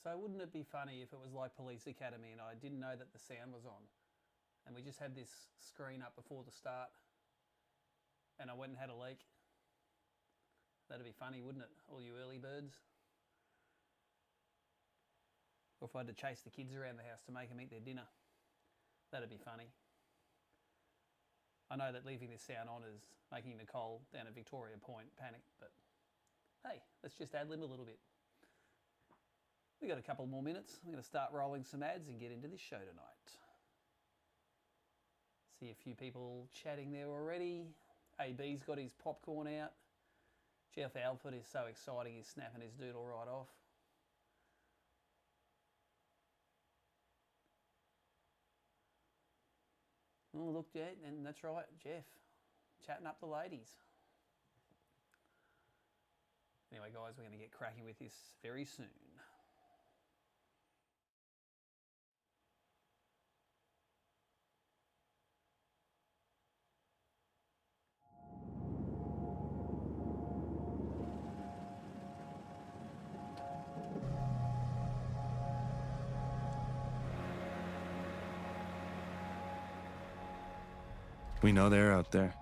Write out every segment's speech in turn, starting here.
So wouldn't it be funny if it was like Police Academy and I didn't know that the sound was on and we just had this screen up before the start and I went and had a leak? That'd be funny, wouldn't it? All you early birds. Or if I had to chase the kids around the house to make them eat their dinner. That'd be funny. I know that leaving this sound on is making Nicole down at Victoria Point panic, but hey, let's just ad-lib a little bit. We've got a couple more minutes. I'm going to start rolling some ads and get into this show tonight. See a few people chatting there already. AB's got his popcorn out. Jeff Alford is so exciting, he's snapping his doodle right off. Oh, look, yeah, and that's right, Jeff, chatting up the ladies. Anyway, guys, we're going to get cracking with this very soon. We know they're out there,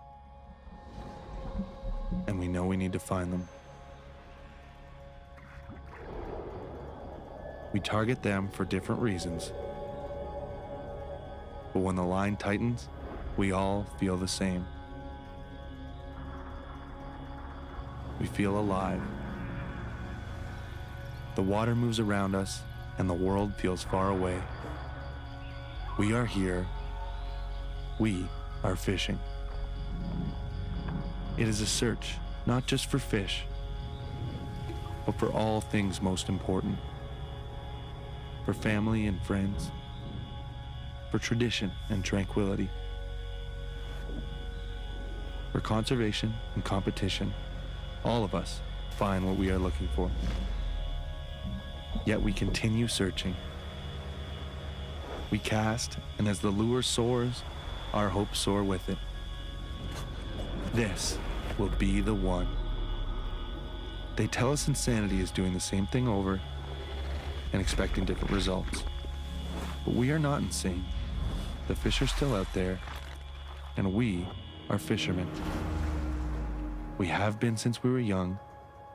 and we know we need to find them. We target them for different reasons, but when the line tightens, we all feel the same. We feel alive. The water moves around us, and the world feels far away. We are here. We are fishing. It is a search, not just for fish, but for all things most important. For family and friends, for tradition and tranquility, for conservation and competition. All of us find what we are looking for. Yet we continue searching. We cast, and as the lure soars, our hopes soar with it. This will be the one. They tell us insanity is doing the same thing over and expecting different results. But we are not insane. The fish are still out there, and we are fishermen. We have been since we were young,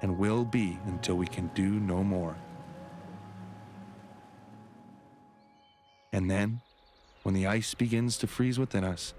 and will be until we can do no more. And then, when the ice begins to freeze within us,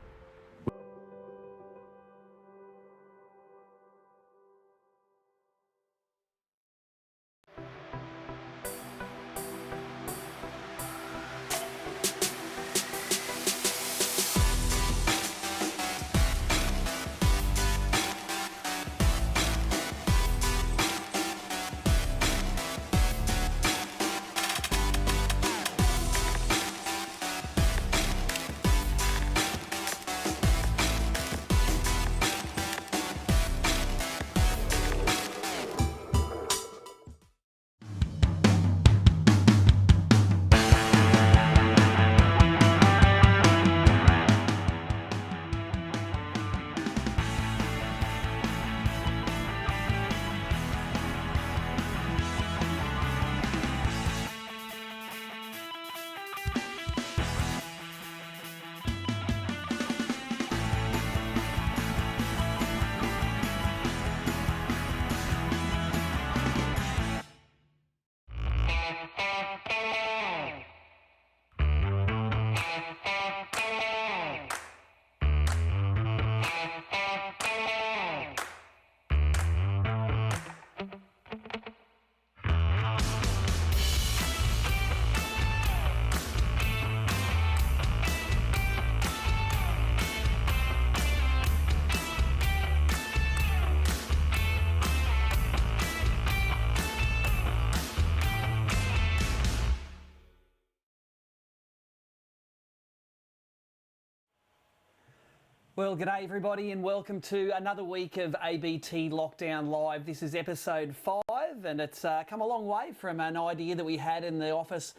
Well, g'day everybody and welcome to another week of ABT Lockdown Live. This is episode 5 and it's come a long way from an idea that we had in the office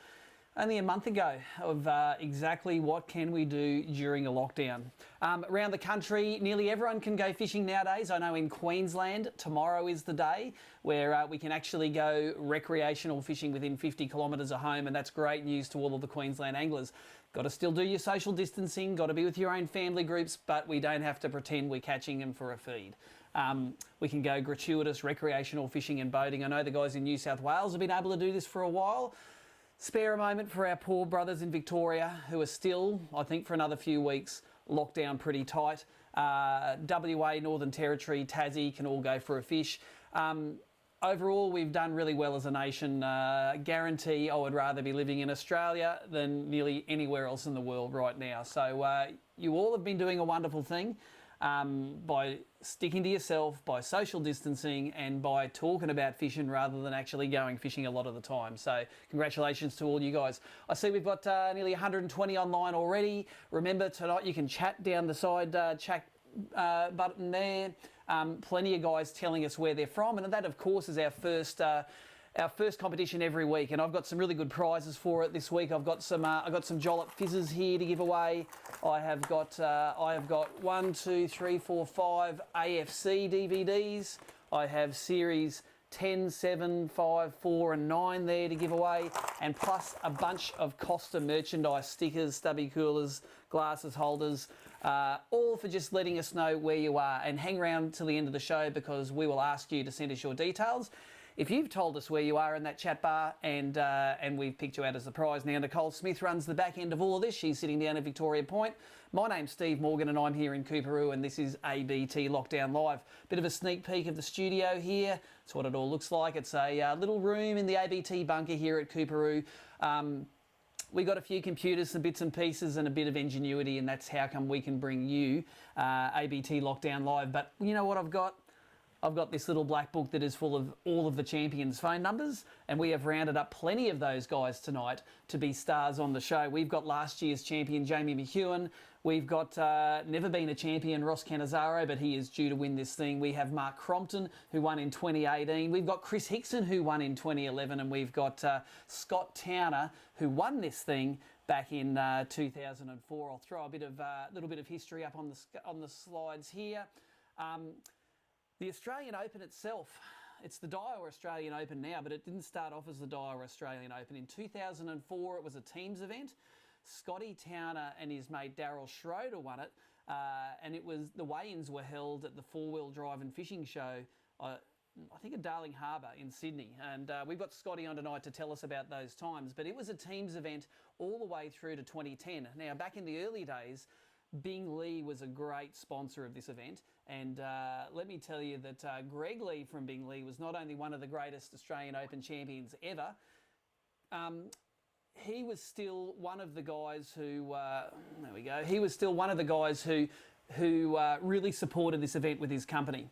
only a month ago of exactly what can we do during a lockdown. Around the country, nearly everyone can go fishing nowadays. I know in Queensland, tomorrow is the day where we can actually go recreational fishing within 50 kilometres of home, and that's great news to all of the Queensland anglers. Got to still do your social distancing, got to be with your own family groups, but we don't have to pretend we're catching them for a feed. We can go gratuitous recreational fishing and boating. I know the guys in New South Wales have been able to do this for a while. Spare a moment for our poor brothers in Victoria who are still, I think for another few weeks, locked down pretty tight. WA, Northern Territory, Tassie can all go for a fish. Overall, we've done really well as a nation. Guarantee I would rather be living in Australia than nearly anywhere else in the world right now. So you all have been doing a wonderful thing by sticking to yourself, by social distancing, and by talking about fishing rather than actually going fishing a lot of the time. So congratulations to all you guys. I see we've got nearly 120 online already. Remember, tonight you can chat down the side chat button there. Plenty of guys telling us where they're from, and that of course is our first competition every week, and I've got some really good prizes for it this week. I've got some Jollop fizzes here to give away. I have got 1, 2, 3, 4, 5 AFC DVDs. I have series 10, 7, 5, 4 and 9 there to give away, and plus a bunch of Costa merchandise, stickers, stubby coolers, glasses holders, all for just letting us know where you are. And hang around till the end of the show because we will ask you to send us your details. If you've told us where you are in that chat bar and we've picked you out as the prize. Now, Nicole Smith runs the back end of all of this. She's sitting down at Victoria Point. My name's Steve Morgan and I'm here in Coorparoo, and this is ABT Lockdown Live. Bit of a sneak peek of the studio here. That's what it all looks like. It's a little room in the ABT bunker here at Coorparoo. We got a few computers, some bits and pieces and a bit of ingenuity, and that's how come we can bring you ABT Lockdown Live. But you know what I've got? I've got this little black book that is full of all of the champions' phone numbers, and we have rounded up plenty of those guys tonight to be stars on the show. We've got last year's champion, Jamie McEwen. We've got never been a champion, Ross Canizzaro, but he is due to win this thing. We have Mark Crompton, who won in 2018. We've got Chris Hixson, who won in 2011, and we've got Scott Towner, who won this thing back in 2004. I'll throw a little bit of history up on the slides here. The Australian Open itself, it's the Daiwa Australian Open now, but it didn't start off as the Daiwa Australian Open. In 2004, it was a teams event. Scotty Towner and his mate Daryl Schroeder won it, and the weigh-ins were held at the four-wheel drive and fishing show, I think at Darling Harbour in Sydney. And we've got Scotty on tonight to tell us about those times. But it was a teams event all the way through to 2010. Now, back in the early days, Bing Lee was a great sponsor of this event, and let me tell you that Greg Lee from Bing Lee was not only one of the greatest Australian Open champions ever, he was still one of the guys who, there we go, he was still one of the guys who really supported this event with his company.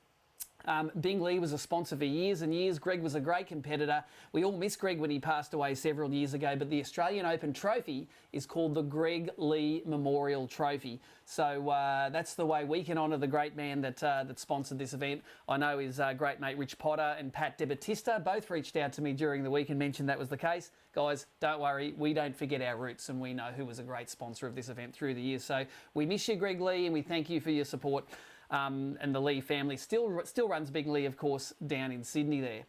Bing Lee was a sponsor for years and years. Greg was a great competitor. We all miss Greg when he passed away several years ago, but the Australian Open trophy is called the Greg Lee Memorial Trophy. So that's the way we can honour the great man that sponsored this event. I know his great mate Rich Potter and Pat DeBattista both reached out to me during the week and mentioned that was the case. Guys, don't worry, we don't forget our roots, and we know who was a great sponsor of this event through the years. So we miss you, Greg Lee, and we thank you for your support. And the Lee family still runs Big Lee, of course, down in Sydney there.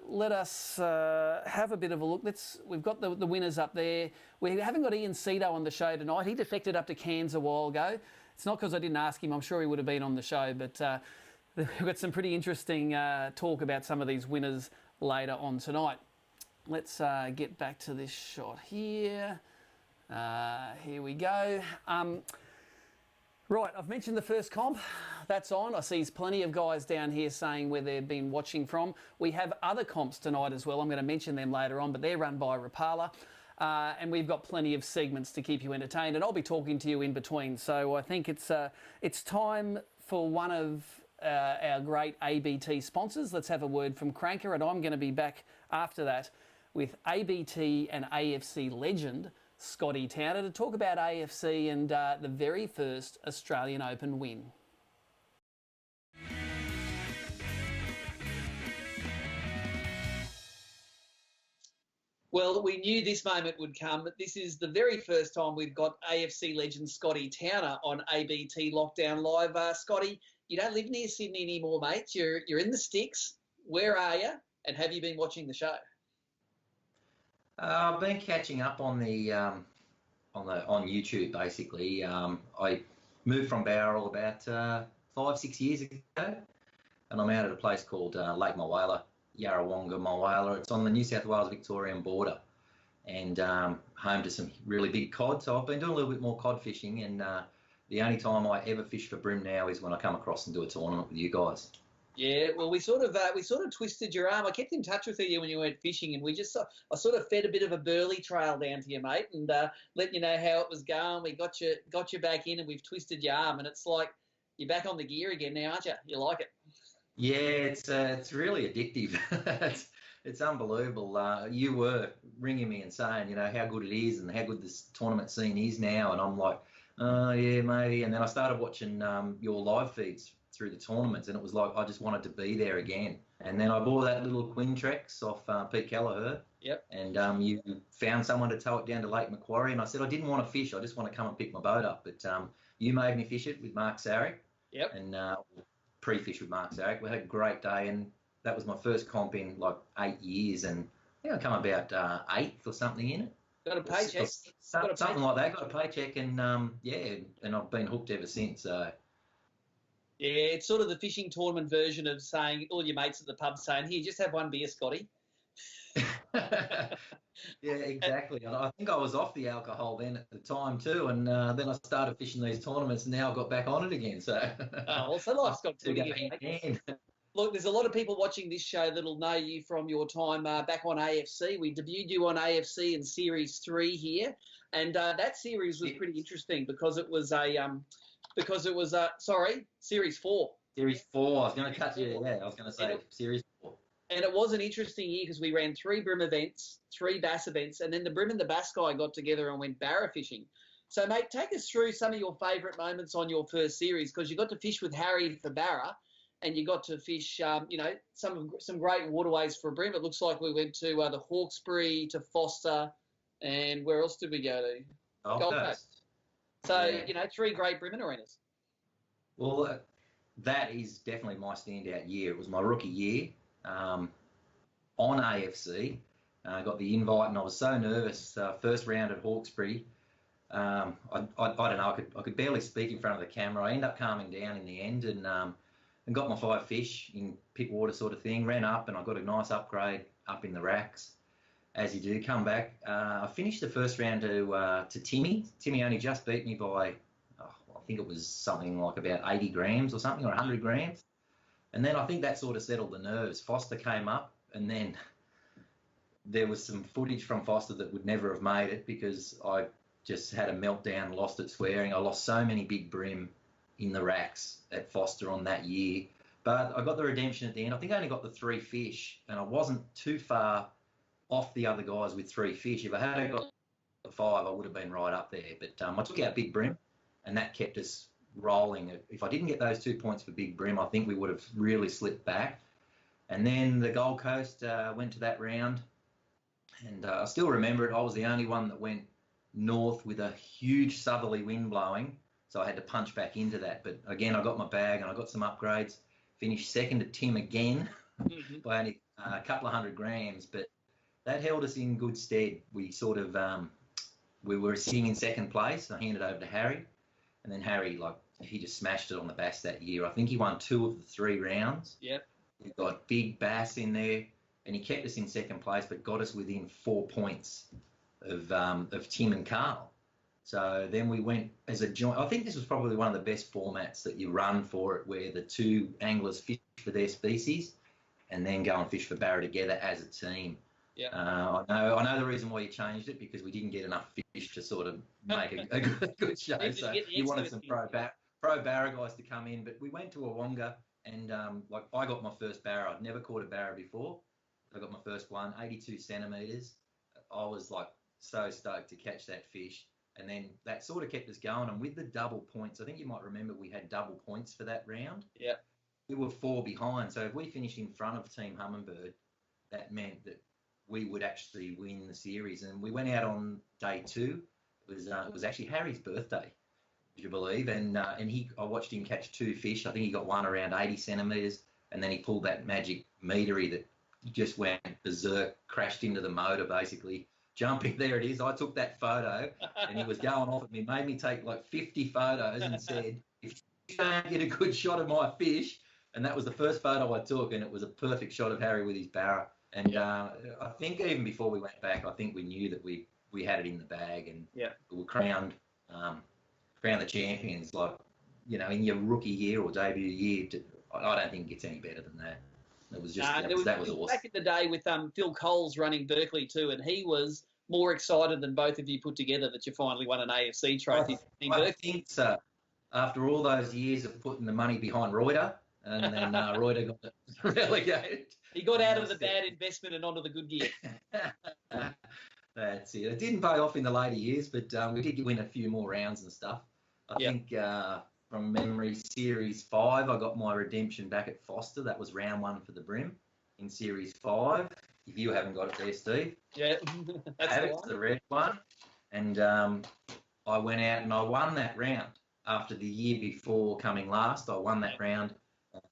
Let us have a bit of a look. We've got the winners up there. We haven't got Ian Cedo on the show tonight. He defected up to Cairns a while ago. It's not because I didn't ask him. I'm sure he would have been on the show, but we've got some pretty interesting talk about some of these winners later on tonight. Let's get back to this shot here. Here we go. Right, I've mentioned the first comp. That's on. I see plenty of guys down here saying where they've been watching from. We have other comps tonight as well. I'm going to mention them later on, but they're run by Rapala. And we've got plenty of segments to keep you entertained, and I'll be talking to you in between. So I think it's time for one of our great ABT sponsors. Let's have a word from Cranker, and I'm going to be back after that with ABT and AFC legend Scotty Towner to talk about AFC and the very first Australian Open win. Well, we knew this moment would come, but this is the very first time we've got AFC legend Scotty Towner on ABT Lockdown Live. Scotty, you don't live near Sydney anymore, mate. You're in the sticks. Where are you? And have you been watching the show? I've been catching up on on YouTube basically. I moved from Bowral about 5-6 years ago, and I'm out at a place called Lake Mulwala, Yarrawonga Mulwala. It's on the New South Wales Victorian border, and home to some really big cod. So I've been doing a little bit more cod fishing, and the only time I ever fish for bream now is when I come across and do a tournament with you guys. Yeah, well, we sort of twisted your arm. I kept in touch with you when you went fishing, and I sort of fed a bit of a burley trail down to you, mate, and let you know how it was going. We got you back in, and we've twisted your arm, and it's like you're back on the gear again now, aren't you? You like it? Yeah, it's really addictive. It's unbelievable. You were ringing me and saying, how good it is and how good this tournament scene is now, and I'm like, oh yeah, maybe. And then I started watching your live feeds through the tournaments, and it was like I just wanted to be there again. And then I bought that little Quintrex off Pete Kelleher. Yep. And you found someone to tow it down to Lake Macquarie, and I said I didn't want to fish, I just want to come and pick my boat up. But you made me fish it with Mark Sarek. Yep. And pre-fish with Mark Sarek. We had a great day, and that was my first comp in like 8 years, and I think I come about 8th or something in it. Got a paycheck. Something like that. Got a paycheck, and and I've been hooked ever since. So. Yeah, it's sort of the fishing tournament version of saying all your mates at the pub saying, "Here, just have one beer, Scotty." Yeah, exactly. And I think I was off the alcohol then at the time too, and then I started fishing these tournaments, and now I got back on it again. So, so life's got to again. Look, there's a lot of people watching this show that'll know you from your time back on AFC. We debuted you on AFC in Series 3 here, and that series was pretty interesting because it was Series 4. Series 4. I was going to cut you. Yeah, I was going to say Series 4. And it was an interesting year because we ran 3 bream events, 3 bass events, and then the bream and the bass guy got together and went barra fishing. So, mate, take us through some of your favourite moments on your first series, because you got to fish with Harry for barra, and you got to fish, some great waterways for bream. It looks like we went to the Hawkesbury, to Foster, and where else did we go to? Gold Coast. So, 3 great bream arenas. Well, that is definitely my standout year. It was my rookie year on AFC. I got the invite, and I was so nervous. First round at Hawkesbury. I don't know. I could barely speak in front of the camera. I ended up calming down in the end, and got my 5 fish in Pickwater sort of thing. Ran up, and I got a nice upgrade up in the racks. As you do, come back. I finished the first round to Timmy. Timmy only just beat me by, I think it was something like about 80 grams or something, or 100 grams. And then I think that sort of settled the nerves. Foster came up, and then there was some footage from Foster that would never have made it because I just had a meltdown, lost it swearing. I lost so many big bream in the racks at Foster on that year. But I got the redemption at the end. I think I only got the 3 fish, and I wasn't too far off the other guys with 3 fish. If I had got the 5, I would have been right up there. But I took out big bream, and that kept us rolling. If I didn't get those 2 points for big bream, I think we would have really slipped back. And then the Gold Coast went to that round, and I still remember it. I was the only one that went north with a huge southerly wind blowing, so I had to punch back into that. But again, I got my bag, and I got some upgrades. Finished second to Tim again by only a couple of 100 grams, but that held us in good stead. We sort of we were sitting in second place. I handed over to Harry, and then Harry, he just smashed it on the bass that year. I think he won 2 of the 3 rounds. Yep. He got big bass in there, and he kept us in second place, but got us within 4 points of Tim and Carl. So then we went as a joint. I think this was probably one of the best formats that you run for it, where the 2 anglers fish for their species and then go and fish for barra together as a team. Yeah. I know the reason why you changed it, because we didn't get enough fish to sort of make a good show. So you wanted some pro barra guys to come in, but we went to Awonga, and I got my first barra. I'd never caught a barra before. I got my first one, 82 centimetres. I was so stoked to catch that fish. And then that sort of kept us going. And with the double points, I think you might remember we had double points for that round. Yeah. We were 4 behind. So if we finished in front of Team Hummingbird, that meant that we would actually win the series. And we went out on day 2. It was actually Harry's birthday, would you believe? And I watched him catch 2 fish. I think he got one around 80 centimetres, and then he pulled that magic metery that just went berserk, crashed into the motor basically. Jumping, there it is. I took that photo, and he was going off at me, made me take like 50 photos, and said, "If you don't get a good shot of my fish," and that was the first photo I took, and it was a perfect shot of Harry with his barra. And I think even before we went back, I think we knew that we had it in the bag, and we were crowned the champions. Like, you know, in your rookie year or debut year, I don't think it gets any better than that. It was just that was awesome. Back in the day with Phil Coles running Berkeley too, and he was more excited than both of you put together that you finally won an AFC trophy. I think so. After all those years of putting the money behind Reuter, and then Reuter got relegated. He got out of the bad investment and onto the good gear. That's it. It didn't pay off in the later years, but we did win a few more rounds and stuff. I think from memory, Series 5, I got my redemption back at Foster. That was round 1 for the Brim in Series 5. If you haven't got it there, Steve. Yeah, that's the red one. And I went out and I won that round. After the year before coming last, I won that round.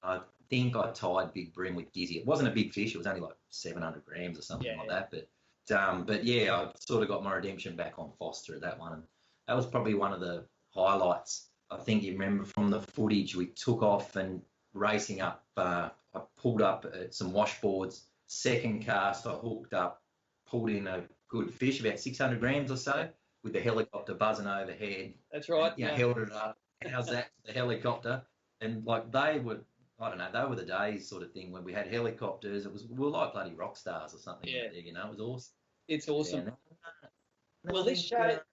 I think I tied Big Brim with Dizzy. It wasn't a big fish. It was only like 700 grams or something like that. But yeah, I sort of got my redemption back on Foster at that one. And that was probably one of the highlights. I think you remember from the footage, we took off and racing up. I pulled up at some washboards. Second cast, I hooked up, pulled in a good fish, about 600 grams or so, with the helicopter buzzing overhead. That's right. And, held it up. How's that? The helicopter. And like they were the days sort of thing when we had helicopters. We were like bloody rock stars or something. Yeah. There, you know, it was awesome. It's awesome. Yeah, well, this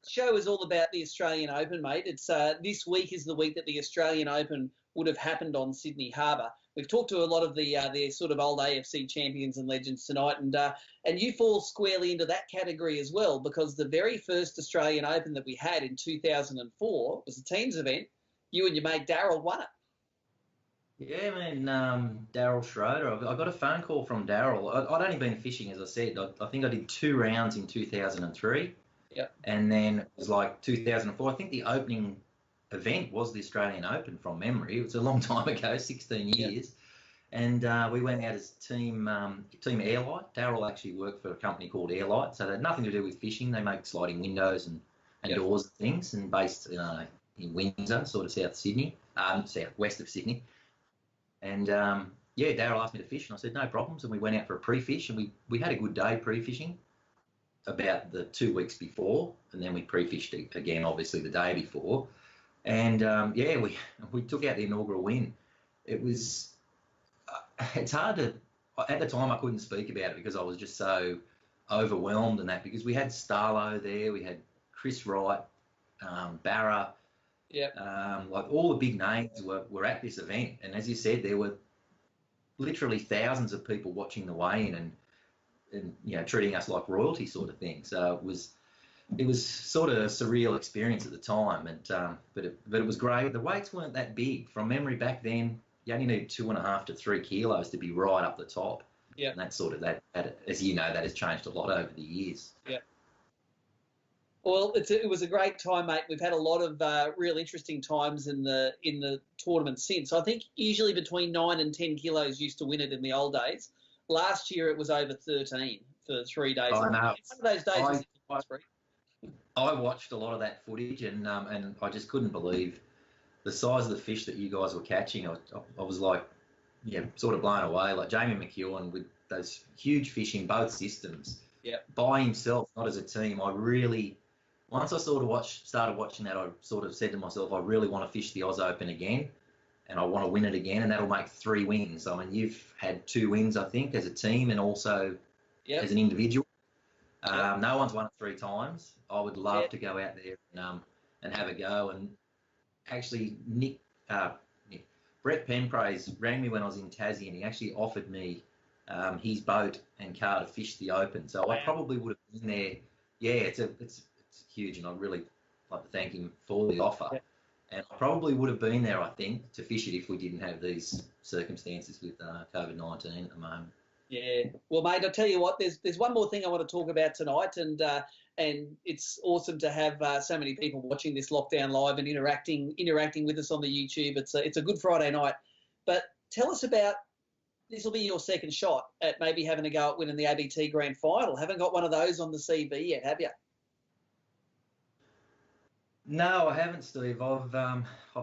show is all about the Australian Open, mate. It's this week is the week that the Australian Open would have happened on Sydney Harbour. We've talked to a lot of the sort of old AFC champions and legends tonight, and you fall squarely into that category as well, because the very first Australian Open that we had in 2004 was a teams event. You and your mate Daryl won it. Yeah, man, Daryl Schroeder. I got a phone call from Daryl. I'd only been fishing, as I said. I think I did 2 rounds in 2003. Yeah. And then it was like 2004. I think the opening event was the Australian Open from memory. It was a long time ago, 16 years. Yeah. And we went out as team Airlight. Daryl actually worked for a company called Airlight, so they had nothing to do with fishing. They make sliding windows and doors and things, and based in Windsor, sort of south Sydney, southwest of Sydney. And Daryl asked me to fish, and I said no problems. And we went out for a pre-fish, and we had a good day pre-fishing about the 2 weeks before, and then we pre-fished again, obviously the day before. And we took out the inaugural win. It's hard to, at the time I couldn't speak about it because I was just so overwhelmed and that, because we had Starlo there, we had Chris Wright, Barra. Like all the big names were at this event, and as you said, there were literally thousands of people watching the weigh-in and treating us like royalty sort of thing. So it was sort of a surreal experience at the time, and but it was great. The weights weren't that big from memory back then. You only need 2.5 to 3 kilos to be right up the top. Yeah, and that's sort of that. As you know, that has changed a lot over the years. Yeah. Well, it was a great time, mate. We've had a lot of real interesting times in the tournament since. I think usually between 9 and 10 kilos used to win it in the old days. Last year it was over 13 for 3 days. I know. One of those days I watched a lot of that footage, and I just couldn't believe the size of the fish that you guys were catching. I was like, sort of blown away. Like Jamie McEwen with those huge fish in both systems, by himself, not as a team. Once I started watching that, I sort of said to myself, I really want to fish the Oz Open again, and I want to win it again, and that'll make 3 wins. I mean, you've had 2 wins, I think, as a team and also as an individual. No one's won it 3 times. I would love to go out there and have a go. And actually, Brett Penpraise rang me when I was in Tassie, and he actually offered me his boat and car to fish the Open. So I probably would have been there. Yeah, it's huge, and I'd really like to thank him for the offer. Yeah. And I probably would have been there, I think, to fish it if we didn't have these circumstances with COVID-19 at the moment. Yeah. Well, mate, I'll tell you what. There's one more thing I want to talk about tonight, and it's awesome to have so many people watching this lockdown live and interacting with us on the YouTube. It's a good Friday night. But tell us about, this will be your second shot at maybe having a go at winning the ABT Grand Final. Haven't got one of those on the CV yet, have you? No, I haven't, Steve. I've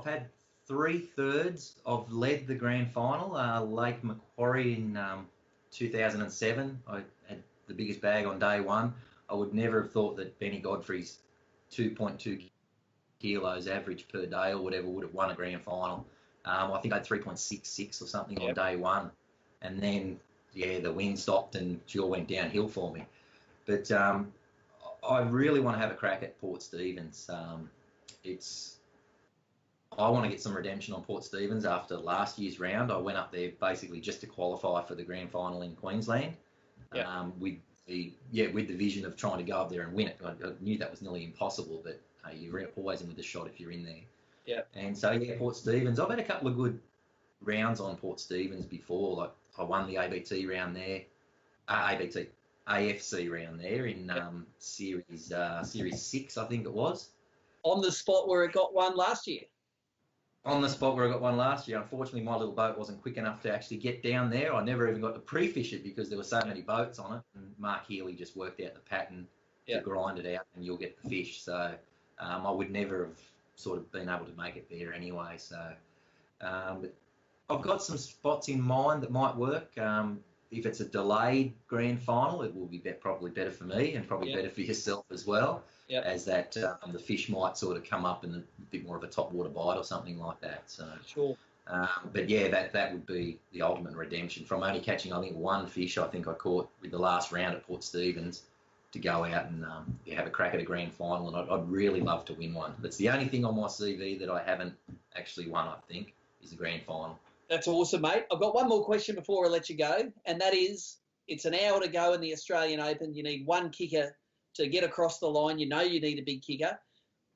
had 3/3. I've led the grand final. Lake Macquarie in 2007. I had the biggest bag on day one. I would never have thought that Benny Godfrey's 2.2 kilos average per day or whatever would have won a grand final. I think I had 3.66 or something on day one. And then, the wind stopped and she all went downhill for me. But I really want to have a crack at Port Stephens. I want to get some redemption on Port Stephens after last year's round. I went up there basically just to qualify for the grand final in Queensland. With the vision of trying to go up there and win it. I knew that was nearly impossible, but you're always in with a shot if you're in there. Yeah. And so Port Stephens. I've had a couple of good rounds on Port Stephens before. Like I won the ABT round there, AFC round there in Series 6, I think it was. On the spot where it got one last year. On the spot where I got one last year. Unfortunately, my little boat wasn't quick enough to actually get down there. I never even got to pre-fish it because there were so many boats on it. And Mark Healy just worked out the pattern to grind it out and you'll get the fish. So I would never have sort of been able to make it there anyway. So but I've got some spots in mind that might work. If it's a delayed grand final, it will be probably better for me and probably better for yourself as well. As that the fish might sort of come up in a bit more of a top water bite or something like that. So sure. But that would be the ultimate redemption from only catching, I think, one fish I think I caught with the last round at Port Stephens to go out and have a crack at a grand final. And I'd really love to win one. That's the only thing on my CV that I haven't actually won, I think, is the grand final. That's awesome, mate. I've got one more question before I let you go, and that is, it's an hour to go in the Australian Open. You need one kicker to get across the line. You know you need a big kicker.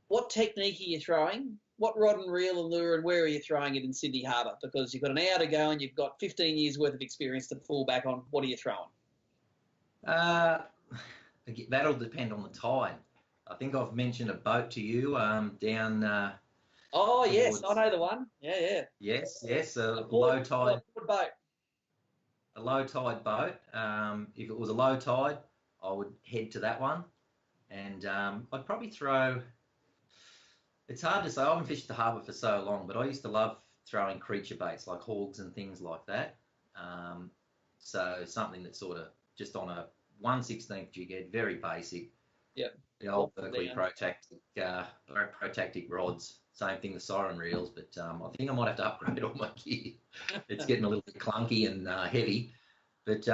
What technique are you throwing? What rod and reel and lure, and where are you throwing it in Sydney Harbour? Because you've got an hour to go and you've got 15 years worth of experience to fall back on. What are you throwing? That'll depend on the tide. I think I've mentioned a boat to you down... oh, yes, I know the one. Yeah. Yes, a low tide. Boat. A low tide boat. If it was a low tide, I would head to that one. And I'd probably throw... It's hard to say. I haven't fished the harbour for so long, but I used to love throwing creature baits like hogs and things like that. So something that's sort of just on a 1/16 jig head, very basic. Yep. The old Mercury protactic rods. Same thing, the siren reels, but I think I might have to upgrade all my gear. It's getting a little bit clunky and heavy. But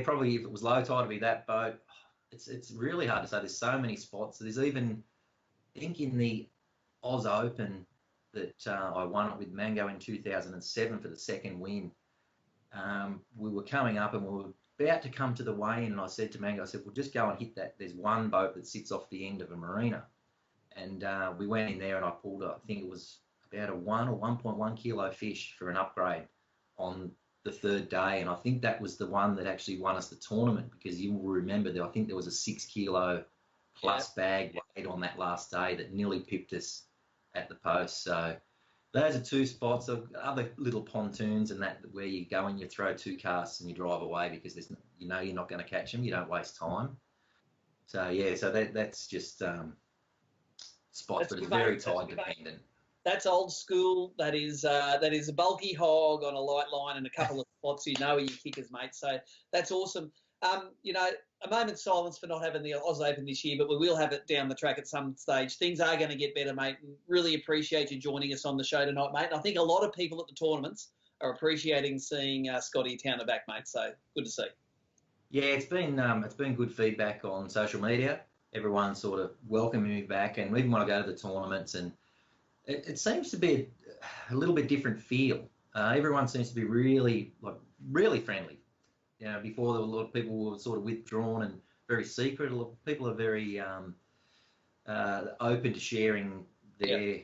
probably if it was low tide, it'd be that boat. It's really hard to say. There's so many spots. There's even, I think in the Oz Open that I won it with Mango in 2007 for the second win. We were coming up and we were about to come to the weigh-in, and I said to Mango, well, just go and hit that. There's one boat that sits off the end of a marina. And we went in there and I pulled, I think it was about a 1 or 1.1 kilo fish for an upgrade on the third day. And I think that was the one that actually won us the tournament, because you will remember that I think there was a 6 kilo plus bag weight on that last day that nearly pipped us at the post. So those are two spots. Other little pontoons and that where you go and you throw two casts and you drive away because there's you're not going to catch them. You don't waste time. So that's just spots, but it's very tide dependent. That's old school. That is a bulky hog on a light line and a couple of spots you know are your kickers, mate. So that's awesome. A moment's silence for not having the Oz Open this year, but we will have it down the track at some stage. Things are going to get better, mate, and really appreciate you joining us on the show tonight, mate. And I think a lot of people at the tournaments are appreciating seeing Scotty Towner back, mate. So good to see. Yeah, it's been good feedback on social media. Everyone's sort of welcoming me back, and even when I go to the tournaments, and it seems to be a little bit different feel. Everyone seems to be really friendly. Before a lot of people were sort of withdrawn and very secret. A lot of people are very open to sharing their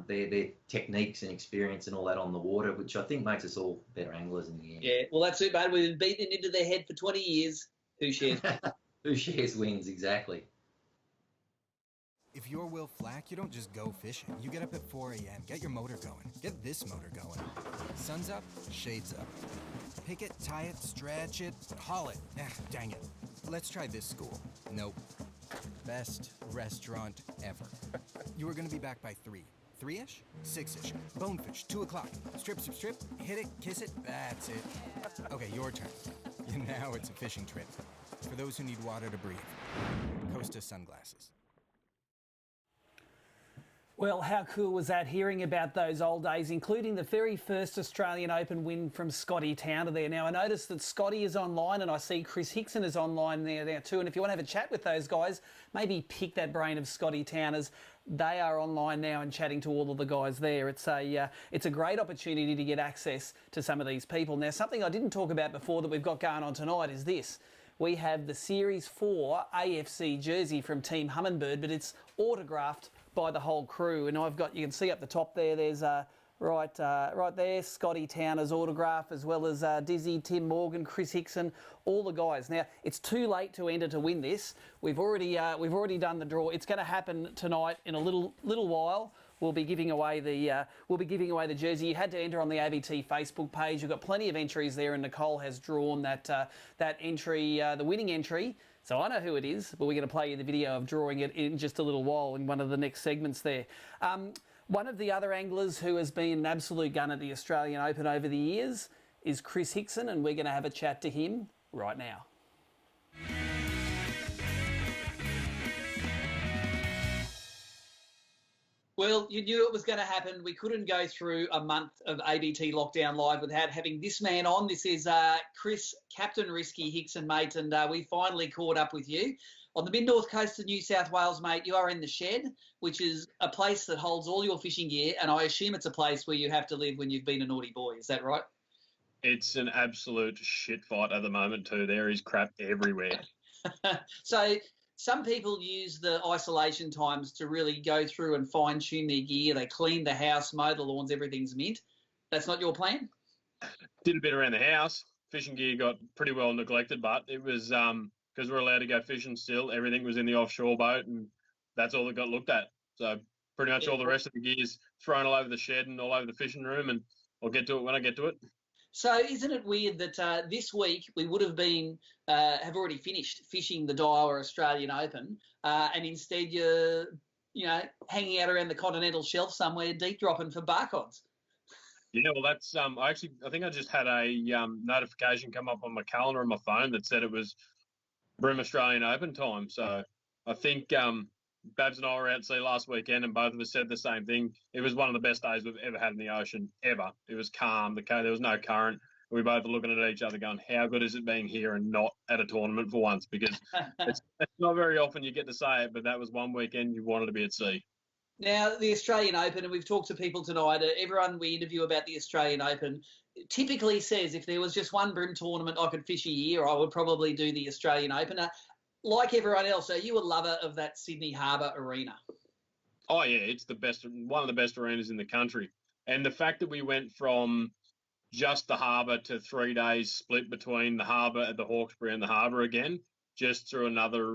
their techniques and experience and all that on the water, which I think makes us all better anglers in the end. Yeah, well, that's it, mate. We've been beaten into their head for 20 years. Who shares? Who shares wins, exactly. If you're Will Flack, you don't just go fishing. You get up at 4 a.m., get your motor going. Get this motor going. Sun's up, shades up. Pick it, tie it, stretch it, haul it. Dang it. Let's try this school. Nope. Best restaurant ever. You were gonna be back by 3. 3-ish? 6-ish. Bonefish, 2 o'clock. Strip, strip, strip. Hit it, kiss it. That's it. Okay, your turn. Now it's a fishing trip. For those who need water to breathe. Costa sunglasses. Well, how cool was that, hearing about those old days, including the very first Australian Open win from Scotty Towner there. Now, I noticed that Scotty is online, and I see Chris Hixson is online there now too. And if you want to have a chat with those guys, maybe pick that brain of Scotty Towners. They are online now and chatting to all of the guys there. It's a great opportunity to get access to some of these people. Now, something I didn't talk about before that we've got going on tonight is this. We have the Series 4 AFC jersey from Team Hummingbird, but it's autographed by the whole crew. And you can see up the top there, there's right there, Scotty Towner's autograph, as well as Dizzy, Tim Morgan, Chris Hixson, all the guys. Now, it's too late to enter to win this. We've already done the draw. It's going to happen tonight in a little while. We'll be giving away the jersey. You had to enter on the ABT Facebook page. You've got plenty of entries there, and Nicole has drawn that entry, the winning entry. So I know who it is, but we're going to play you the video of drawing it in just a little while in one of the next segments there. One of the other anglers who has been an absolute gun at the Australian Open over the years is Chris Hixson, and we're going to have a chat to him right now. Well, you knew it was going to happen. We couldn't go through a month of ABT lockdown live without having this man on. This is Chris, Captain Risky Hixson, mate, and we finally caught up with you. On the mid-north coast of New South Wales, mate, you are in the Shed, which is a place that holds all your fishing gear, and I assume it's a place where you have to live when you've been a naughty boy. Is that right? It's an absolute shit fight at the moment too. There is crap everywhere. So some people use the isolation times to really go through and fine-tune their gear. They clean the house, mow the lawns, everything's mint. That's not your plan? Did a bit around the house. Fishing gear got pretty well neglected, but it was because we're allowed to go fishing still. Everything was in the offshore boat, and that's all that got looked at. So pretty much all the rest of the gear's thrown all over the shed and all over the fishing room, and I'll get to it when I get to it. So isn't it weird that this week we would have been have already finished fishing the Daiwa Australian Open, and instead you're hanging out around the continental shelf somewhere, deep dropping for barcodes? Yeah, well, that's I think I just had a notification come up on my calendar on my phone that said it was BREAM Australian Open time. So I think Babs and I were out to sea last weekend, and both of us said the same thing. It was one of the best days we've ever had in the ocean, ever. It was calm. There was no current. We both were looking at each other going, how good is it being here and not at a tournament for once? Because it's not very often you get to say it, but that was one weekend you wanted to be at sea. Now, the Australian Open, and we've talked to people tonight, everyone we interview about the Australian Open typically says if there was just one BREAM tournament I could fish a year, I would probably do the Australian Open. Like everyone else, are you a lover of that Sydney Harbour arena? Oh, yeah, it's the best, one of the best arenas in the country. And the fact that we went from just the harbour to 3 days split between the harbour at the Hawkesbury and the harbour again, just threw another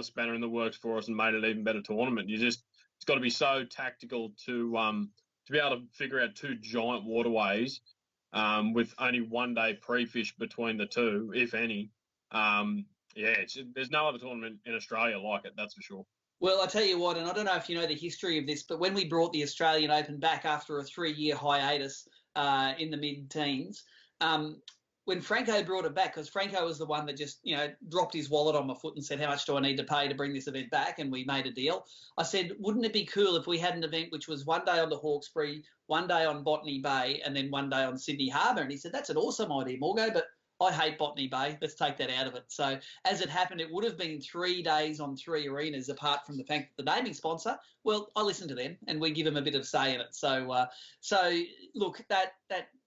spanner in the works for us and made it an even better tournament. It's got to be so tactical to be able to figure out two giant waterways with only 1 day pre-fish between the two, if any. There's no other tournament in Australia like it, that's for sure. Well, I tell you what, and I don't know if you know the history of this, but when we brought the Australian Open back after a 3-year hiatus in the mid-teens, when Franco brought it back, because Franco was the one that just, dropped his wallet on my foot and said, how much do I need to pay to bring this event back? And we made a deal. I said, wouldn't it be cool if we had an event which was 1 day on the Hawkesbury, 1 day on Botany Bay, and then 1 day on Sydney Harbour? And he said, that's an awesome idea, Morgo, but I hate Botany Bay. Let's take that out of it. So as it happened, it would have been 3 days on 3 arenas, apart from the fact that the naming sponsor, well, I listen to them and we give them a bit of say in it. So look, that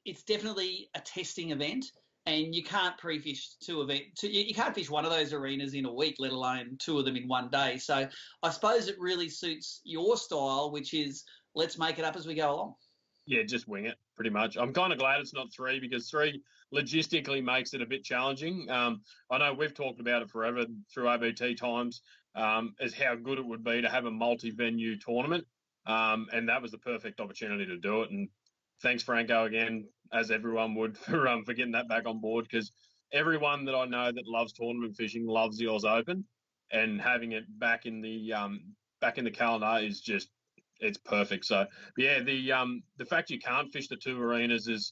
it's definitely a testing event. and you can't pre-fish you can't fish one of those arenas in a week, let alone two of them in one day. So I suppose it really suits your style, which is let's make it up as we go along. Yeah, just wing it, pretty much. I'm kind of glad it's not 3 because 3 logistically makes it a bit challenging. I know we've talked about it forever through ABT times, as how good it would be to have a multi-venue tournament, and that was the perfect opportunity to do it. And thanks, Franco, again, as everyone would, for getting that back on board, because everyone that I know that loves tournament fishing loves the Oz Open, and having it back in the calendar is just, it's perfect. So yeah, the fact you can't fish the 2 arenas is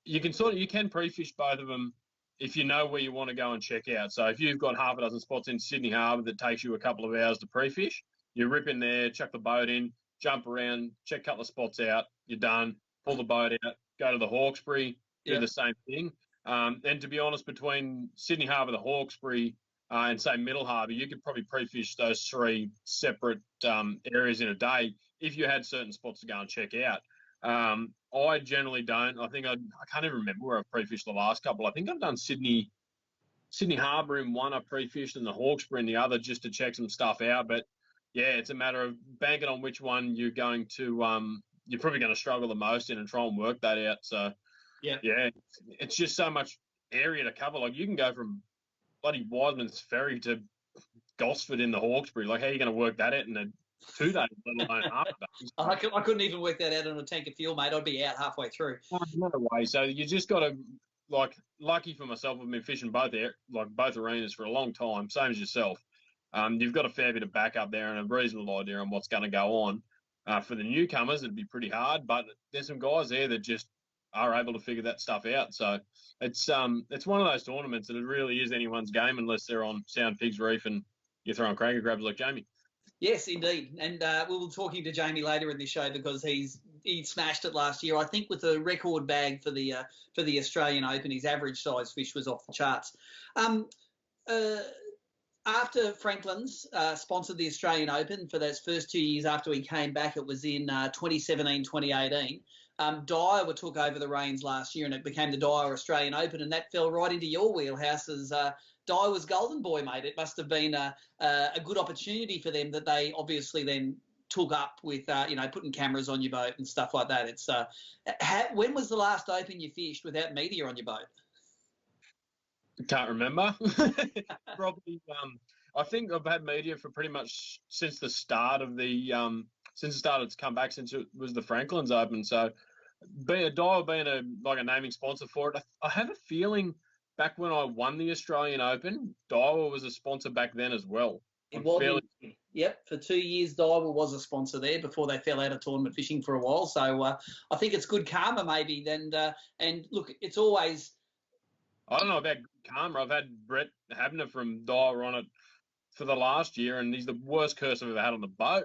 you can pre-fish both of them if you know where you want to go and check out. So if you've got half a dozen spots in Sydney Harbour that takes you a couple of hours to pre-fish, you rip in there, chuck the boat in, jump around, check a couple of spots out, you're done, pull the boat out, go to the Hawkesbury, do the same thing. And to be honest, between Sydney Harbour, the Hawkesbury, and say Middle Harbour, you could probably pre-fish those 3 separate areas in a day if you had certain spots to go and check out. I generally don't. I can't even remember where I've pre-fished the last couple. I think I've done Sydney Harbour in one I pre-fished and the Hawkesbury in the other just to check some stuff out. But yeah, it's a matter of banking on which one you're going to you're probably going to struggle the most in and try and work that out. So yeah, it's just so much area to cover. Like you can go from bloody Wiseman's Ferry to Gosford in the Hawkesbury. Like how are you going to work that out in a 2 days, let alone half a day? I couldn't even work that out on a tank of fuel, mate. I'd be out halfway through. No way. So you just got to, like, lucky for myself, I've been fishing both arenas for a long time, same as yourself. You've got a fair bit of backup there and a reasonable idea on what's going to go on. For the newcomers, it'd be pretty hard, but there's some guys there that just are able to figure that stuff out. So it's one of those tournaments that it really is anyone's game unless they're on Sound Pigs Reef and you're throwing cranker grabs like Jamie. Yes, indeed. And we'll be talking to Jamie later in this show because he smashed it last year. I think with a record bag for the Australian Open, his average size fish was off the charts. After Franklin's sponsored the Australian Open for those first 2 years after he came back, it was in 2017, 2018. Daiwa took over the reins last year and it became the Daiwa Australian Open, and that fell right into your wheelhouse as Daiwa's golden boy, mate. It must have been a good opportunity for them that they obviously then took up with, putting cameras on your boat and stuff like that. It's when was the last Open you fished without media on your boat? Can't remember. Probably. I think I've had media for pretty much since the start of it's come back since it was the Franklin's Open. So, Daiwa being a naming sponsor for it, I have a feeling back when I won the Australian Open, Daiwa was a sponsor back then as well. It was. Yep, for 2 years, Daiwa was a sponsor there before they fell out of tournament fishing for a while. So I think it's good karma maybe. And look, it's always. I don't know about karma. I've had Brett Habener from Daiwa on it for the last year, and he's the worst curse I've ever had on the boat.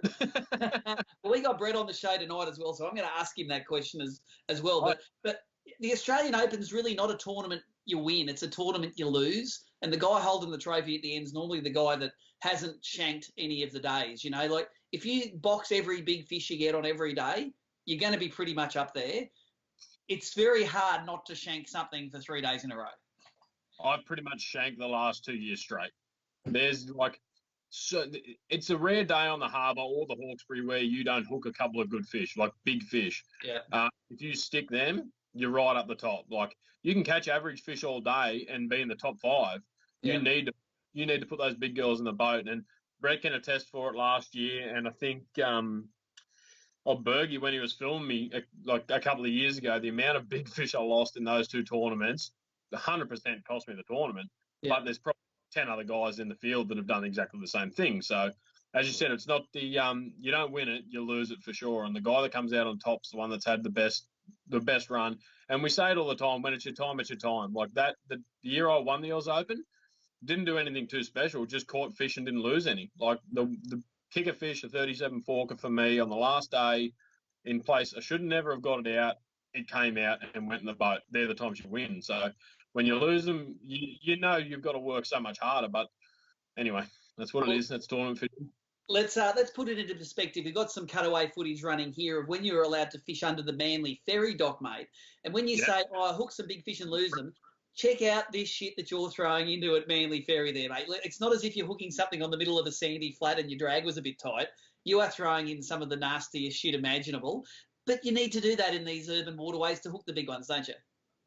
Well, we got Brett on the show tonight as well, so I'm going to ask him that question as well. But the Australian Open is really not a tournament you win. It's a tournament you lose. And the guy holding the trophy at the end is normally the guy that hasn't shanked any of the days. You know, like if you box every big fish you get on every day, you're going to be pretty much up there. It's very hard not to shank something for 3 days in a row. I've pretty much shanked the last 2 years straight. There's it's a rare day on the harbour or the Hawkesbury where you don't hook a couple of good fish, like big fish. Yeah. If you stick them, you're right up the top. Like you can catch average fish all day and be in the top 5. Yeah. You need to put those big girls in the boat. And Brett can attest for it last year. And I think Bergie, when he was filming me like a couple of years ago, the amount of big fish I lost in those 2 tournaments, 100% cost me the tournament. Yeah. But there's probably 10 other guys in the field that have done exactly the same thing. So, as you said, it's not the you don't win it, you lose it for sure. And the guy that comes out on top's the one that's had the best run. And we say it all the time: when it's your time, it's your time. Like that, the year I won the Oz Open, didn't do anything too special. Just caught fish and didn't lose any. Like the kicker fish, a 37 forker for me on the last day in place. I should never have got it out. It came out and went in the boat. They're the times you win. So when you lose them, you know you've got to work so much harder. But anyway, that's what it is. That's tournament fishing. Let's put it into perspective. We've got some cutaway footage running here of when you were allowed to fish under the Manly ferry dock, mate. And when you say, I hook some big fish and lose them, check out this shit that you're throwing into at Manly Ferry there, mate. It's not as if you're hooking something on the middle of a sandy flat and your drag was a bit tight. You are throwing in some of the nastiest shit imaginable. But you need to do that in these urban waterways to hook the big ones, don't you?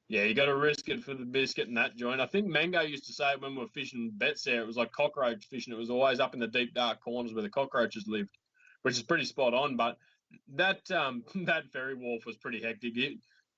Yeah, you got to risk it for the biscuit in that joint. I think Mango used to say when we were fishing bets there, it was like cockroach fishing. It was always up in the deep, dark corners where the cockroaches lived, which is pretty spot on. But that that ferry wharf was pretty hectic.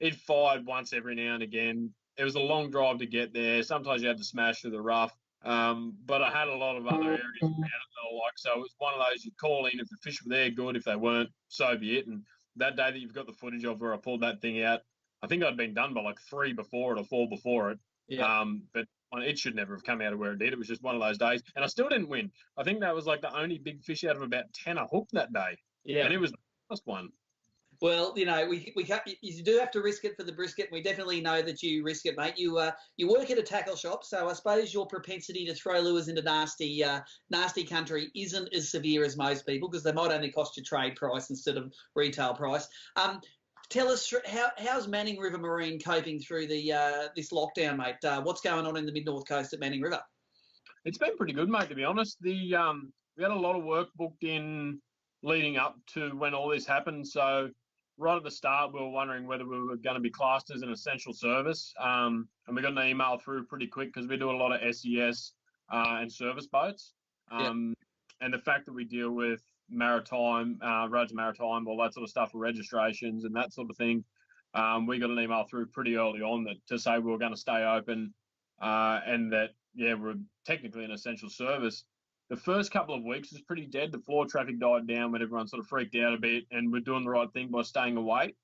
It fired once every now and again. It was a long drive to get there. Sometimes you had to smash through the rough. But I had a lot of other areas around it that I like. So it was one of those you call in. If the fish were there, good. If they weren't, so be it. And that day that you've got the footage of where I pulled that thing out, I think I'd been done by like 3 before it or 4 before it. Yeah. But it should never have come out of where it did. It was just one of those days. And I still didn't win. I think that was like the only big fish out of about 10 I hooked that day. Yeah. And it was the first one. Well, you know, you do have to risk it for the brisket. We definitely know that you risk it, mate. You work at a tackle shop, so I suppose your propensity to throw lures into nasty country isn't as severe as most people, because they might only cost you trade price instead of retail price. Tell us, how's Manning River Marine coping through this lockdown, mate? What's going on in the mid-north coast at Manning River? It's been pretty good, mate, to be honest. We had a lot of work booked in leading up to when all this happened. So right at the start, we were wondering whether we were going to be classed as an essential service. And we got an email through pretty quick because we do a lot of SES and service boats. And the fact that we deal with maritime, roads maritime, all that sort of stuff, registrations and that sort of thing, we got an email through pretty early on to say we were going to stay open and that, we're technically an essential service. The first couple of weeks was pretty dead. The floor traffic died down when everyone sort of freaked out a bit, and we're doing the right thing by staying away.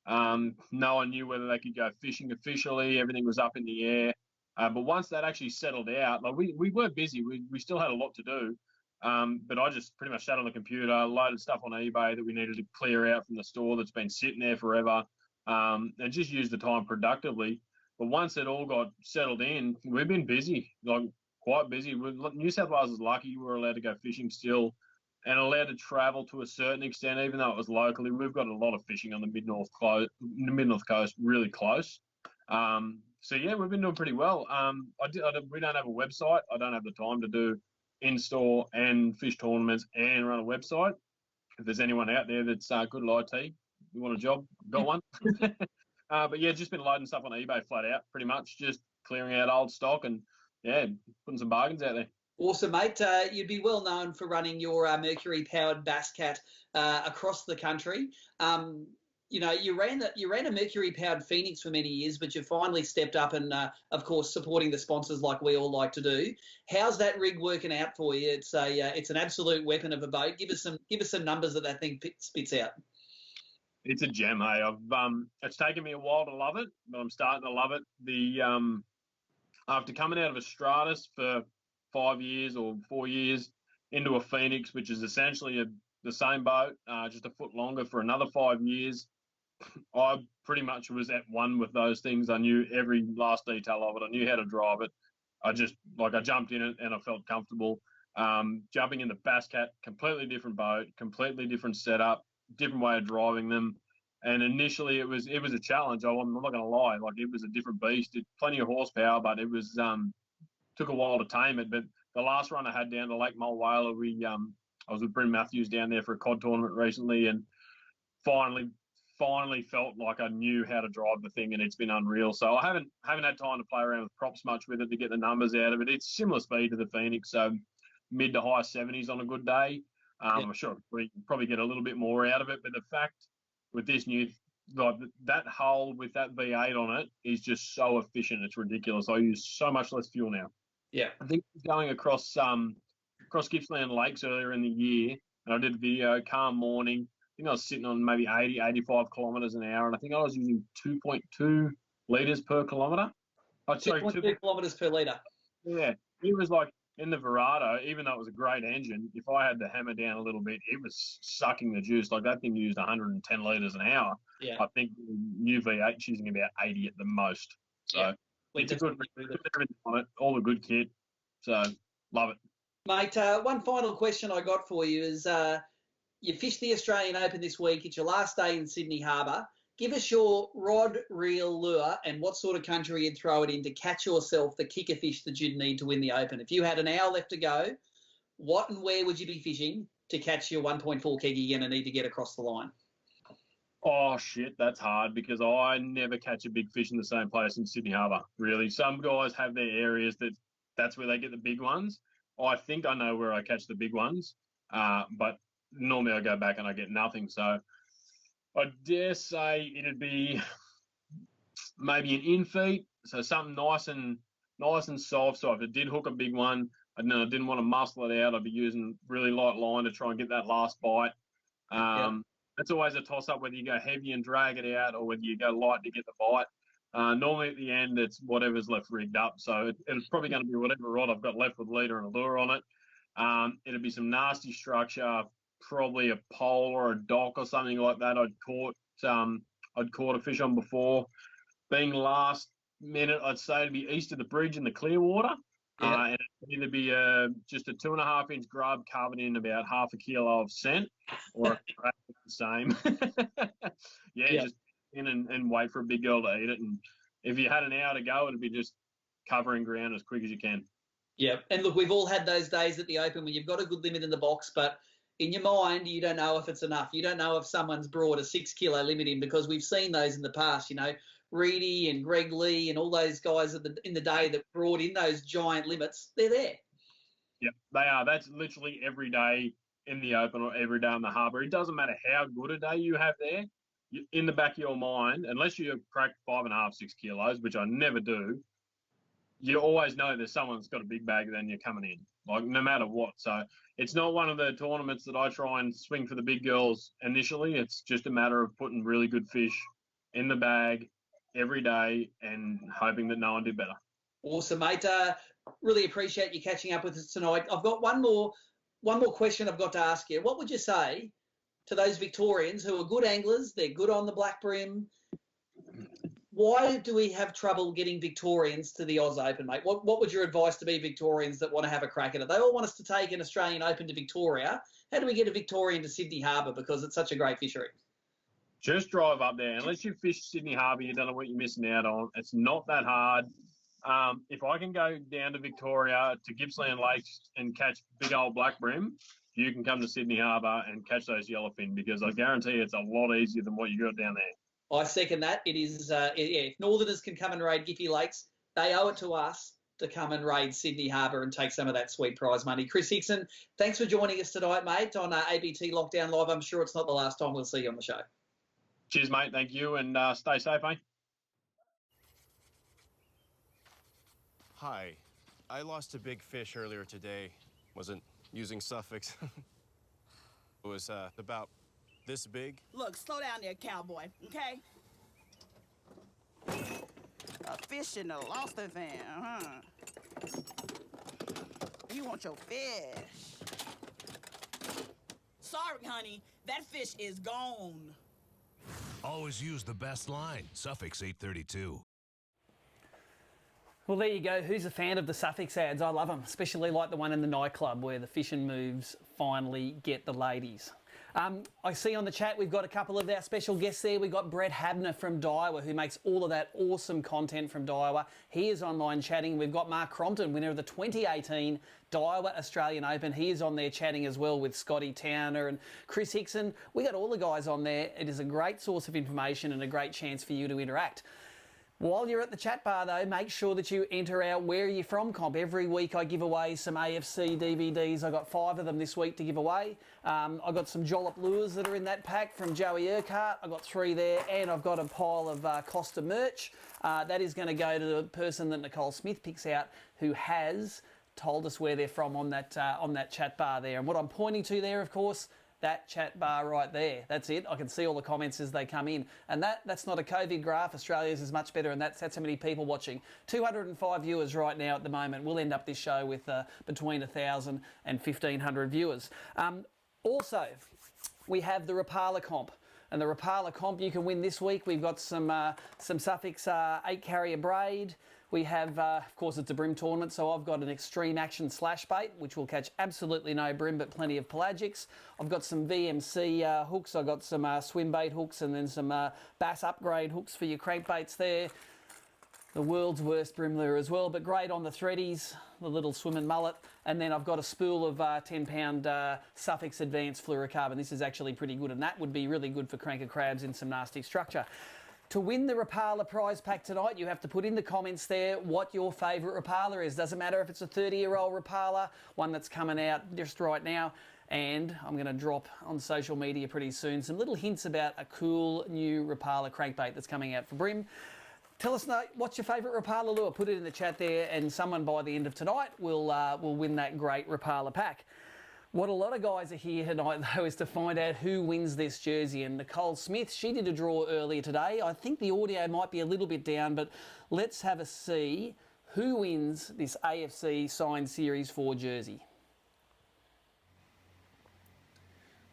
No one knew whether they could go fishing officially. Everything was up in the air. But once that actually settled out, like we were busy. We still had a lot to do. But I just pretty much sat on the computer, loaded stuff on eBay that we needed to clear out from the store that's been sitting there forever, and just used the time productively. But once it all got settled in, we've been busy, like quite busy. New South Wales is lucky we're allowed to go fishing still and allowed to travel to a certain extent, even though it was locally. We've got a lot of fishing on the mid-north coast, really close. So, we've been doing pretty well. We don't have a website. I don't have the time to do in-store and fish tournaments and run a website. If there's anyone out there that's good at IT, you want a job, got one. But just been loading stuff on eBay flat out, pretty much, just clearing out old stock and, putting some bargains out there. Awesome, mate. You'd be well known for running your Mercury-powered Bass Cat across the country. You ran a Mercury-powered Phoenix for many years, but you finally stepped up and, of course, supporting the sponsors like we all like to do. How's that rig working out for you? It's an absolute weapon of a boat. Give us some numbers that thing spits out. It's a gem, hey. It's taken me a while to love it, but I'm starting to love it. After coming out of a Stratus for 5 years or 4 years into a Phoenix, which is essentially the same boat, just a foot longer for another 5 years, I pretty much was at one with those things. I knew every last detail of it. I knew how to drive it. I jumped in it and I felt comfortable. Jumping in the Bass Cat, completely different boat, completely different setup, different way of driving them. And initially it was a challenge. I'm not going to lie. Like, it was a different beast. Plenty of horsepower, but it was took a while to tame it. But the last run I had down to Lake Mulwala, I was with Bryn Matthews down there for a cod tournament recently, and finally felt like I knew how to drive the thing, and it's been unreal. So I haven't had time to play around with props much with it to get the numbers out of it. It's similar speed to the Phoenix, so mid to high 70s on a good day. I'm sure we probably get a little bit more out of it, but the fact with this new, like that hull with that V8 on it is just so efficient. It's ridiculous. I use so much less fuel now. Yeah. I think going across Gippsland Lakes earlier in the year, and I did a video, calm morning. I think I was sitting on maybe 80, 85 kilometres an hour, and I think I was using 2.2 litres per kilometre. 2.2 kilometres per litre. Yeah. It was like, in the Verado, even though it was a great engine, if I had to hammer down a little bit, it was sucking the juice. Like, that thing used 110 litres an hour. Yeah. I think the new V8's using about 80 at the most. So it's a good everything on it, all the good kit. So love it. Mate, one final question I got for you is you fished the Australian Open this week. It's your last day in Sydney Harbour. Give us your rod, reel, lure, and what sort of country you'd throw it in to catch yourself the kicker fish that you'd need to win the Open. If you had an hour left to go, what and where would you be fishing to catch your 1.4 keg you're going to need to get across the line? Oh, shit, that's hard because I never catch a big fish in the same place in Sydney Harbour, really. Some guys have their areas that's where they get the big ones. I think I know where I catch the big ones, but normally I go back and I get nothing. So I dare say it'd be maybe an in-feed, so something nice and soft. So if it did hook a big one, I didn't want to muscle it out, I'd be using really light line to try and get that last bite. It's always a toss-up whether you go heavy and drag it out or whether you go light to get the bite. Normally at the end, it's whatever's left rigged up. So it's probably going to be whatever rod I've got left with leader and a lure on it. It'll be some nasty structure, probably a pole or a dock or something like that. I'd caught a fish on before. Being last minute, I'd say it'd be east of the bridge in the Clearwater. And it'd either be just a 2.5-inch grub covered in about half a kilo of scent, or the same. Just in and wait for a big girl to eat it. And if you had an hour to go, it'd be just covering ground as quick as you can. Yeah, and look, we've all had those days at the Open when you've got a good limit in the box, but in your mind, you don't know if it's enough. You don't know if someone's brought a 6 kilo limit in, because we've seen those in the past, you know, Reedy and Greg Lee and all those guys in the day that brought in those giant limits. They're there. Yeah, they are. That's literally every day in the Open or every day in the harbour. It doesn't matter how good a day you have there. In the back of your mind, unless you crack 5.5, 6 kilos, which I never do, you always know there's someone that's got a big bag, then you're coming in, like no matter what. So it's not one of the tournaments that I try and swing for the big girls initially. It's just a matter of putting really good fish in the bag every day and hoping that no one did better. Awesome, mate. Really appreciate you catching up with us tonight. I've got one more question I've got to ask you. What would you say to those Victorians who are good anglers? They're good on the black bream. Why do we have trouble getting Victorians to the Oz Open, mate? What would your advice to be Victorians that want to have a crack at it? They all want us to take an Australian Open to Victoria. How do we get a Victorian to Sydney Harbour, because it's such a great fishery? Just drive up there. Unless you fish Sydney Harbour, you don't know what you're missing out on. It's not that hard. If I can go down to Victoria to Gippsland Lakes and catch big old black bream, you can come to Sydney Harbour and catch those yellowfin, because I guarantee it's a lot easier than what you got down there. I second that. It is, if Northerners can come and raid Giffy Lakes, they owe it to us to come and raid Sydney Harbour and take some of that sweet prize money. Chris Hixson, thanks for joining us tonight, mate, on ABT Lockdown Live. I'm sure it's not the last time we'll see you on the show. Cheers, mate. Thank you, and stay safe, eh? Hi. I lost a big fish earlier today. Wasn't using suffix. It was about this big. Look, slow down there, cowboy, okay? A fish in the lobster van, huh? You want your fish. Sorry, honey. That fish is gone. Always use the best line, Suffix 832. Well, there you go. Who's a fan of the suffix ads? I love them, especially like the one in the nightclub where the fish and moves finally get the ladies. I see on the chat we've got a couple of our special guests there. We've got Brett Habener from Daiwa, who makes all of that awesome content from Daiwa. He is online chatting. We've got Mark Crompton, winner of the 2018 Daiwa Australian Open. He is on there chatting as well with Scotty Towner and Chris Hixson. We got all the guys on there. It is a great source of information and a great chance for you to interact. While you're at the chat bar, though, make sure that you enter our Where Are You From comp. Every week I give away some AFC DVDs. I got 5 of them this week to give away. I got some Jollop lures that are in that pack from Joey Urquhart. I got 3 there, and I've got a pile of Costa merch. That is going to go to the person that Nicole Smith picks out, who has told us where they're from on that chat bar there. And what I'm pointing to there, of course, that chat bar right there. That's it. I can see all the comments as they come in. And that's not a COVID graph. Australia's is much better, and that's how many people watching. 205 viewers right now at the moment. We'll end up this show with between 1,000 and 1,500 viewers. Also, we have the Rapala comp. And the Rapala comp you can win this week. We've got some Suffix 8 carrier braid. We have, of course, it's a bream tournament, so I've got an extreme action slash bait, which will catch absolutely no bream, but plenty of pelagics. I've got some VMC hooks. I've got some swim bait hooks, and then some bass upgrade hooks for your crankbaits there. The world's worst bream lure as well, but great on the threadies, the little swimming mullet. And then I've got a spool of 10-pound Suffolk's Advanced Fluorocarbon. This is actually pretty good, and that would be really good for cranker crabs in some nasty structure. To win the Rapala prize pack tonight, you have to put in the comments there what your favourite Rapala is. Doesn't matter if it's a 30-year-old Rapala, one that's coming out just right now. And I'm going to drop on social media pretty soon some little hints about a cool new Rapala crankbait that's coming out for bream. Tell us what's your favourite Rapala lure. Put it in the chat there, and someone by the end of tonight will win that great Rapala pack. What a lot of guys are here tonight, though, is to find out who wins this jersey. And Nicole Smith, she did a draw earlier today. I think the audio might be a little bit down, but let's have a see who wins this AFC Signed Series 4 jersey.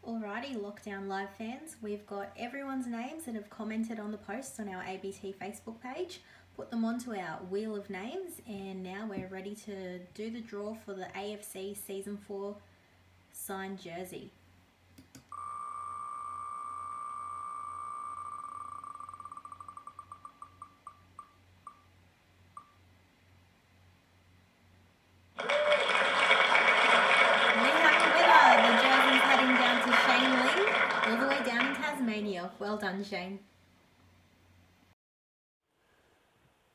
Alrighty, Lockdown Live fans, we've got everyone's names that have commented on the posts on our ABT Facebook page, put them onto our wheel of names, and now we're ready to do the draw for the AFC Season 4 signed jersey. Well done, Shane.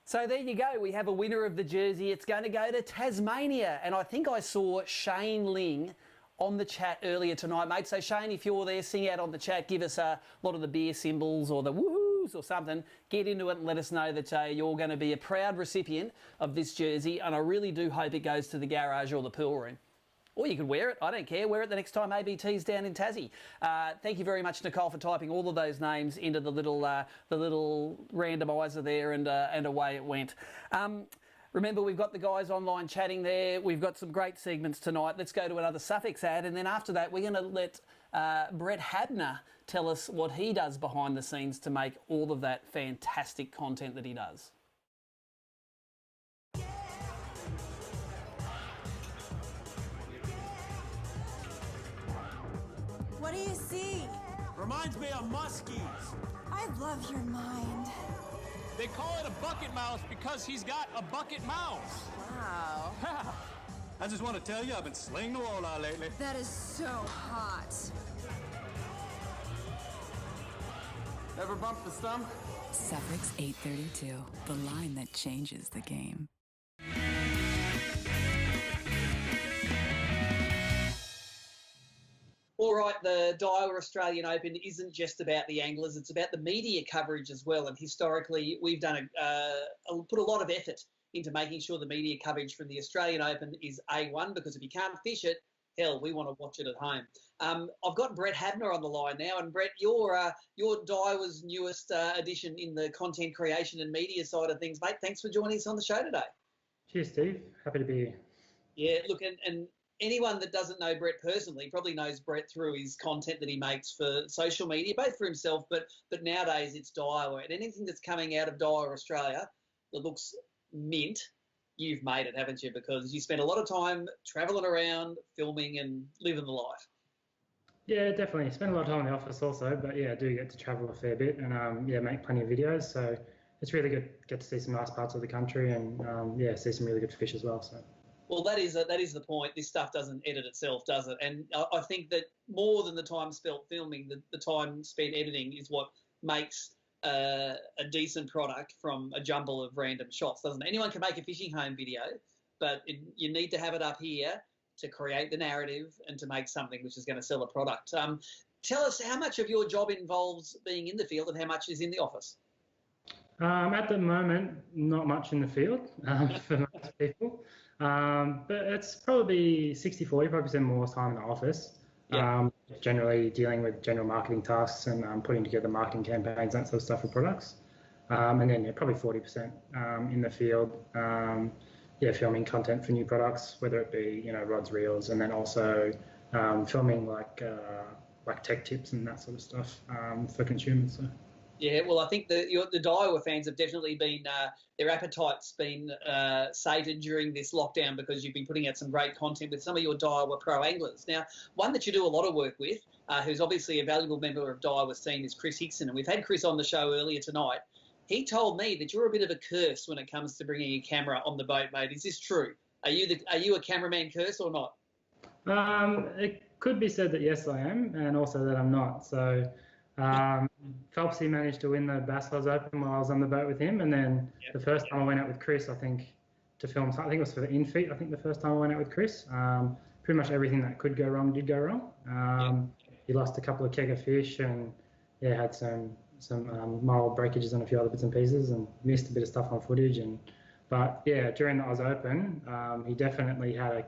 So there you go. We have a winner of the jersey. It's going to go to Tasmania. And I think I saw Shane Ling on the chat earlier tonight, mate. So Shane, if you're there, sing out on the chat. Give us a lot of the beer symbols or the woohoos or something. Get into it and let us know that you're going to be a proud recipient of this jersey. And I really do hope it goes to the garage or the pool room. Or you could wear it. I don't care. Wear it the next time ABT's down in Tassie. Thank you very much, Nicole, for typing all of those names into the little randomizer there, and away it went. Remember, we've got the guys online chatting there. We've got some great segments tonight. Let's go to another Suffolk's ad, and then after that, we're going to let Brett Habener tell us what he does behind the scenes to make all of that fantastic content that he does. What do you see? Reminds me of muskies. I love your mind. They call it a bucket mouse because he's got a bucket mouse. Wow. I just want to tell you, I've been slaying the walleye lately. That is so hot. Ever bumped the stump? Suffolk's 832, the line that changes the game. All right, the Daiwa Australian Open isn't just about the anglers, it's about the media coverage as well. And historically, we've done put a lot of effort into making sure the media coverage from the Australian Open is A1, because if you can't fish it, hell, we want to watch it at home. I've got Brett Habener on the line now, and Brett, you're Daiwa's newest addition in the content creation and media side of things, mate. Thanks for joining us on the show today. Cheers, Steve. Happy to be here. Yeah, look, and anyone that doesn't know Brett personally probably knows Brett through his content that he makes for social media, both for himself, but nowadays it's Daiwa. And anything that's coming out of Daiwa Australia that looks mint, you've made it, haven't you? Because you spend a lot of time travelling around, filming and living the life. Yeah, definitely. Spend a lot of time in the office also, but yeah, I do get to travel a fair bit and make plenty of videos. So it's really good. Get to see some nice parts of the country and see some really good fish as well. So. Well, that is the point. This stuff doesn't edit itself, does it? And I think that more than the time spent filming, the time spent editing is what makes a decent product from a jumble of random shots, doesn't it? Anyone can make a fishing home video, but you need to have it up here to create the narrative and to make something which is going to sell a product. Tell us how much of your job involves being in the field and how much is in the office. At the moment, not much in the field for most people. But it's probably 60-40, probably spend more time in the office. Yeah. Generally dealing with general marketing tasks and putting together marketing campaigns, that sort of stuff for products. And then probably 40% in the field, filming content for new products, whether it be, rods, reels, and then also filming like tech tips and that sort of stuff for consumers. So. Yeah, well, I think the Daiwa fans have definitely been their appetite's been sated during this lockdown because you've been putting out some great content with some of your Daiwa pro anglers. Now, one that you do a lot of work with, who's obviously a valuable member of Daiwa's team, is Chris Hixson, and we've had Chris on the show earlier tonight. He told me that you're a bit of a curse when it comes to bringing a camera on the boat, mate. Is this true? Are you a cameraman curse or not? It could be said that yes, I am, and also that I'm not. So. Phelpsy managed to win the Bass Open while I was on the boat with him, and then the first time I went out with Chris, I think, to film, I think it was for the in-feet, I think the first time I went out with Chris, pretty much everything that could go wrong did go wrong. He lost a couple of keg of fish and had some mild breakages on a few other bits and pieces and missed a bit of stuff on footage. But during the Oz Open, he definitely had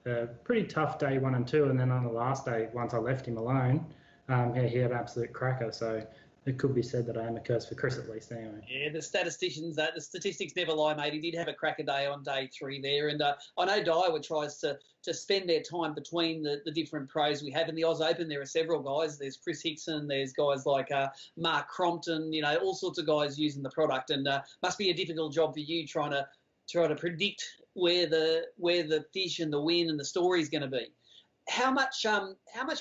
a pretty tough day 1 and 2, and then on the last day, once I left him alone, he had an absolute cracker. So it could be said that I am a curse for Chris at least anyway. Yeah, the statistics never lie, mate. He did have a cracker day on day 3 there. And I know Daiwa tries to spend their time between the different pros we have. In the Oz Open, there are several guys. There's Chris Hixson, there's guys like Mark Crompton, all sorts of guys using the product. And must be a difficult job for you trying to predict where the fish and the wind and the story is going to be. How much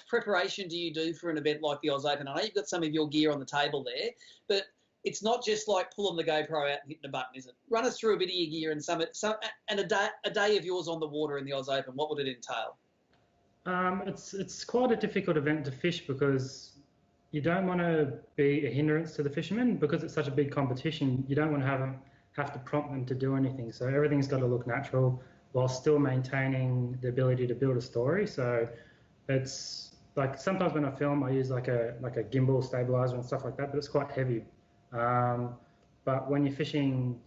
preparation do you do for an event like the Oz Open? I know you've got some of your gear on the table there, but it's not just like pulling the GoPro out and hitting a button, is it? Run us through a bit of your gear and a day of yours on the water in the Oz Open. What would it entail? It's quite a difficult event to fish because you don't want to be a hindrance to the fishermen because it's such a big competition. You don't want to have to prompt them to do anything. So everything's got to look natural, while still maintaining the ability to build a story. So it's like sometimes when I film, I use like a gimbal stabilizer and stuff like that, but it's quite heavy. But when you're fishing,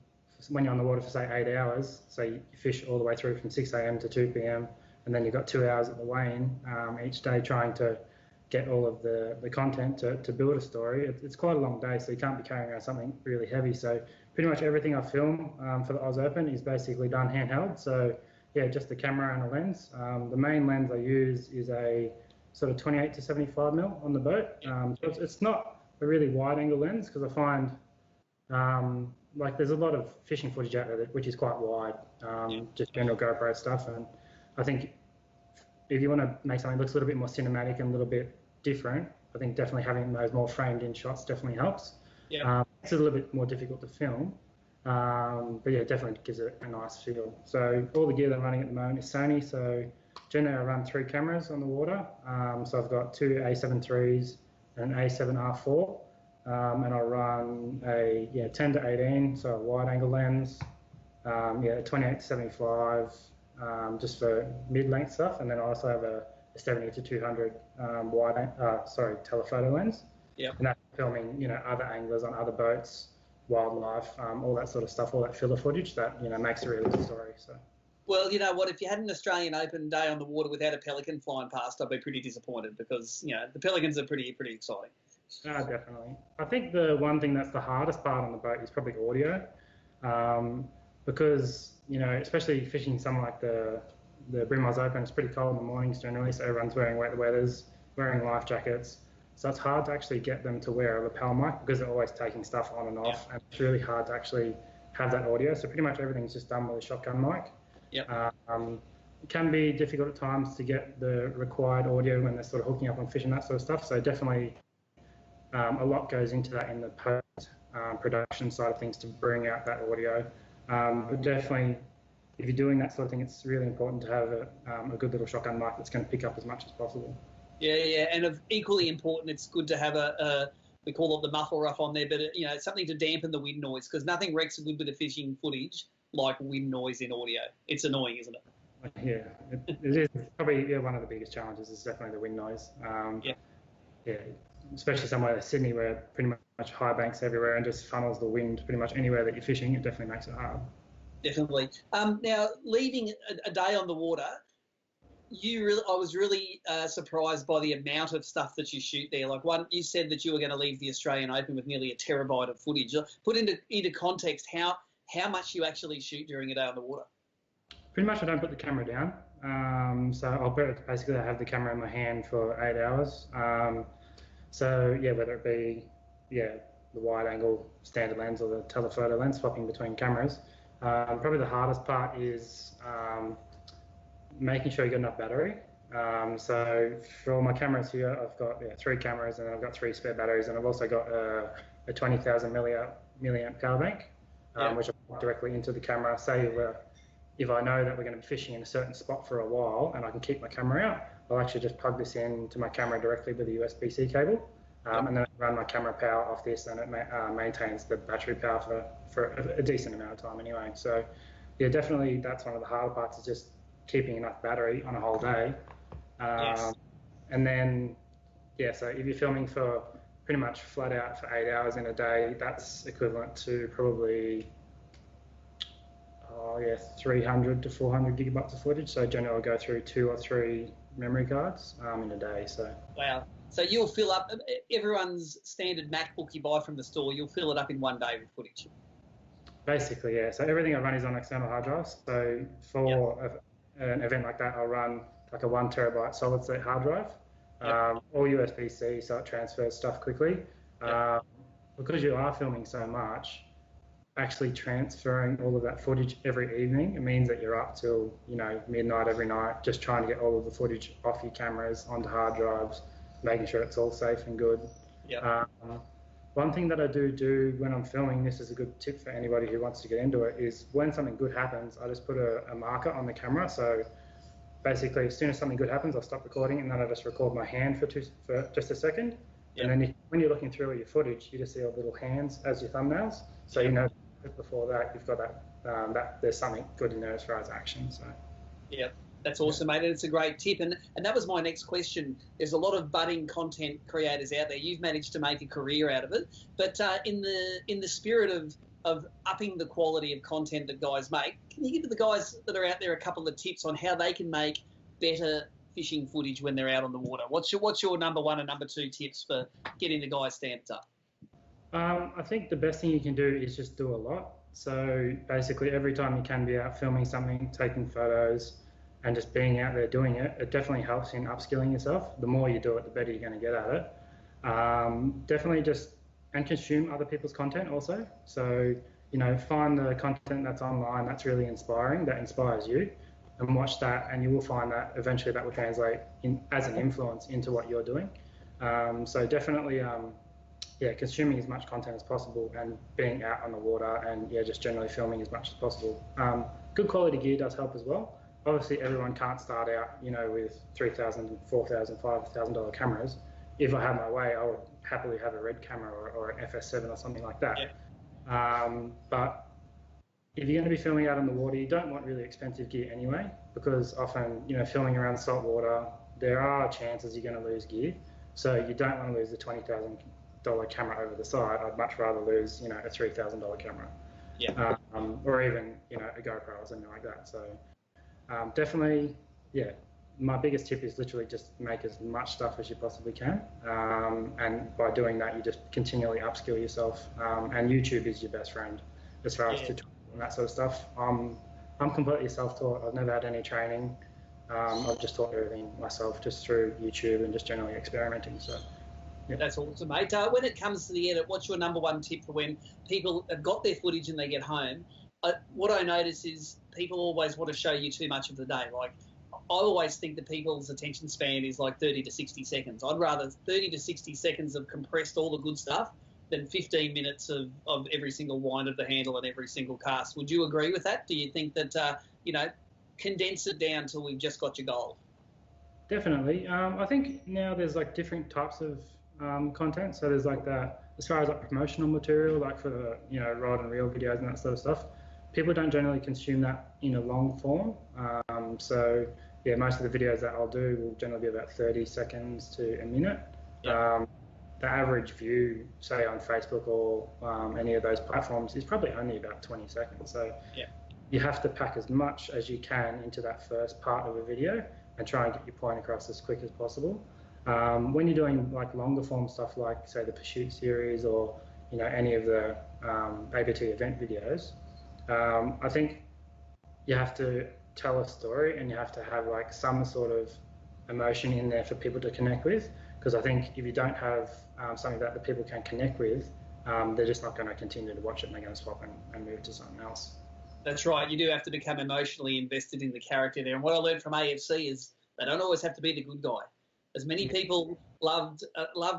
when you're on the water for say 8 hours, so you fish all the way through from 6 a.m. to 2 p.m. and then you've got 2 hours at the weigh-in each day trying to get all of the content to build a story. It's quite a long day, so you can't be carrying around something really heavy. So pretty much everything I film for the Oz Open is basically done handheld. So just the camera and a lens. The main lens I use is a sort of 28 to 75 mil on the boat. So it's not a really wide angle lens because I find like there's a lot of fishing footage out there which is quite wide, just general GoPro stuff. And I think if you want to make something that looks a little bit more cinematic and a little bit different, I think definitely having those more framed in shots definitely helps. It's a little bit more difficult to film, but definitely gives it a nice feel. So all the gear that I'm running at the moment is Sony. So generally I run 3 cameras on the water. So I've got 2 A7 IIIs and an A7 R4, and I run a 10 to 18, so a wide angle lens, 28 to 75, just for mid-length stuff, and then I also have a 70 to 200 telephoto lens. And that's filming, other anglers on other boats, wildlife, all that sort of stuff, all that filler footage that, makes a really good story. So. Well, you know what, if you had an Australian Open day on the water without a pelican flying past, I'd be pretty disappointed because, the pelicans are pretty exciting. Definitely. I think the one thing that's the hardest part on the boat is probably audio, because, especially fishing something like the BREAM Open, it's pretty cold in the mornings generally, so everyone's wearing wet weathers, wearing life jackets. So it's hard to actually get them to wear a lapel mic because they're always taking stuff on and off, and it's really hard to actually have that audio. So pretty much everything's just done with a shotgun mic. It can be difficult at times to get the required audio when they're sort of hooking up on fish and that sort of stuff. So definitely a lot goes into that in the post-production side of things to bring out that audio. But definitely, if you're doing that sort of thing, it's really important to have a good little shotgun mic that's going to pick up as much as possible. Yeah, and of equally important, it's good to have we call it the muffle rough on there, but something to dampen the wind noise, because nothing wrecks a good bit of fishing footage like wind noise in audio. It's annoying, isn't it? Yeah, it is probably one of the biggest challenges is definitely the wind noise. Especially somewhere like Sydney where pretty much high banks everywhere and just funnels the wind pretty much anywhere that you're fishing. It definitely makes it hard. Definitely. Now, leaving a day on the water, I was really surprised by the amount of stuff that you shoot there. Like you said that you were going to leave the Australian Open with nearly a terabyte of footage. Put into context how much you actually shoot during a day on the water. Pretty much I don't put the camera down. So I'll basically have the camera in my hand for 8 hours. So whether it be the wide angle standard lens or the telephoto lens, swapping between cameras. Probably the hardest part is making sure you got enough battery. So for my cameras here, I've got 3 cameras, and I've got 3 spare batteries, and I've also got a 20,000 milliamp power bank, which I plug directly into the camera. Say if I know that we're going to be fishing in a certain spot for a while and I can keep my camera out, I'll actually just plug this in to my camera directly with a USB-C cable, and then I run my camera power off this, and it maintains the battery power for a decent amount of time anyway. So yeah, definitely that's one of the harder parts, is just keeping enough battery on a whole day. And then, so if you're filming for pretty much flat out for 8 hours in a day, that's equivalent to probably 300 to 400 gigabytes of footage. So generally I'll go through 2 or 3 memory cards in a day. So wow. So you'll fill up everyone's standard MacBook you buy from the store, you'll fill it up in one day with footage. Basically, yeah. So everything I run is on external hard drives. So for an event like that, I'll run like a 1 terabyte solid state hard drive, or USB-C, so it transfers stuff quickly. Because you are filming so much, actually transferring all of that footage every evening, it means that you're up till midnight every night, just trying to get all of the footage off your cameras onto hard drives, making sure it's all safe and good. One thing that I do when I'm filming, this is a good tip for anybody who wants to get into it, is when something good happens, I just put a marker on the camera. So basically, as soon as something good happens, I'll stop recording, and then I just record my hand for just a second. And then when you're looking through your footage, you just see all little hands as your thumbnails. So before that, you've got that there's something good in there as far as action. So that's awesome, mate, and it's a great tip. And that was my next question. There's a lot of budding content creators out there. You've managed to make a career out of it, but in the spirit of upping the quality of content that guys make, can you give the guys that are out there a couple of tips on how they can make better fishing footage when they're out on the water? What's your number 1 and number 2 tips for getting the guys stamped up? I think the best thing you can do is just do a lot. So basically, every time you can be out filming something, taking photos, and just being out there doing it, it definitely helps in upskilling yourself. The more you do it, the better you're going to get at it. Definitely and consume other people's content also. So, find the content that's online that's really inspiring, that inspires you, and watch that, and you will find that eventually that will translate as an influence into what you're doing. So definitely, consuming as much content as possible, and being out on the water, and just generally filming as much as possible. Good quality gear does help as well. Obviously, everyone can't start out, with $3,000, $4,000, $5,000 cameras. If I had my way, I would happily have a red camera or an FS7 or something like that. But if you're going to be filming out on the water, you don't want really expensive gear anyway, because often, filming around salt water, there are chances you're going to lose gear. So you don't want to lose the $20,000 camera over the side. I'd much rather lose, a $3,000 camera. Or even, a GoPro or something like that. So definitely, my biggest tip is literally just make as much stuff as you possibly can. And by doing that, you just continually upskill yourself. And YouTube is your best friend as far as tutorials and that sort of stuff. I'm completely self-taught. I've never had any training. I've just taught everything myself just through YouTube and just generally experimenting. So that's awesome, mate. When it comes to the edit, what's your number 1 tip for when people have got their footage and they get home? What I notice is people always want to show you too much of the day. Like, I always think that people's attention span is like 30 to 60 seconds. I'd rather 30 to 60 seconds of compressed all the good stuff than 15 minutes of every single wind of the handle and every single cast. Would you agree with that? Do you think that, condense it down till we've just got your goal? Definitely. I think now there's like different types of content. So there's like that, as far as like promotional material, like for the, rod and reel videos and that sort of stuff. People don't generally consume that in a long form. So most of the videos that I'll do will generally be about 30 seconds to a minute. The average view, say on Facebook or any of those platforms, is probably only about 20 seconds. So you have to pack as much as you can into that first part of a video and try and get your point across as quick as possible. When you're doing like longer form stuff like, say, the Pursuit series or any of the ABT event videos, I think you have to tell a story and you have to have like some sort of emotion in there for people to connect with. Because I think if you don't have something that the people can connect with, they're just not going to continue to watch it, and they're going to swap and move to something else. That's right. You do have to become emotionally invested in the character there. And what I learned from AFC is they don't always have to be the good guy. As many people loved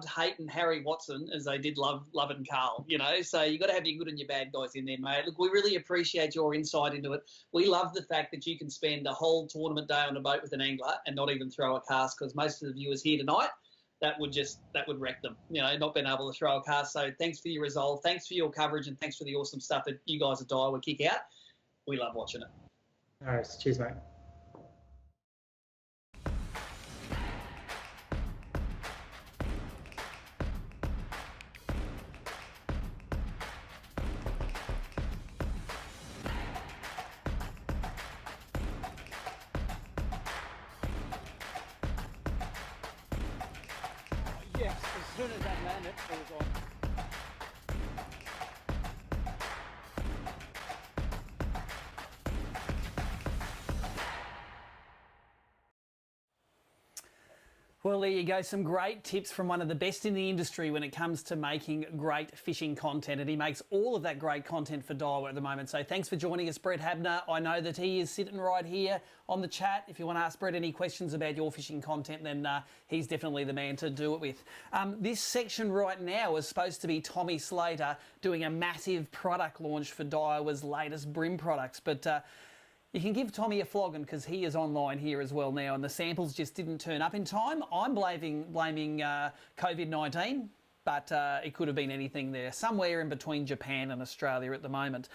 hate and Harry Watson as they did love and Carl, you know. So you got to have your good and your bad guys in there, mate. Look, we really appreciate your insight into it. We love the fact that you can spend a whole tournament day on a boat with an angler and not even throw a cast, because most of the viewers here tonight, that would wreck them, you know, not being able to throw a cast. So thanks for your resolve, thanks for your coverage, and thanks for the awesome stuff that you guys at Daiwa kick out. We love watching it. All right, cheers, mate. Yes, as soon as that landed, it was on. Well, there you go. Some great tips from one of the best in the industry when it comes to making great fishing content. And he makes all of that great content for Daiwa at the moment. So thanks for joining us, Brett Habener. I know that he is sitting right here on the chat. If you want to ask Brett any questions about your fishing content, then he's definitely the man to do it with. This section right now is supposed to be Tommy Slater doing a massive product launch for Daiwa's latest bream products. But you can give Tommy a flogging because he is online here as well now, and the samples just didn't turn up in time. I'm blaming COVID-19, but it could have been anything there, somewhere in between Japan and Australia at the moment.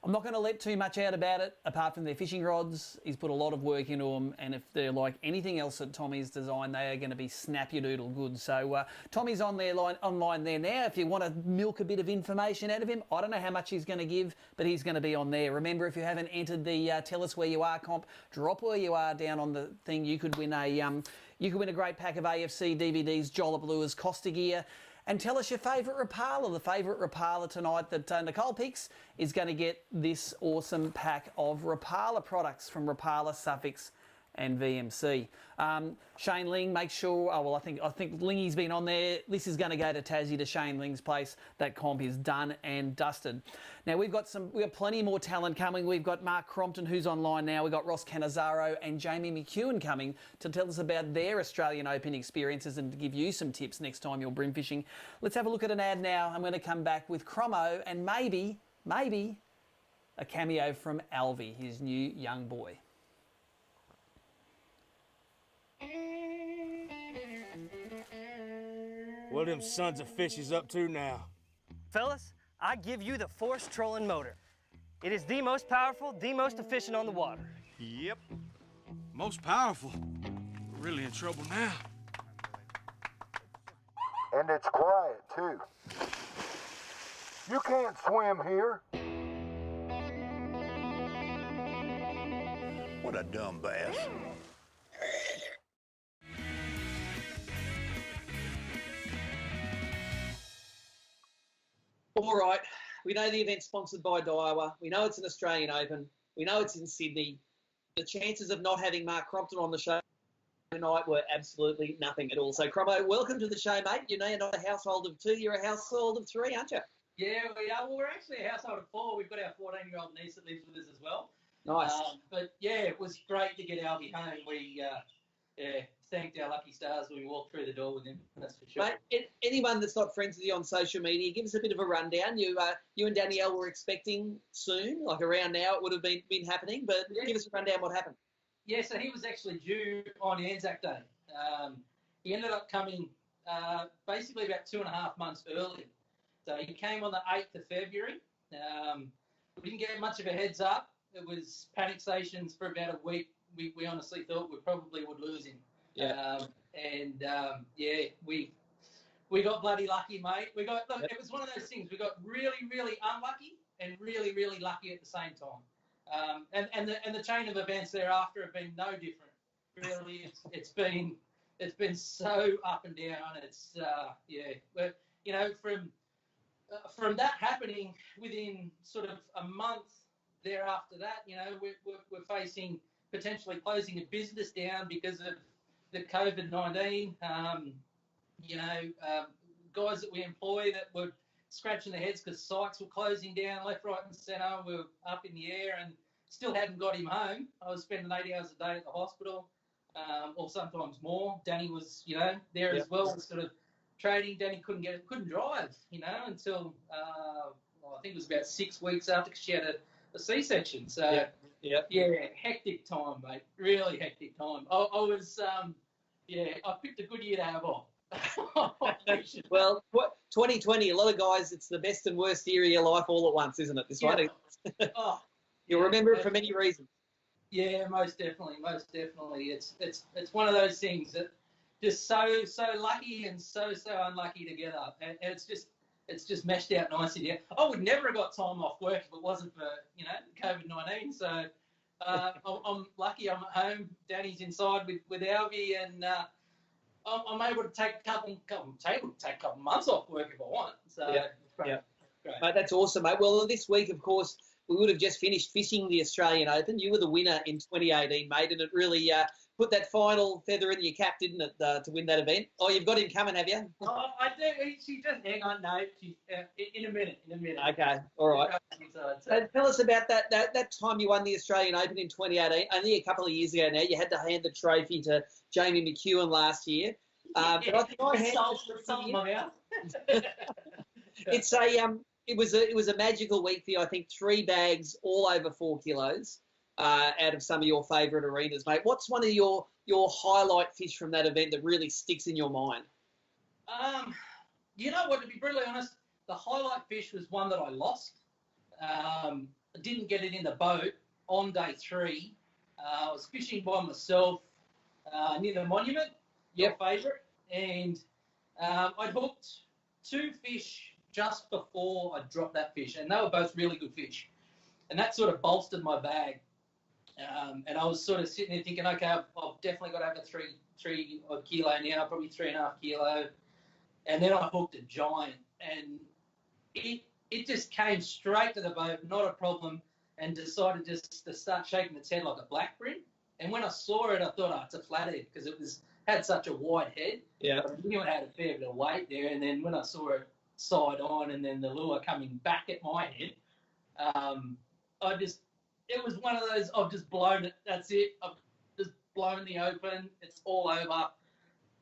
I'm not going to let too much out about it, apart from their fishing rods. He's put a lot of work into them, and if they're like anything else that Tommy's designed, they are going to be snap-your-doodle good. So Tommy's online there now. If you want to milk a bit of information out of him, I don't know how much he's going to give, but he's going to be on there. Remember, if you haven't entered the Tell Us Where You Are comp, drop where you are down on the thing. You could win a great pack of AFC DVDs, Jollop Lures, Costa Gear. And tell us your favourite Rapala. The favourite Rapala tonight that Nicole picks is going to get this awesome pack of Rapala products from Rapala, Suffix and VMC. Shane Ling, make sure, I think Lingy's been on there. This is going to go to Tassie, to Shane Ling's place. That comp is done and dusted. Now we've got plenty more talent coming. We've got Mark Crompton, who's online now. We've got Ross Canizzaro and Jamie McEwen coming to tell us about their Australian Open experiences and to give you some tips next time you're bream fishing. Let's have a look at an ad now. I'm going to come back with Cromo and maybe a cameo from Alvy, his new young boy. What them sons of fishes up to now? Fellas, I give you the Force Trolling Motor. It is the most powerful, the most efficient on the water. Yep. Most powerful. We're really in trouble now. And it's quiet, too. You can't swim here. What a dumb bass. All right, we know the event's sponsored by Daiwa. We know it's an Australian Open. We know it's in Sydney. The chances of not having Mark Crompton on the show tonight were absolutely nothing at all. So, Cromo, welcome to the show, mate. You know you're not a household of two, you're a household of three, aren't you? Yeah, we are. Well, we're actually a household of four. We've got our 14-year-old niece that lives with us as well. Nice. But, yeah, it was great to get Albie home. We thanked our lucky stars when we walked through the door with him, that's for sure. Mate, anyone that's not friends with you on social media, give us a bit of a rundown. You and Danielle were expecting soon, like around now it would have been happening, but give us a rundown what happened. Yeah, so he was actually due on Anzac Day. He ended up coming basically about 2.5 months early. So he came on the 8th of February. We didn't get much of a heads up. It was panic stations for about a week. We honestly thought we probably would lose him. Yeah. We got bloody lucky, mate. It was one of those things. We got really, really unlucky and really, really lucky at the same time. And the chain of events thereafter have been no different. Really, it's been so up and down. It's but you know, from that happening within sort of a month thereafter that, you know, we're facing potentially closing a business down because of the COVID-19, guys that we employ that were scratching their heads because sites were closing down left, right, and centre. We were up in the air and still hadn't got him home. I was spending 8 hours a day at the hospital, or sometimes more. Danny was, there as well, sort of training. Danny couldn't drive, until I think it was about 6 weeks after because she had a C-section. So hectic time, mate. Really hectic time. I was, I picked a good year to have off. Well, 2020, a lot of guys, it's the best and worst year of your life all at once, isn't it? This one. You'll remember it for many reasons. Yeah, most definitely. It's one of those things that just so lucky and so unlucky together, and it's just meshed out nicely. Yeah, I would never have got time off work if it wasn't for COVID-19. So I'm lucky. I'm at home. Danny's inside with Alvie, and I'm able to take a couple months off work if I want. So great. Mate, that's awesome, mate. Well, this week, of course, we would have just finished fishing the Australian Open. You were the winner in 2018, mate, and it really put that final feather in your cap, didn't it, to win that event? Oh, you've got him coming, have you? Oh, I do. She just hang on, no. She's in a minute. Okay, all right. So tell us about that time you won the Australian Open in 2018. Only a couple of years ago now. You had to hand the trophy to Jamie McEwen last year. But I think I handed my mouth. It was a magical week for you. I think 3 bags, all over 4 kilos, out of some of your favourite arenas, mate. What's one of your highlight fish from that event that really sticks in your mind? You know what? To be brutally honest, the highlight fish was one that I lost. I didn't get it in the boat on day 3. I was fishing by myself near the monument, your favourite, and I'd hooked 2 fish just before I dropped that fish, and they were both really good fish, and that sort of bolstered my bag. And I was sort of sitting there thinking, okay, I've definitely got over 3 odd kilo now, probably 3.5 kilo, and then I hooked a giant, and it just came straight to the boat, not a problem, and decided just to start shaking its head like a black brim. And when I saw it, I thought, it's a flathead because it had such a wide head. Yeah. I knew it had a fair bit of weight there, and then when I saw it side on and then the lure coming back at my head, it was one of those, I've just blown it, that's it, I've just blown the Open, it's all over.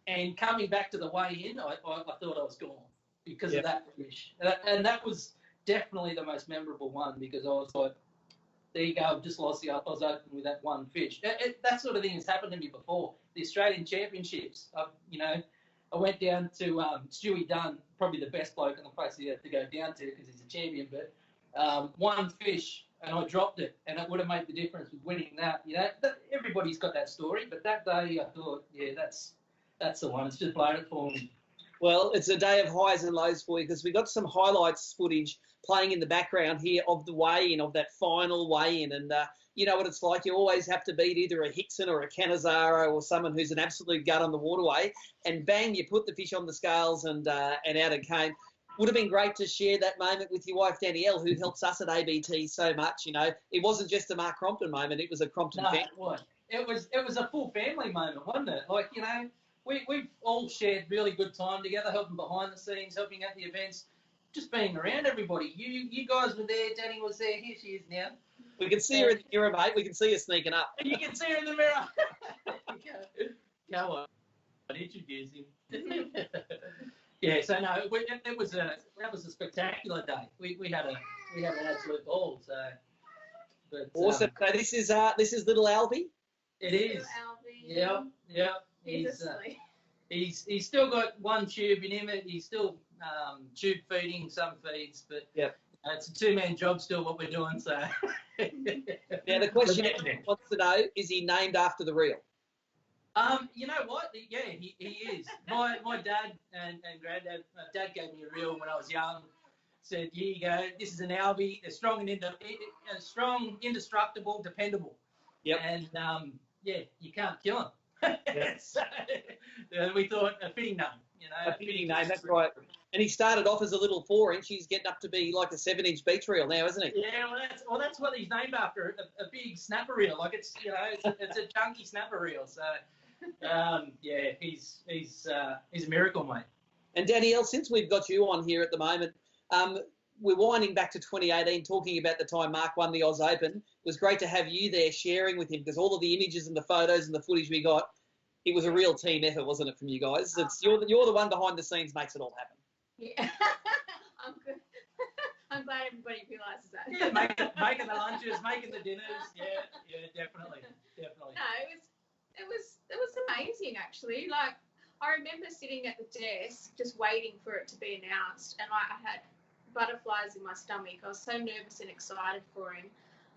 And coming back to the weigh in, I thought I was gone because of that fish. And that was definitely the most memorable one because I was like, there you go, I've just lost the Oz Open with that one fish. That sort of thing has happened to me before. The Australian Championships, I went down to Stewie Dunn, probably the best bloke in the place to go down to because he's a champion, but one fish and I dropped it, and it would have made the difference with winning that. Everybody's got that story, but that day I thought, that's the one. It's just blown it for me. Well, it's a day of highs and lows for you because we got some highlights footage playing in the background here of the weigh-in, of that final weigh-in, and you know what it's like. You always have to beat either a Hixson or a Canizzaro or someone who's an absolute gut on the waterway, and bang, you put the fish on the scales and out it came. Would have been great to share that moment with your wife, Danielle, who helps us at ABT so much. It wasn't just a Mark Crompton moment, it was a Crompton family. It was a full family moment, wasn't it? Like, we've all shared really good time together, helping behind the scenes, helping at the events, just being around everybody. You guys were there, Danny was there, here she is now. We can see her in the mirror, mate. We can see her sneaking up. You can see her in the mirror. Go on, introduce him. Yeah, so no, that was a spectacular day. We had an absolute ball. So, but, awesome. So this is little Alvie. It is. Yeah. He's still got one tube in him. He's still tube feeding some feeds, but it's a 2-man job still what we're doing. So now the question wants to know: is he named after the reel? You know what? Yeah, he is. My dad and granddad. Dad gave me a reel when I was young. Said, "Here you go. This is an Alvie. They're strong and indestructible, dependable." Yep. And you can't kill him. So, we thought a fitting name. A fitting name. That's right. And he started off as a little 4-inch. He's getting up to be like a 7-inch beach reel now, isn't he? Yeah. Well, that's what he's named after. A big snapper reel. Like it's a chunky snapper reel. So. He's a miracle, mate. And Danielle, since we've got you on here at the moment, We're winding back to 2018, talking about the time Mark won the Oz Open. It was great to have you there sharing with him, because all of the images and the photos and the footage we got, it was a real team effort, wasn't it, from you guys? You're the one behind the scenes, makes it all happen. Yeah, I'm good. I'm glad everybody realises that. Yeah, making the lunches, making the dinners. Yeah, definitely. No, it was amazing actually. Like, I remember sitting at the desk just waiting for it to be announced, and I had butterflies in my stomach. I was so nervous and excited for him.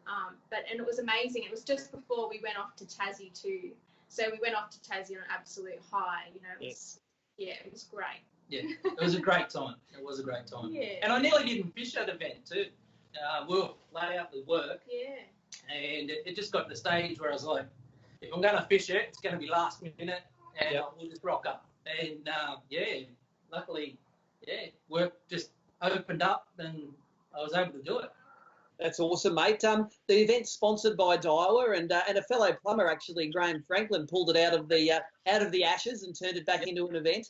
And it was amazing. It was just before we went off to Tassie too. So we went off to Tassie on an absolute high. You know, it was great. Yeah, it was a great time. It was a great time. Yeah. And I nearly didn't fish that event too. We were flat out with work. Yeah. And it just got to the stage where I was like, if I'm going to fish it, it's going to be last minute, and we'll just rock up. And luckily, work just opened up, and I was able to do it. That's awesome, mate. The event's sponsored by Daiwa, and a fellow plumber, actually, Graham Franklin, pulled it out of the ashes and turned it back into an event.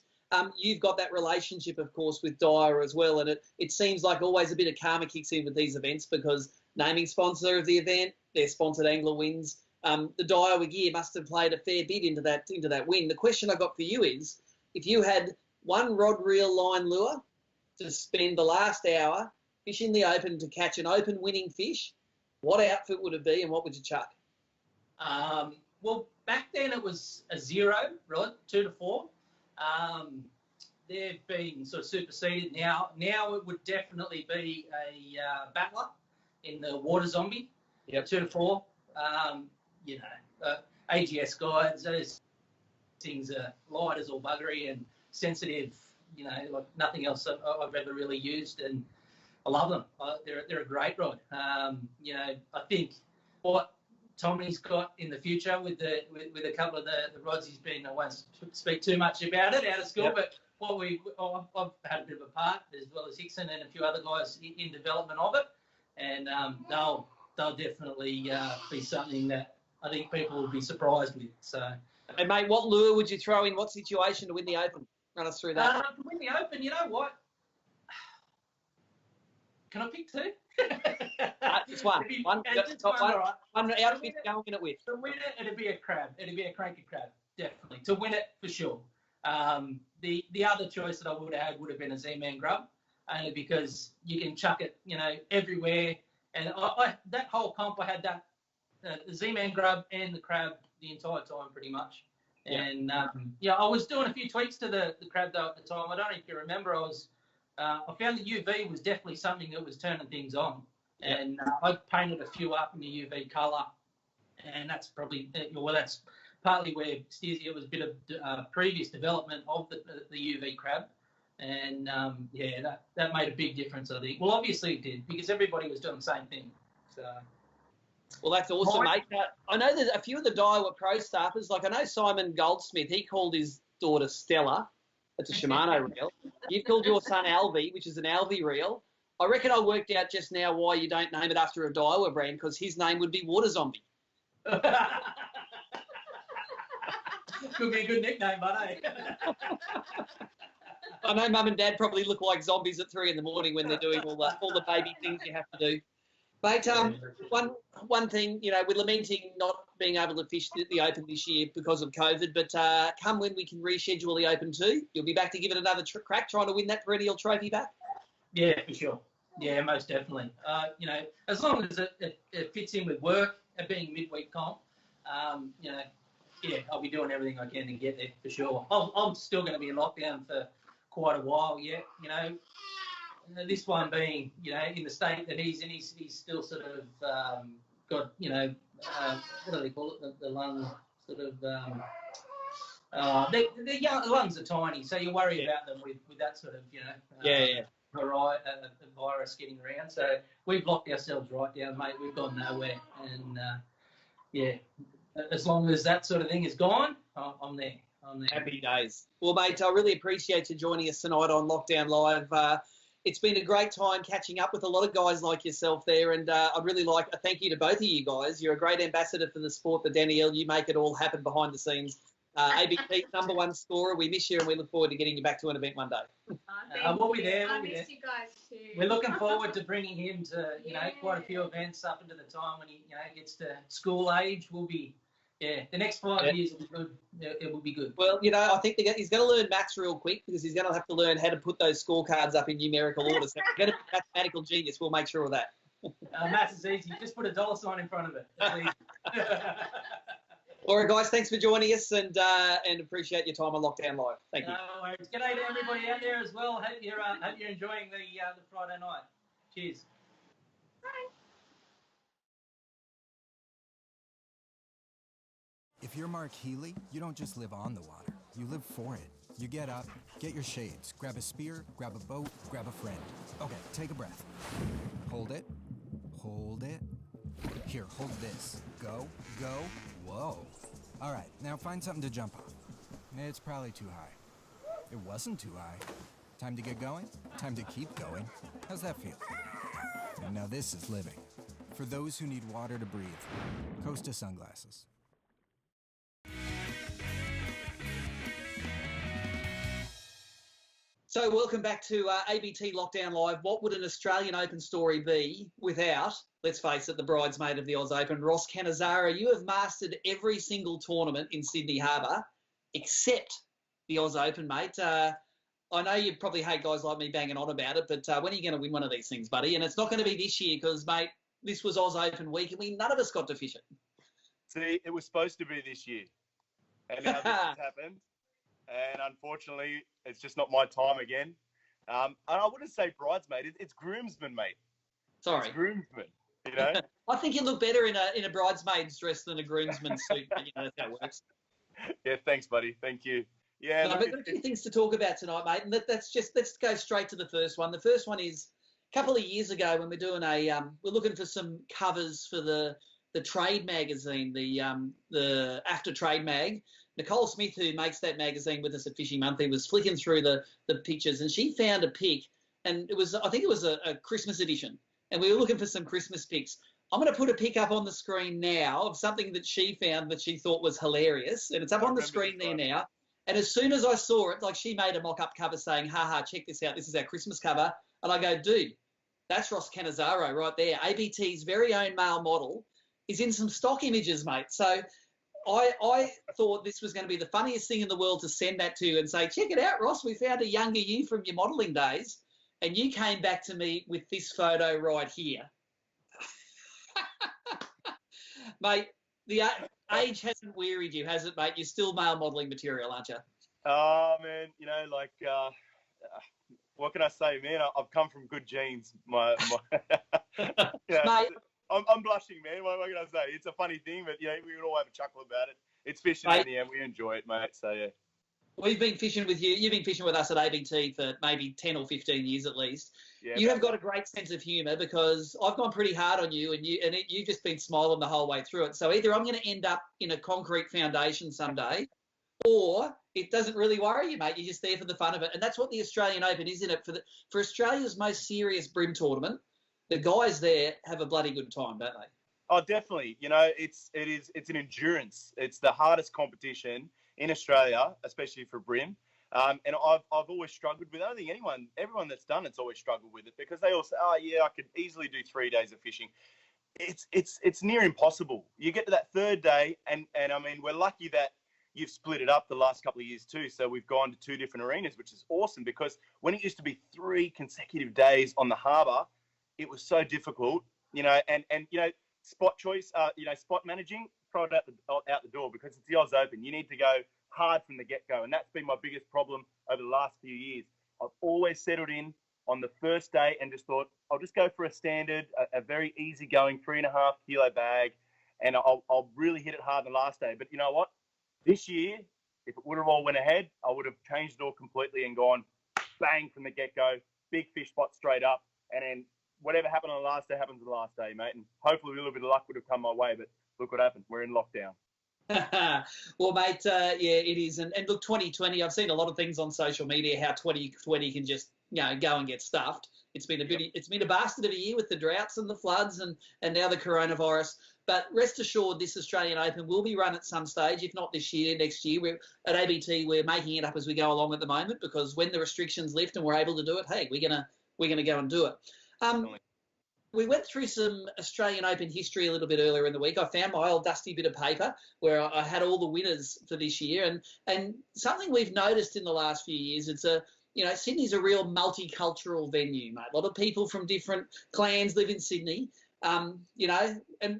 You've got that relationship, of course, with Daiwa as well, and it seems like always a bit of karma kicks in with these events, because naming sponsor of the event, their sponsored angler wins. The Daiwa gear must have played a fair bit into that win. The question I got for you is, if you had one rod, reel, line, lure to spend the last hour fishing the Open to catch an Open winning fish, what outfit would it be and what would you chuck? Well, back then it was a 0 rod, 2 to 4. They've been sort of superseded now. Now it would definitely be a battler in the water zombie, 2 to 4. AGS guides, those things are light as all buggery and sensitive, like nothing else I've ever really used, and I love them. They're a great rod. I think what Tommy's got in the future with a couple of the rods he's been, I won't speak too much about it out of school, but I've had a bit of a part, as well as Hixson and a few other guys in development of it, and they'll definitely be something that I think people will be surprised with. So, hey mate, what lure would you throw in what situation to win the Open? Run us through that. To win the Open, you know what? Can I pick 2? Just one. One outfit going in it with. To win it, it'd be a crab. It'd be a cranky crab, definitely. To win it, for sure. The other choice that I would have had would have been a Z-Man grub, only because you can chuck it, everywhere. And that whole comp, I had that the Z-Man grub and the crab the entire time, pretty much. Yeah. And I was doing a few tweaks to the crab though at the time. I don't know if you remember. I found the UV was definitely something that was turning things on, and I painted a few up in the UV colour, and that's probably that's partly where Steersy was a bit of previous development of the UV crab, and that made a big difference, I think. Well, obviously it did, because everybody was doing the same thing. So. Well, that's awesome, mate. I know there's a few of the Daiwa pro staffers, like I know Simon Goldsmith, he called his daughter Stella. That's a Shimano reel. You've called your son Alvy, which is an Alvy reel. I reckon I worked out just now why you don't name it after a Daiwa brand, because his name would be Water Zombie. Could be a good nickname, but hey. I know Mum and Dad probably look like zombies at 3 in the morning when they're doing all the baby things you have to do. Mate, one thing, we're lamenting not being able to fish the Open this year because of COVID, but come when we can reschedule the Open too, you'll be back to give it another crack, trying to win that perennial trophy back? Yeah, for sure. Yeah, most definitely. As long as it fits in with work and being midweek comp, I'll be doing everything I can to get there for sure. I'm still going to be in lockdown for quite a while yet, This one being, in the state that he's in, he's still sort of got, what do they call it? The lung sort of, the lungs are tiny, so you worry about them with that sort of, virus getting around. So we've locked ourselves right down, mate. We've gone nowhere, and as long as that sort of thing is gone, I'm there. Happy days. Well, mate, I really appreciate you joining us tonight on Lockdown Live. It's been a great time catching up with a lot of guys like yourself there, and I'd really like a thank you to both of you guys. You're a great ambassador for the sport, but Danielle, you make it all happen behind the scenes. ABT #1 scorer. We miss you, and we look forward to getting you back to an event one day. We'll be there. I We'll be there. missed you guys too. We're looking forward to bringing him to, quite a few events up into the time when he, gets to school age. We'll be, the next 5 years will be good. It will be good. Well, I think he's going to learn maths real quick because he's going to have to learn how to put those scorecards up in numerical order. So if he's going to be a mathematical genius, we'll make sure of that. Maths is easy. Just put a dollar sign in front of it. That's easy. All right, guys, thanks for joining us and appreciate your time on Lockdown Live. Thank you. No worries. G'day to everybody out there as well. Hope you're enjoying the Friday night. Cheers. If you're Mark Healy, you don't just live on the water. You live for it. You get up, get your shades, grab a spear, grab a boat, grab a friend. Okay, take a breath. Hold it. Hold it. Here, hold this. Go, go, whoa. All right, now find something to jump off. It's probably too high. It wasn't too high. Time to get going? Time to keep going. How's that feel? And now this is living. For those who need water to breathe, Costa Sunglasses. So welcome back to ABT Lockdown Live. What would an Australian Open story be without, let's face it, the bridesmaid of the Oz Open, Ross Canizzaro? You have mastered every single tournament in Sydney Harbour except the Oz Open, mate. I know you probably hate guys like me banging on about it, but when are you going to win one of these things, buddy? And it's not going to be this year because, mate, this was Oz Open week and none of us got to fish it. See, it was supposed to be this year. And now this has happened. And unfortunately, it's just not my time again. And I wouldn't say bridesmaid. It's groomsman, mate. Sorry. It's groomsman, I think you look better in a bridesmaid's dress than a groomsman's suit, but that's how it works. Yeah, thanks, buddy. Thank you. Yeah. No, but we've got a few things to talk about tonight, mate, and let's go straight to the first one. The first one is a couple of years ago when we're doing we're looking for some covers for the trade magazine, the After Trade Mag. Nicole Smith, who makes that magazine with us at Fishing Monthly, was flicking through the pictures and she found a pic, and I think it was a Christmas edition, and we were looking for some Christmas pics. I'm going to put a pic up on the screen now of something that she found that she thought was hilarious, and it's up on the screen there now. And as soon as I saw it, like, she made a mock-up cover saying, "Ha, check this out, this is our Christmas cover," and I go, dude, that's Ross Canizzaro right there. ABT's very own male model is in some stock images, mate. So I thought this was going to be the funniest thing in the world to send that to you and say, check it out, Ross, we found a younger you from your modelling days. And you came back to me with this photo right here. Mate, the age hasn't wearied you, has it, mate? You're still male modelling material, aren't you? Oh, man, what can I say, man? I've come from good genes. Mate, I'm blushing, man. What can I say? It's a funny thing, but we would all have a chuckle about it. It's fishing, mate, in the end. We enjoy it, mate. So yeah. We've been fishing with you. You've been fishing with us at ABT for maybe 10 or 15 years at least. Yeah, you have got a great sense of humour because I've gone pretty hard on you, and you've just been smiling the whole way through it. So either I'm going to end up in a concrete foundation someday, or it doesn't really worry you, mate. You're just there for the fun of it, and that's what the Australian Open is, isn't it? For Australia's most serious bream tournament. The guys there have a bloody good time, don't they? Oh, definitely. It's an endurance. It's the hardest competition in Australia, especially for bream. And I've always struggled with it. I don't think everyone that's done it's always struggled with it because they all say, oh yeah, I could easily do 3 days of fishing. It's near impossible. You get to that third day, and I mean, we're lucky that you've split it up the last couple of years too. So we've gone to 2 different arenas, which is awesome because when it used to be 3 consecutive days on the harbour, it was so difficult, and spot choice, spot managing, throw it out the door because it's the Oz Open. You need to go hard from the get-go, and that's been my biggest problem over the last few years. I've always settled in on the first day and just thought, I'll just go for a standard, a very easy-going 3.5 kilo bag, and I'll really hit it hard the last day. But you know what? This year, if it would have all went ahead, I would have changed it all completely and gone bang from the get-go, big fish spot straight up, and then whatever happened on the last day happens on the last day, mate. And hopefully a little bit of luck would have come my way, but look what happened. We're in lockdown. Well, mate, yeah, it is. And look, 2020, I've seen a lot of things on social media how 2020 can just, go and get stuffed. It's been a bastard of a year with the droughts and the floods and now the coronavirus. But rest assured, this Australian Open will be run at some stage, if not this year, next year. At ABT, we're making it up as we go along at the moment, because when the restrictions lift and we're able to do it, hey, we're gonna go and do it. We went through some Australian Open history a little bit earlier in the week. I found my old dusty bit of paper where I had all the winners for this year, and something we've noticed in the last few years, Sydney's a real multicultural venue, mate. A lot of people from different clans live in Sydney. And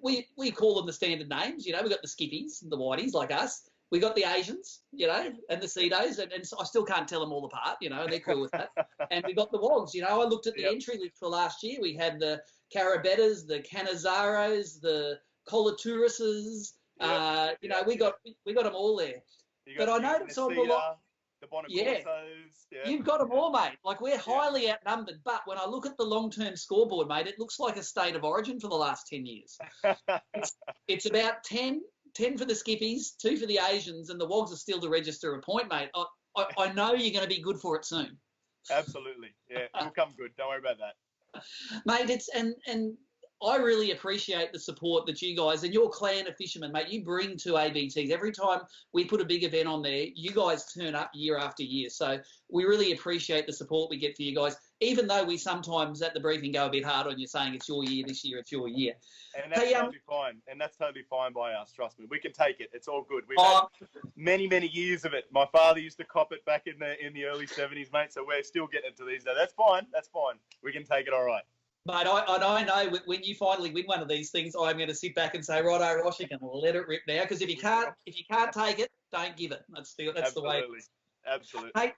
we call them the standard names. We've got the Skippies and the Whiteys like us. We got the Asians, and the Cedos, and I still can't tell them all apart, and they're cool with that. And we got the Wogs. I looked at the entry list for last year. We had the Carabettas, the Canizzaros, the Colatouruses. We got them all there. But I noticed on the lot, the Bonacorsos. Yeah. You've got them all, mate. Like, we're highly outnumbered. But when I look at the long-term scoreboard, mate, it looks like a state of origin for the last 10 years. It's about 10 for the Skippies, 2 for the Asians, and the Wogs are still to register a point, mate. I know you're going to be good for it soon. Absolutely. Yeah, it'll come good. Don't worry about that. Mate, and I really appreciate the support that you guys and your clan of fishermen, mate, you bring to ABTs. Every time we put a big event on there, you guys turn up year after year. So we really appreciate the support we get for you guys, even though we sometimes at the briefing go a bit hard on you saying it's your year this year, it's your year. And that's totally fine. And that's totally fine by us, trust me. We can take it. It's all good. We've had many, many years of it. My father used to cop it back in the early 70s, mate, so we're still getting it to these days. That's fine. That's fine. We can take it all right. Mate, I know when you finally win one of these things, I'm going to sit back and say, righto, Ross, you can let it rip now, because if you can't take it, don't give it. That's the way. Absolutely. Hey,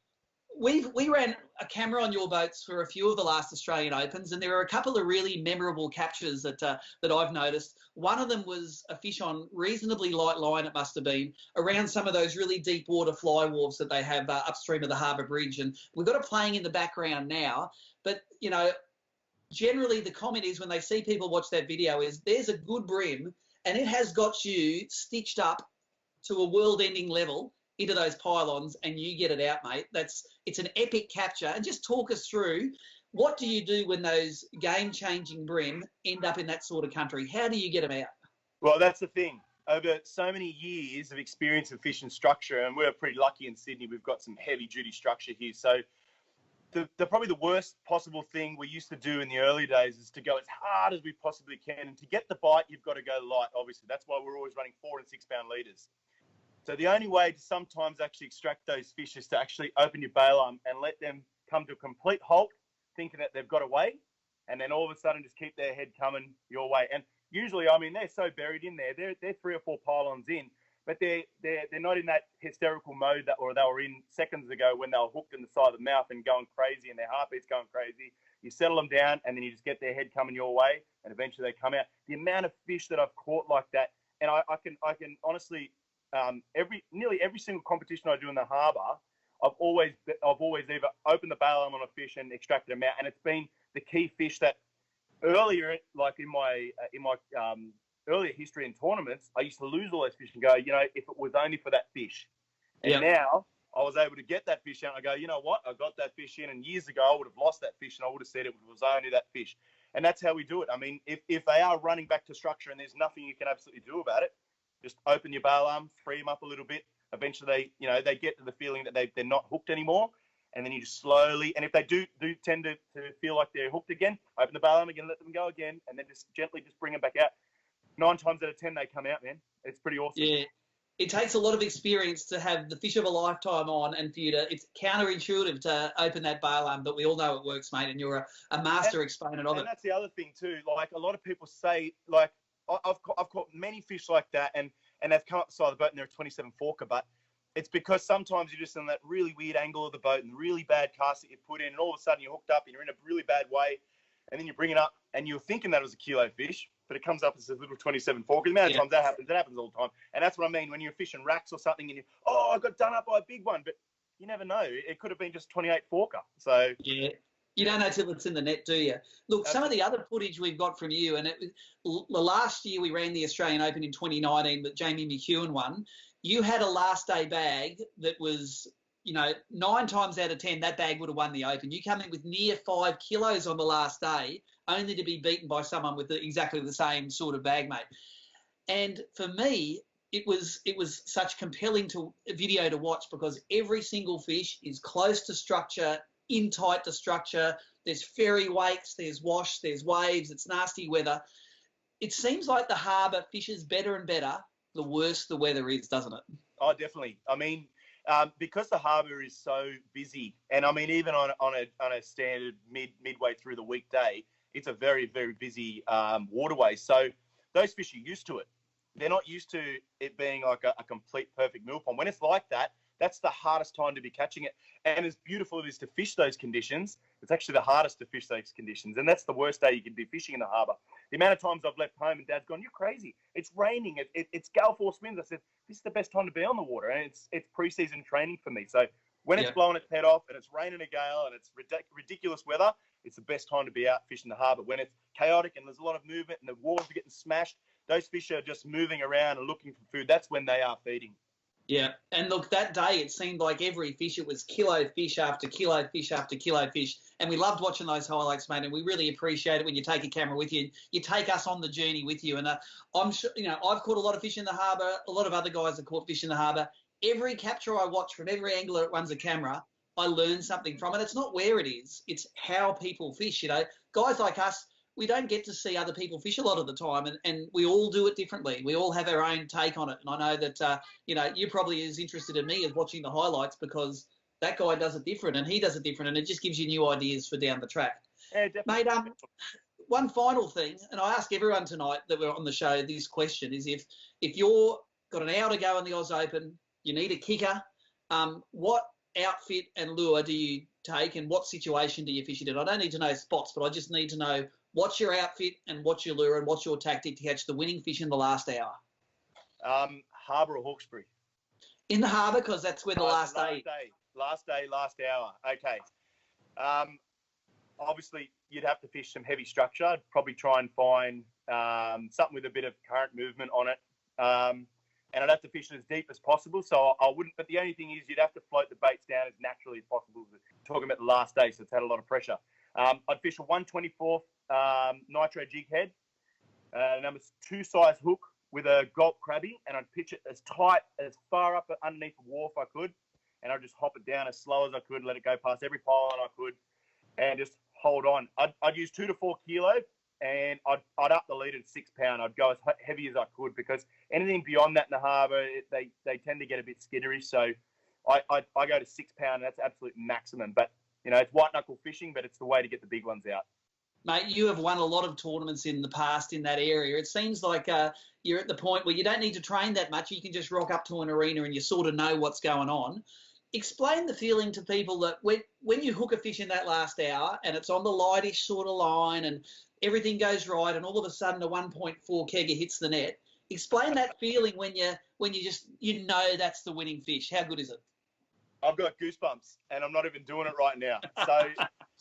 we ran a camera on your boats for a few of the last Australian Opens, and there are a couple of really memorable captures that I've noticed. One of them was a fish on reasonably light line, it must have been, around some of those really deep water fly wharves that they have upstream of the Harbour Bridge, and we've got it playing in the background now. But generally the comment is when they see people watch that video is there's a good bream and it has got you stitched up to a world-ending level into those pylons and you get it out, mate. It's an epic capture. And just talk us through, what do you do when those game-changing bream end up in that sort of country? How do you get them out? Well, that's the thing. Over so many years of experience of fishing structure, and we're pretty lucky in Sydney, we've got some heavy-duty structure here. So probably the worst possible thing we used to do in the early days is to go as hard as we possibly can. And to get the bite, you've got to go light, obviously. That's why we're always running 4 and 6 pound leaders. So the only way to sometimes actually extract those fish is to actually open your bail arm and let them come to a complete halt, thinking that they've got away, and then all of a sudden just keep their head coming your way. And usually, I mean, they're so buried in there. They're 3 or 4 pylons in, but they're not in that hysterical mode they were in seconds ago when they were hooked in the side of the mouth and going crazy and their heartbeat's going crazy. You settle them down and then you just get their head coming your way and eventually they come out. The amount of fish that I've caught like that, and I can honestly, nearly every single competition I do in the harbour, I've always either opened the bail arm on a fish and extracted them out, and it's been the key fish that earlier, like in my earlier history in tournaments, I used to lose all those fish and go, if it was only for that fish. And now I was able to get that fish out and I go, you know what? I got that fish in, and years ago I would have lost that fish and I would have said it was only that fish. And that's how we do it. I mean, if they are running back to structure and there's nothing you can absolutely do about it, just open your bail arm, free them up a little bit. Eventually, they get to the feeling that they're not hooked anymore. And then you just slowly, and if they do tend to feel like they're hooked again, open the bail arm again, let them go again, and then just gently just bring them back out. 9 times out of 10 they come out, man. It's pretty awesome. Yeah, it takes a lot of experience to have the fish of a lifetime on, and for you to, it's counterintuitive to open that bail arm, but we all know it works, mate, and you're a master exponent of it. And that's the other thing too. Like, a lot of people say, like, I've caught many fish like that, and they've come up the side of the boat and they're a 27 forker, but it's because sometimes you're just in that really weird angle of the boat and really bad cast that you put in, and all of a sudden you're hooked up and you're in a really bad way, and then you bring it up and you're thinking that it was a kilo fish, but it comes up as a little 27 forker. The amount of times that happens all the time. And that's what I mean when you're fishing racks or something and I got done up by a big one, but you never know. It could have been just 28 forker. So yeah. You don't know till it's in the net, do you? Look, some of the other footage we've got from you, and the last year we ran the Australian Open in 2019 that Jamie McEwen won, you had a last day bag that was 9 times out of 10, that bag would have won the Open. You come in with near 5 kilos on the last day, only to be beaten by someone with exactly the same sort of bag, mate. And for me, it was such compelling video to watch because every single fish is close to structure, in tight to structure. There's ferry wakes, there's wash, there's waves, it's nasty weather. It seems like the harbour fishes better and better the worse the weather is, doesn't it? Oh, definitely. I mean, because the harbour is so busy, and I mean, even on a standard midway through the weekday, it's a very, very busy waterway. So those fish are used to it. They're not used to it being like a complete perfect mill pond. When it's like that, that's the hardest time to be catching it. And as beautiful it is to fish those conditions, it's actually the hardest to fish those conditions. And that's the worst day you can be fishing in the harbour. The amount of times I've left home and Dad's gone, "You're crazy. It's raining. It's gale force winds." I said, "This is the best time to be on the water." And it's pre-season training for me. So when it's blowing its head off and it's raining a gale and it's ridiculous weather, it's the best time to be out fishing the harbour. When it's chaotic and there's a lot of movement and the walls are getting smashed, those fish are just moving around and looking for food. That's when they are feeding. Yeah, and look, that day it seemed like every fish, it was kilo fish after kilo fish after kilo fish, and we loved watching those highlights, mate, and we really appreciate it when you take a camera with you. You take us on the journey with you, and I'm sure, I've caught a lot of fish in the harbour, a lot of other guys have caught fish in the harbour. Every capture I watch from every angler that runs a camera, I learn something from it. It's not where it is, it's how people fish, Guys like us, we don't get to see other people fish a lot of the time, and we all do it differently. We all have our own take on it. And I know that, you're probably as interested in me as watching the highlights because that guy does it different and he does it different, and it just gives you new ideas for down the track. Yeah, definitely. Mate, one final thing, and I ask everyone tonight that we're on the show this question, is if you're got an hour to go in the Oz Open, you need a kicker, what outfit and lure do you take and what situation do you fish it in? I don't need to know spots, but I just need to know what's your outfit and what's your lure and what's your tactic to catch the winning fish in the last hour? Harbour or Hawkesbury? In the harbour, because that's where the last day. Last hour. Okay. Obviously, you'd have to fish some heavy structure. I'd probably try and find something with a bit of current movement on it. And I'd have to fish it as deep as possible. So I wouldn't, but the only thing is you'd have to float the baits down as naturally as possible. Talking about the last day, so it's had a lot of pressure. I'd fish a 1/24 nitro jig head, number 2 size hook with a gulp crabby, and I'd pitch it as tight, as far up underneath the wharf I could, and I'd just hop it down as slow as I could, let it go past every pylon I could, and just hold on. I'd use 2 to 4 kilo, and I'd up the lead at 6 pound. I'd go as heavy as I could because anything beyond that in the harbour, they tend to get a bit skittery. So I go to 6 pound, and that's absolute maximum. But it's white knuckle fishing, but it's the way to get the big ones out. Mate, you have won a lot of tournaments in the past in that area. It seems like you're at the point where you don't need to train that much. You can just rock up to an arena and you sort of know what's going on. Explain the feeling to people that when you hook a fish in that last hour and it's on the lightish sort of line and everything goes right and all of a sudden a 1.4 kegger hits the net. Explain that feeling when you just know that's the winning fish. How good is it? I've got goosebumps, and I'm not even doing it right now. So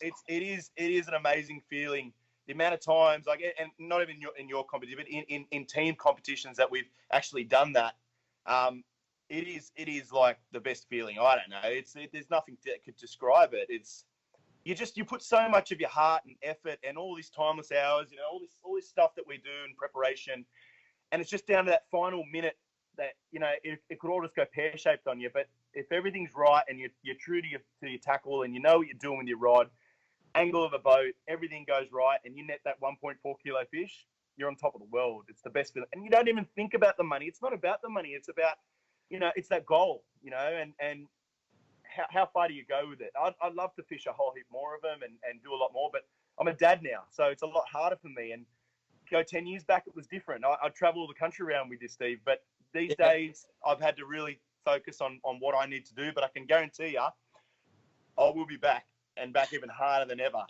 it is an amazing feeling. The amount of times, and not even in your competition, but in team competitions that we've actually done that, it is like the best feeling. I don't know. There's nothing that could describe it. It's you put so much of your heart and effort and all these timeless hours, all this stuff that we do in preparation, and it's just down to that final minute that it could all just go pear-shaped on you. But if everything's right and you're true to your tackle and you know what you're doing with your rod, angle of a boat, everything goes right, and you net that 1.4 kilo fish, you're on top of the world. It's the best feeling. And you don't even think about the money. It's not about the money. It's about, it's that goal, and how far do you go with it? I'd love to fish a whole heap more of them and do a lot more, but I'm a dad now, so it's a lot harder for me. And 10 years back, it was different. I'd travel the country around with you, Steve, but these days I've had to really focus on what I need to do, but I can guarantee you I will be back and back even harder than ever.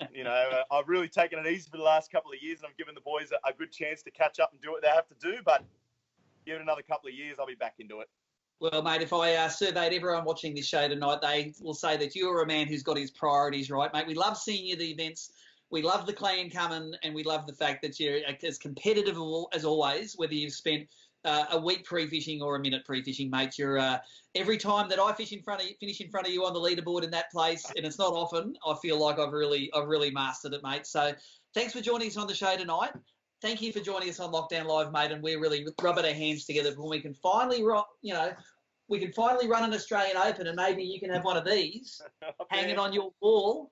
I've really taken it easy for the last couple of years, and I've given the boys a good chance to catch up and do what they have to do, but give it another couple of years, I'll be back into it. Well, mate, if I surveyed everyone watching this show tonight, they will say that you're a man who's got his priorities right, mate. We love seeing you at the events. We love the clan coming, and we love the fact that you're as competitive as always, whether you've spent a week pre-fishing or a minute pre-fishing, mate. You're every time that I finish in front of you on the leaderboard in that place, and it's not often, I feel like I've really mastered it, mate. So thanks for joining us on the show tonight. Thank you for joining us on Lockdown Live, mate. And we're really rubbing our hands together when we can finally, run an Australian Open, and maybe you can have one of these hanging on your wall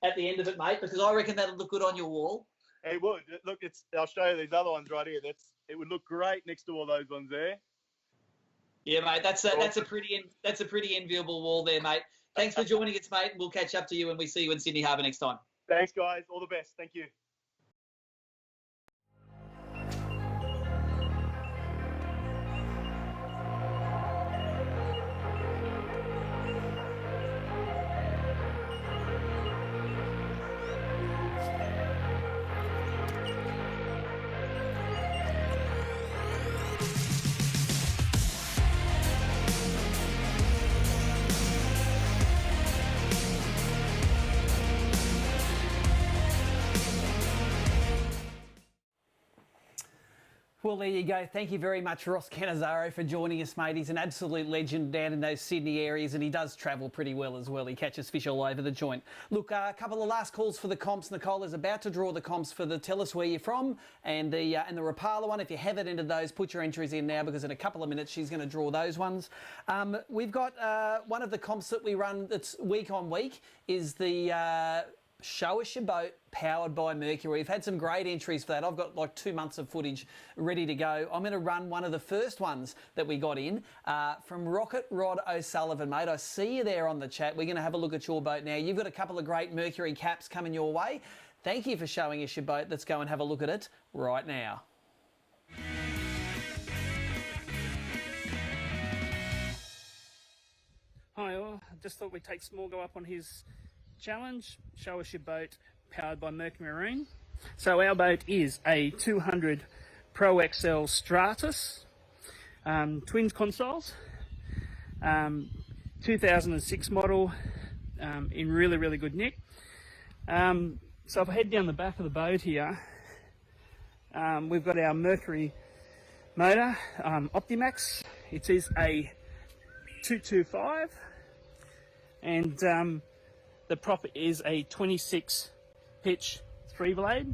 at the end of it, mate, because I reckon that'll look good on your wall. It would. Look, I'll show you these other ones right here. It would look great next to all those ones there. Yeah, mate. That's a pretty enviable wall there, mate. Thanks for joining us, mate. We'll catch up to you when we see you in Sydney Harbour next time. Thanks, guys. All the best. Thank you. Well, there you go. Thank you very much, Ross Canizzaro, for joining us, mate. He's an absolute legend down in those Sydney areas, and he does travel pretty well as well. He catches fish all over the joint. Look, a couple of last calls for the comps. Nicole is about to draw the comps for the Tell Us Where You're From and the Rapala one. If you haven't entered those, put your entries in now, because in a couple of minutes she's going to draw those ones. We've got one of the comps that we run that's week on week is the Show Us Your Boat, powered by Mercury. We've had some great entries for that. I've got like 2 months of footage ready to go. I'm going to run one of the first ones that we got in from Rocket Rod O'Sullivan, mate. I see you there on the chat. We're going to have a look at your boat now. You've got a couple of great Mercury caps coming your way. Thank you for showing us your boat. Let's go and have a look at it right now. Hi all, I just thought we'd take small go up on his challenge, Show Us Your Boat, powered by Mercury Marine. So our boat is a 200 Pro XL Stratus, twins consoles, 2006 model, in really good nick. So if I head down the back of the boat here, we've got our Mercury motor, Optimax. It is a 225, and the prop is a 26 pitch 3-blade,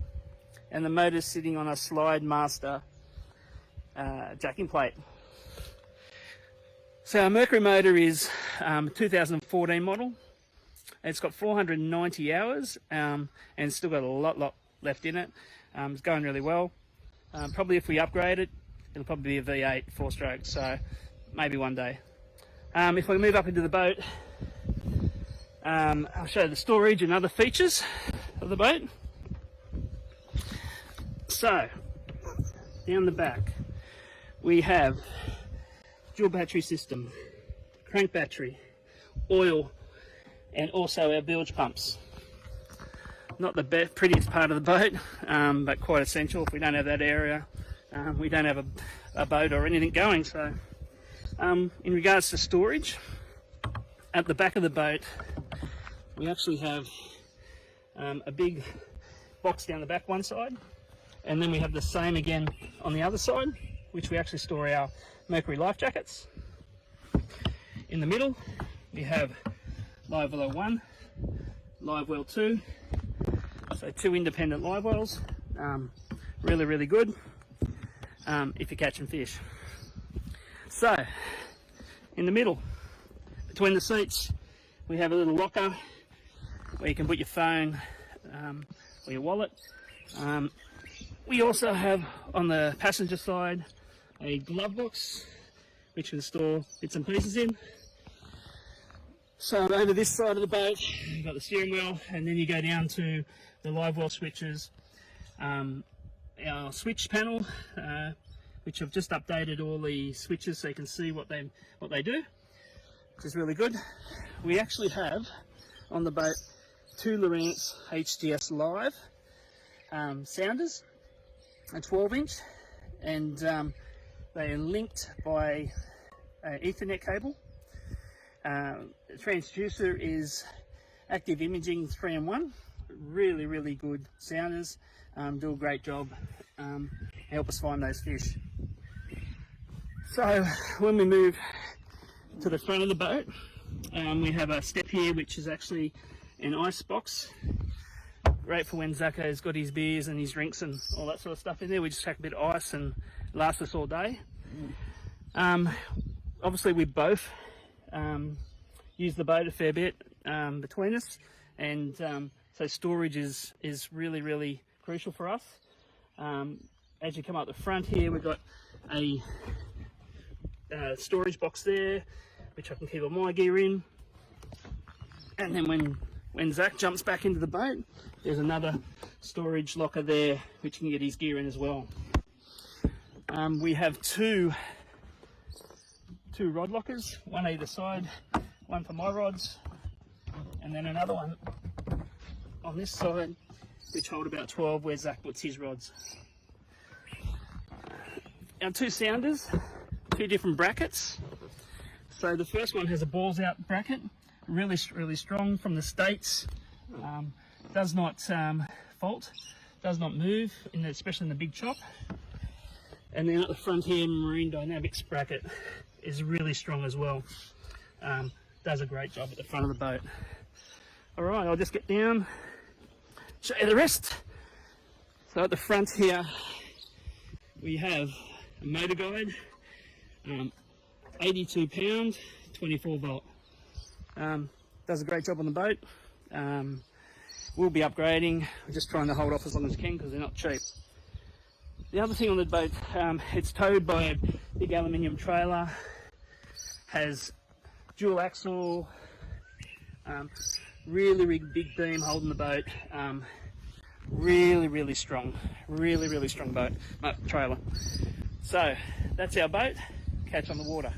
and the motor's sitting on a Slide Master jacking plate. So our Mercury motor is 2014 model. It's got 490 hours and still got a lot left in it. It's going really well. Probably if we upgrade it, it'll probably be a V8 4-stroke, so maybe one day. If we move up into the boat, I'll show you the storage and other features of the boat. So, down the back, we have dual battery system, crank battery, oil, and also our bilge pumps. Not the prettiest part of the boat, but quite essential. If we don't have that area, we don't have a boat or anything going. So, in regards to storage, at the back of the boat, we actually have a big box down the back one side, and then we have the same again on the other side, which we actually store our Mercury life jackets. In the middle, we have live well 1, live well 2, so 2 independent live wells. Really good if you're catching fish. So, in the middle, between the seats, we have a little locker where you can put your phone or your wallet. We also have on the passenger side a glove box which can store bits and pieces in. So over this side of the boat, you've got the steering wheel, and then you go down to the live well switches, our switch panel, which I've just updated all the switches so you can see what they do, which is really good. We actually have on the boat 2 Lowrance HDS Live sounders, a 12-inch, and they are linked by an Ethernet cable. The transducer is Active Imaging 3-in-1. Really good sounders, do a great job, help us find those fish. So when we move to the front of the boat, we have a step here which is actually an ice box. Great for when Zacco's got his beers and his drinks and all that sort of stuff in there. We just chuck a bit of ice and it lasts us all day. Obviously we both use the boat a fair bit between us, and so storage is really, really crucial for us. As you come up the front here, we've got a storage box there, which I can keep all my gear in. And then when Zach jumps back into the boat, there's another storage locker there, which can get his gear in as well. We have two rod lockers, one either side, one for my rods, and then another one on this side, which hold about 12, where Zach puts his rods. Our two sounders, two different brackets. So the first one has a balls out bracket, really strong from the States. Does not fault, does not move, especially in the big chop. And then at the front here, Marine Dynamics bracket is really strong as well. Does a great job at the front of the boat. All right, I'll just get down, show you the rest. So at the front here, we have a motor guide, 82 pound, 24 volt. Does a great job on the boat. We'll be upgrading. We're just trying to hold off as long as we can because they're not cheap. The other thing on the boat, it's towed by a big aluminium trailer, has dual axle, really big beam holding the boat, really strong boat, trailer. So that's our boat, catch on the water.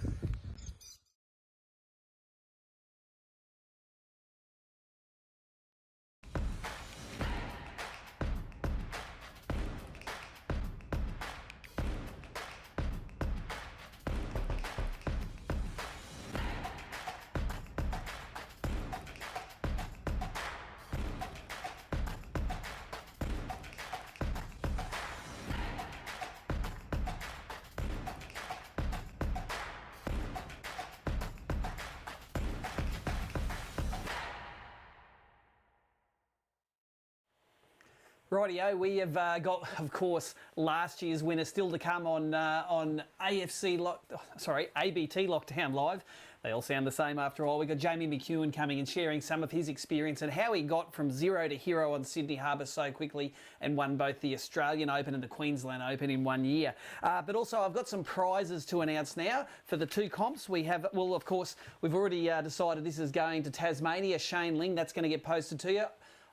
Rightio, we have got, of course, last year's winner still to come on ABT Lockdown Live. They all sound the same after all. We've got Jamie McEwen coming and sharing some of his experience and how he got from zero to hero on Sydney Harbour so quickly and won both the Australian Open and the Queensland Open in 1 year. But also I've got some prizes to announce now for the two comps. We have, well, of course, we've already decided this is going to Tasmania. Shane Ling, that's going to get posted to you.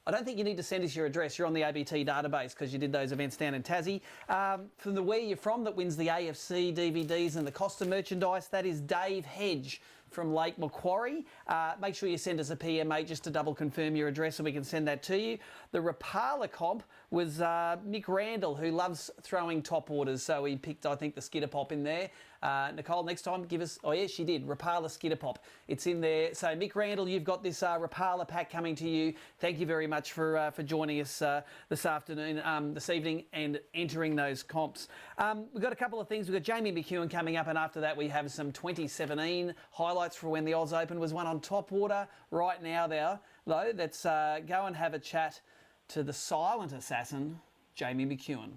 I don't think you need to send us your address. You're on the ABT database because you did those events down in Tassie. From the Where You're From that wins the AFC DVDs and the Costa merchandise, that is Dave Hedge from Lake Macquarie. Make sure you send us a PM, mate, just to double confirm your address and we can send that to you. The Rapala comp was Mick Randall, who loves throwing top orders, so he picked, I think, the Skitter Pop in there. Nicole, next time, give us... Oh, yes, she did. Rapala Skitter Pop. It's in there. So, Mick Randall, you've got this Rapala pack coming to you. Thank you very much for joining us this evening, and entering those comps. We've got a couple of things. We've got Jamie McEwen coming up, and after that, we have some 2017 highlights for when the Oz Open was won on top water. Right now, though, let's go and have a chat to the silent assassin, Jamie McEwen.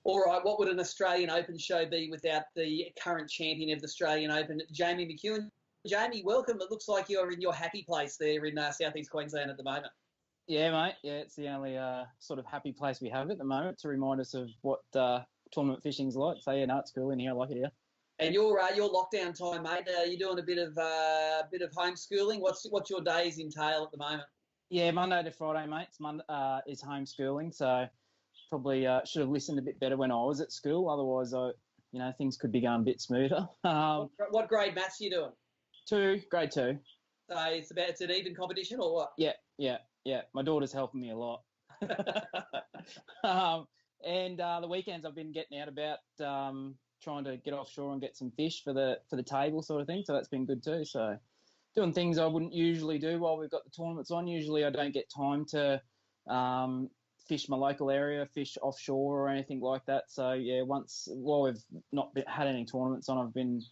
All right, what would an Australian Open show be without the current champion of the Australian Open, Jamie McEwen? Jamie, welcome. It looks like you're in your happy place there in southeast Queensland at the moment. Yeah, mate. Yeah, it's the only sort of happy place we have at the moment to remind us of what tournament fishing's like. So yeah, no, it's cool in here. I like it here. And your lockdown time, mate. You're doing a bit of homeschooling. What's your days entail at the moment? Yeah, Monday to Friday, mate. Is homeschooling, so probably should have listened a bit better when I was at school. Otherwise, things could be going a bit smoother. What grade maths are you doing? Grade 2. So it's an even competition or what? Yeah. My daughter's helping me a lot. And the weekends I've been getting out about trying to get offshore and get some fish for the table sort of thing. So that's been good too. So doing things I wouldn't usually do while we've got the tournaments on. Usually I don't get time to fish my local area, fish offshore or anything like that. So yeah, while we've not had any tournaments on, I've been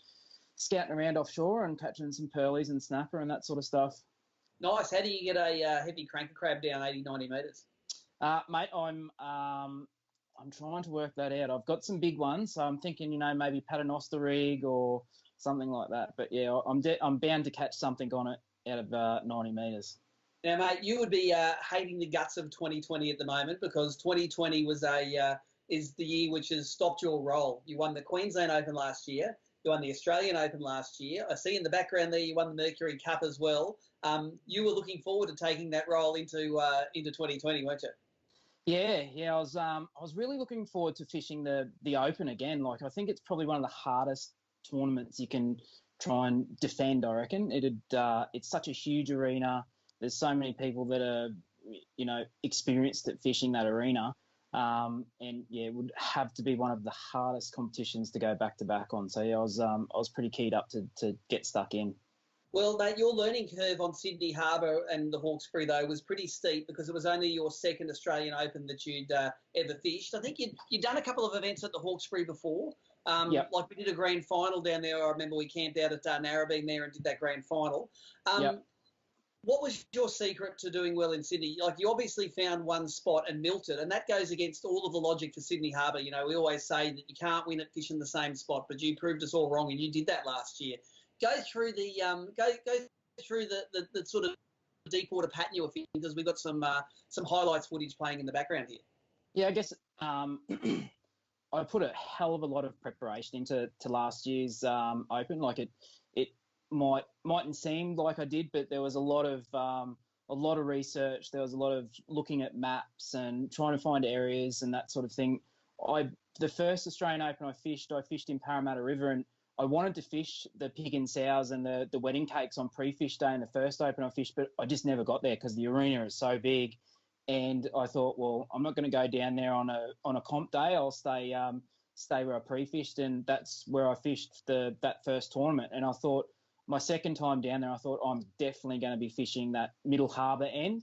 scouting around offshore and catching some pearlies and snapper and that sort of stuff. Nice. How do you get a heavy cranker crab down 80, 90 metres? Mate, I'm trying to work that out. I've got some big ones, so I'm thinking, maybe paternoster rig or something like that. But yeah, I'm bound to catch something on it out of 90 metres. Now, mate, you would be hating the guts of 2020 at the moment because 2020 is the year which has stopped your role. You won the Queensland Open last year. You won the Australian Open last year. I see in the background there you won the Mercury Cup as well. You were looking forward to taking that role into 2020, weren't you? Yeah. I was really looking forward to fishing the Open again. Like, I think it's probably one of the hardest tournaments you can try and defend, I reckon. It's such a huge arena. There's so many people that are, experienced at fishing that arena. And yeah, it would have to be one of the hardest competitions to go back to back on. So yeah, I was pretty keyed up to get stuck in. Well, mate, your learning curve on Sydney Harbour and the Hawkesbury, though, was pretty steep because it was only your second Australian Open that you'd ever fished. I think you'd done a couple of events at the Hawkesbury before. Yep. Like we did a grand final down there. I remember we camped out at Narrabeen there and did that grand final. Yep. What was your secret to doing well in Sydney? Like, you obviously found one spot and milked it, and that goes against all of the logic for Sydney Harbour. We always say that you can't win at fishing the same spot, but you proved us all wrong, and you did that last year. Go through the the sort of deep water pattern you were fishing, because we've got some highlights footage playing in the background here. Yeah, I guess I put a hell of a lot of preparation into last year's Open. Like it mightn't seem like I did, but there was a lot of research. There was a lot of looking at maps and trying to find areas and that sort of thing. The first Australian Open I fished in Parramatta River, and I wanted to fish the pig and sows and the wedding cakes on pre-fish day in the first Open I fished, but I just never got there because the arena is so big. And I thought, well, I'm not going to go down there on a comp day. I'll stay where I pre-fished, and that's where I fished that first tournament. And I thought, my second time down there, I thought I'm definitely going to be fishing that Middle Harbour end.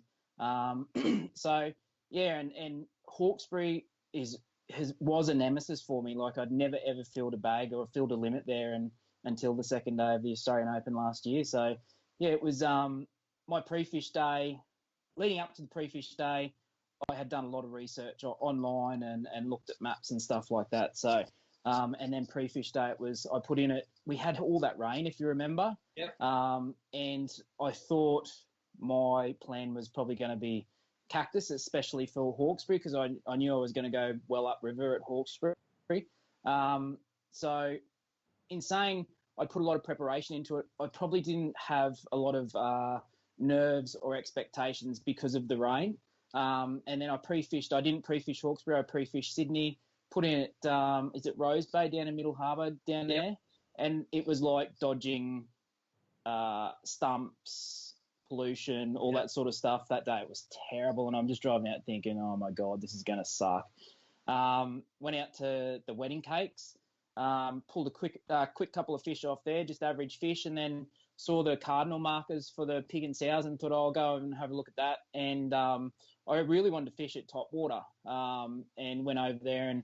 So yeah, and Hawkesbury was a nemesis for me. Like, I'd never ever filled a bag or filled a limit there until the second day of the Australian Open last year. So yeah, it was my pre-fish day. Leading up to the pre-fish day, I had done a lot of research online and looked at maps and stuff like that. So, and then pre-fish day, I put in it. We had all that rain, if you remember. Yep. And I thought my plan was probably going to be cactus, especially for Hawkesbury, because I knew I was going to go well upriver at Hawkesbury. So in saying I put a lot of preparation into it, I probably didn't have a lot of nerves or expectations because of the rain. And then I pre-fished. I didn't pre-fish Hawkesbury. I pre-fished Sydney, put in at, is it Rose Bay down in Middle Harbour down there? And it was like dodging stumps, pollution, all that sort of stuff. That day it was terrible, and I'm just driving out thinking, oh my God, this is going to suck. Went out to the wedding cakes, pulled a quick couple of fish off there, just average fish, and then saw the cardinal markers for the pig and sows and thought, I'll go and have a look at that. And I really wanted to fish at top water, and went over there, and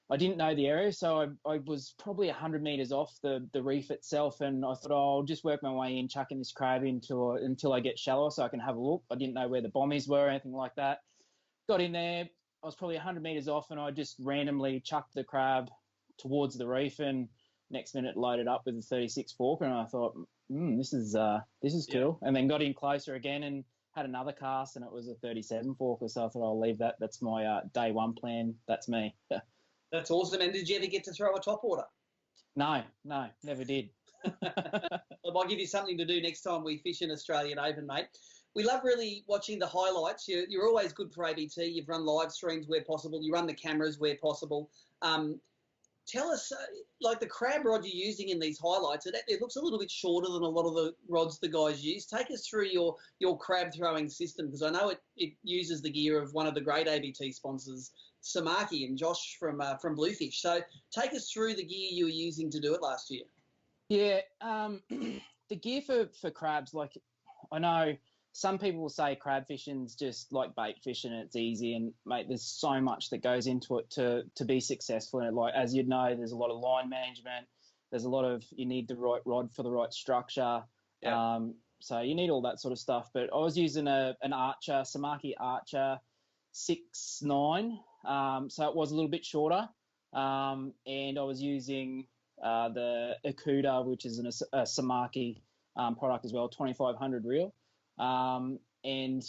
I didn't know the area, so I was probably 100 metres off the reef itself, and I thought, I'll just work my way in, chucking this crab until I get shallower so I can have a look. I didn't know where the bombies were or anything like that. Got in there, I was probably 100 metres off, and I just randomly chucked the crab towards the reef, and next minute loaded up with a 36 forker, and I thought, this is cool. And then got in closer again and had another cast, and it was a 37 forker, so I thought I'll leave that. That's my day one plan. That's me. That's awesome. And did you ever get to throw a topwater? No, never did. I might give you something to do next time we fish an Australian Open, mate. We love really watching the highlights. You're always good for ABT. You've run live streams where possible. You run the cameras where possible. Tell us, like the crab rod you're using in these highlights, it looks a little bit shorter than a lot of the rods the guys use. Take us through your crab throwing system, because I know it uses the gear of one of the great ABT sponsors, Samaki and Josh from Bluefish. So take us through the gear you were using to do it last year. Yeah, the gear for crabs, like I know some people will say crab fishing's just like bait fishing and it's easy. And mate, there's so much that goes into it to be successful in it. Like, as you'd know, there's a lot of line management. There's a lot of, you need the right rod for the right structure. Yeah. So you need all that sort of stuff. But I was using an Archer, Samaki Archer 6.9. So it was a little bit shorter. And I was using the Akuta, which is a Samaki product as well, 2500 reel. And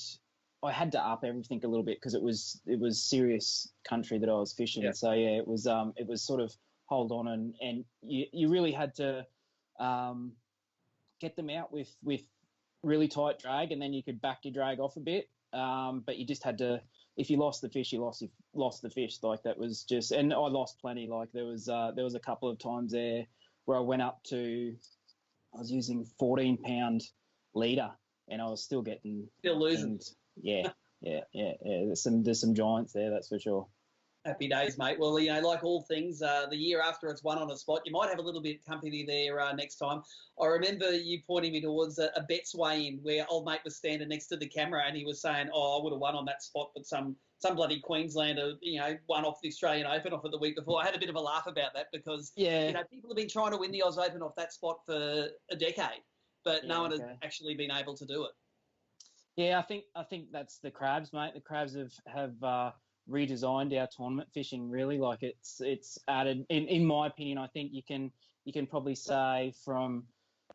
I had to up everything a little bit because it was serious country that I was fishing. Yeah. So yeah, it was sort of hold on and you really had to get them out with really tight drag, and then you could back your drag off a bit. But you just had to, if you lost the fish, you lost the fish. Like, that was just, and I lost plenty. Like, there was a couple of times there where I went up to, I was using 14-pound leader, and I was still losing. And yeah. There's some giants there, that's for sure. Happy days, mate. Well, like all things, the year after it's won on a spot, you might have a little bit of company there next time. I remember you pointing me towards a Betts weigh-in where old mate was standing next to the camera and he was saying, I would have won on that spot, but some bloody Queenslander, won off the Australian Open off it the week before. I had a bit of a laugh about that because, people have been trying to win the Oz Open off that spot for a decade, but no one has actually been able to do it. Yeah, I think that's the crabs, mate. The crabs have redesigned our tournament fishing, really. Like, it's added, in my opinion, I think you can probably say from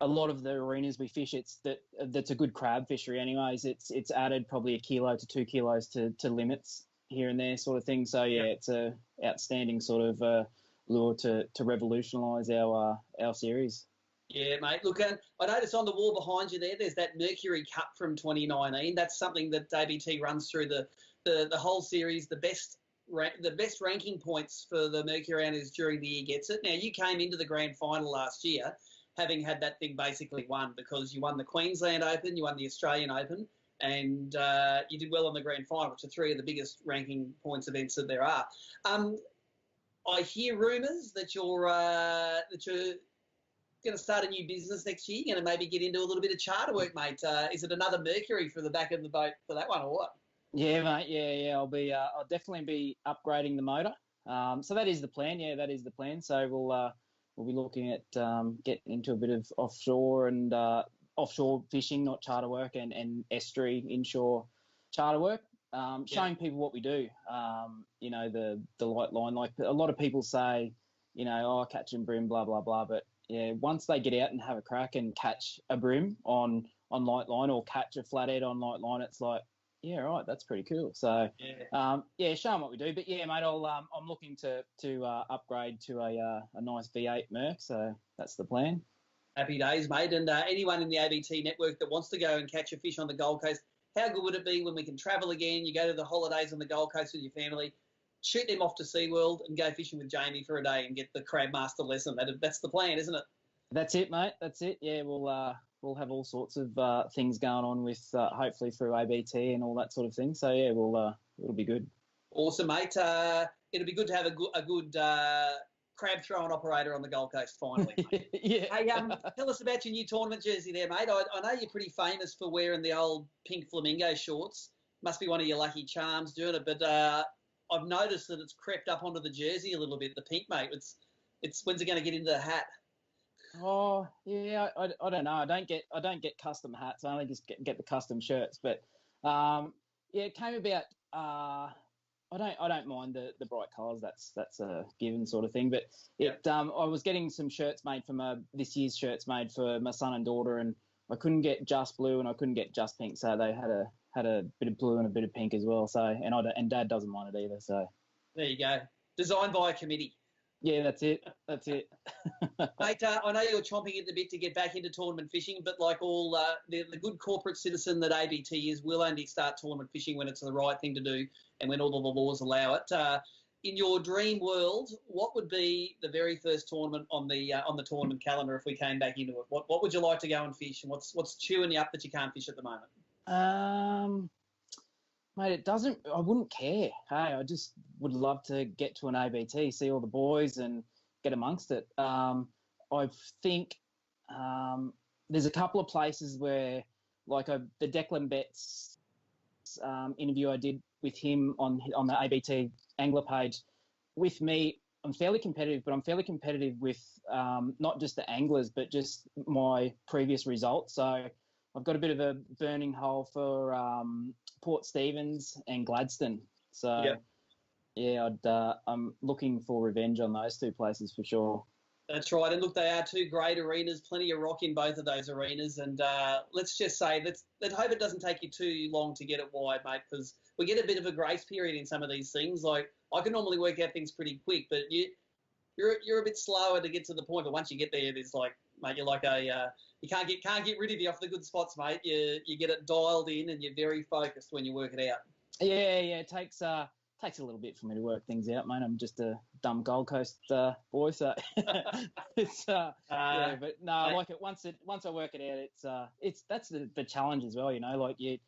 a lot of the arenas we fish, that's a good crab fishery anyways. It's added probably 1 kilo to 2 kilos to limits here and there, sort of thing. So yeah, it's a outstanding sort of lure to revolutionise our series. Yeah, mate. Look, I noticed on the wall behind you there's that Mercury Cup from 2019. That's something that ABT runs through the whole series. The best ranking points for the Mercury is during the year gets it. Now, you came into the grand final last year having had that thing basically won because you won the Queensland Open, you won the Australian Open, and you did well on the grand final, which are 3 of the biggest ranking points events that there are. I hear rumours that you're going to start a new business next year. You're going to maybe get into a little bit of charter work, mate. Is it another Mercury for the back of the boat for that one, or what? Yeah, mate. Yeah. I'll definitely be upgrading the motor. So that is the plan. Yeah, that is the plan. So we'll be looking at getting into a bit of offshore and offshore fishing, not charter work, and estuary inshore charter work. Showing people what we do. The light line. Like, a lot of people say, catching bream, blah blah blah, but yeah, once they get out and have a crack and catch a bream on light line or catch a flathead on light line, it's like, yeah, right, that's pretty cool. So, show them what we do. But yeah, mate, I'm looking to upgrade to a nice V8 Merc. So that's the plan. Happy days, mate. And anyone in the ABT network that wants to go and catch a fish on the Gold Coast, how good would it be when we can travel again? You go to the holidays on the Gold Coast with your family, shoot them off to SeaWorld and go fishing with Jamie for a day and get the crab master lesson. That's the plan, isn't it? That's it, mate. That's it. Yeah, we'll have all sorts of things going on with hopefully through ABT and all that sort of thing. So yeah, it'll be good. Awesome, mate. It'll be good to have a good crab throwing operator on the Gold Coast finally. Mate. Yeah. Hey, tell us about your new tournament jersey there, mate. I know you're pretty famous for wearing the old pink flamingo shorts. Must be one of your lucky charms doing it, but I've noticed that it's crept up onto the jersey a little bit. The pink, mate. It's when's it going to get into the hat? Oh yeah, I don't know. I don't get custom hats. I only just get the custom shirts. But it came about. I don't mind the bright colours. That's a given sort of thing. But I was getting some shirts made for this year's shirts made for my son and daughter, and I couldn't get just blue and I couldn't get just pink. So they had a bit of blue and a bit of pink as well. So and Dad doesn't mind it either. So there you go. Designed by a committee. Yeah, that's it. Mate, I know you're chomping at the bit to get back into tournament fishing, but like all the good corporate citizen that ABT is, we'll only start tournament fishing when it's the right thing to do and when all of the laws allow it. In your dream world, what would be the very first tournament on the tournament calendar if we came back into it? What would you like to go and fish, and what's chewing you up that you can't fish at the moment? Mate, I wouldn't care. Hey, I just would love to get to an ABT, see all the boys and get amongst it. I think there's a couple of places where the Declan Betts interview I did with him on the ABT Angler page. With me, I'm fairly competitive, but I'm fairly competitive with not just the anglers, but just my previous results. So I've got a bit of a burning hole for Port Stephens and Gladstone. So yeah, I'm looking for revenge on those two places for sure. That's right. And look, they are two great arenas, plenty of rock in both of those arenas. And let's just say, let's hope it doesn't take you too long to get it wide, mate, because we get a bit of a grace period in some of these things. Like, I can normally work out things pretty quick, but you're a bit slower to get to the point. But once you get there, there's like, mate, you're like you can't get rid of you off the good spots, mate. You get it dialed in and you're very focused when you work it out. Yeah, it takes a little bit for me to work things out, mate. I'm just a dumb Gold Coast boy, so it's yeah. But no, I like it. Once I work it out, that's the challenge as well. You know, like you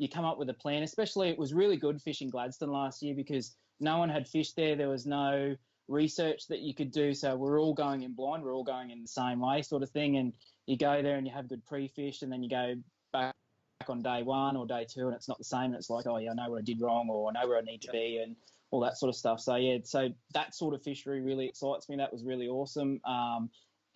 come up with a plan. Especially, it was really good fishing Gladstone last year because no one had fished there. There was no research that you could do, so we're all going in blind. We're all going in the same way, sort of thing. And you go there and you have good pre-fish, and then you go back on day one or day two and it's not the same, and it's like, oh yeah, I know what I did wrong, or I know where I need to be, and all that sort of stuff. So yeah, so that sort of fishery really excites me. That was really awesome.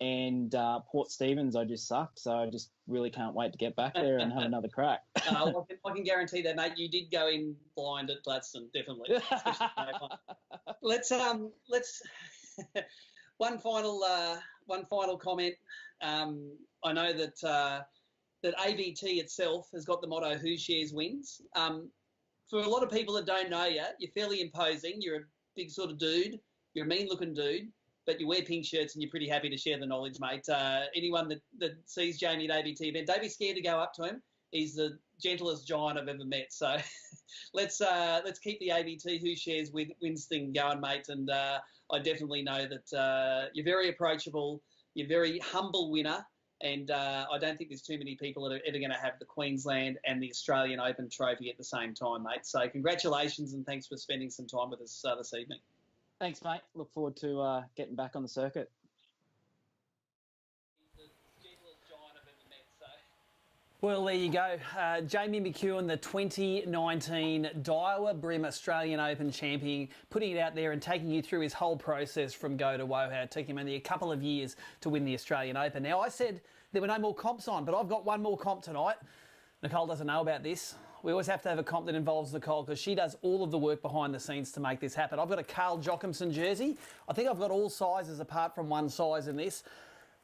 And Port Stephens, I just sucked, so I just really can't wait to get back there and have another crack. I can guarantee that, mate. You did go in blind at Gladstone, definitely. Let's one final comment. I know that ABT itself has got the motto "Who shares wins." For a lot of people that don't know you, you're fairly imposing. You're a big sort of dude. You're a mean-looking dude, but you wear pink shirts and you're pretty happy to share the knowledge, mate. Anyone that sees Jamie at ABT event, don't be scared to go up to him. He's the gentlest giant I've ever met. So let's keep the ABT Who Shares Wins thing going, mate. And I definitely know that you're very approachable. You're a very humble winner. And I don't think there's too many people that are ever going to have the Queensland and the Australian Open trophy at the same time, mate. So congratulations and thanks for spending some time with us this evening. Thanks, mate. Look forward to getting back on the circuit. Well, there you go. Jamie McEwen, the 2019 Daiwa BREAM Australian Open champion, putting it out there and taking you through his whole process from go to woe. It took him only a couple of years to win the Australian Open. Now, I said there were no more comps on, but I've got one more comp tonight. Nicole doesn't know about this. We always have to have a comp that involves Nicole because she does all of the work behind the scenes to make this happen. I've got a Carl Jochimson jersey. I think I've got all sizes apart from one size in this.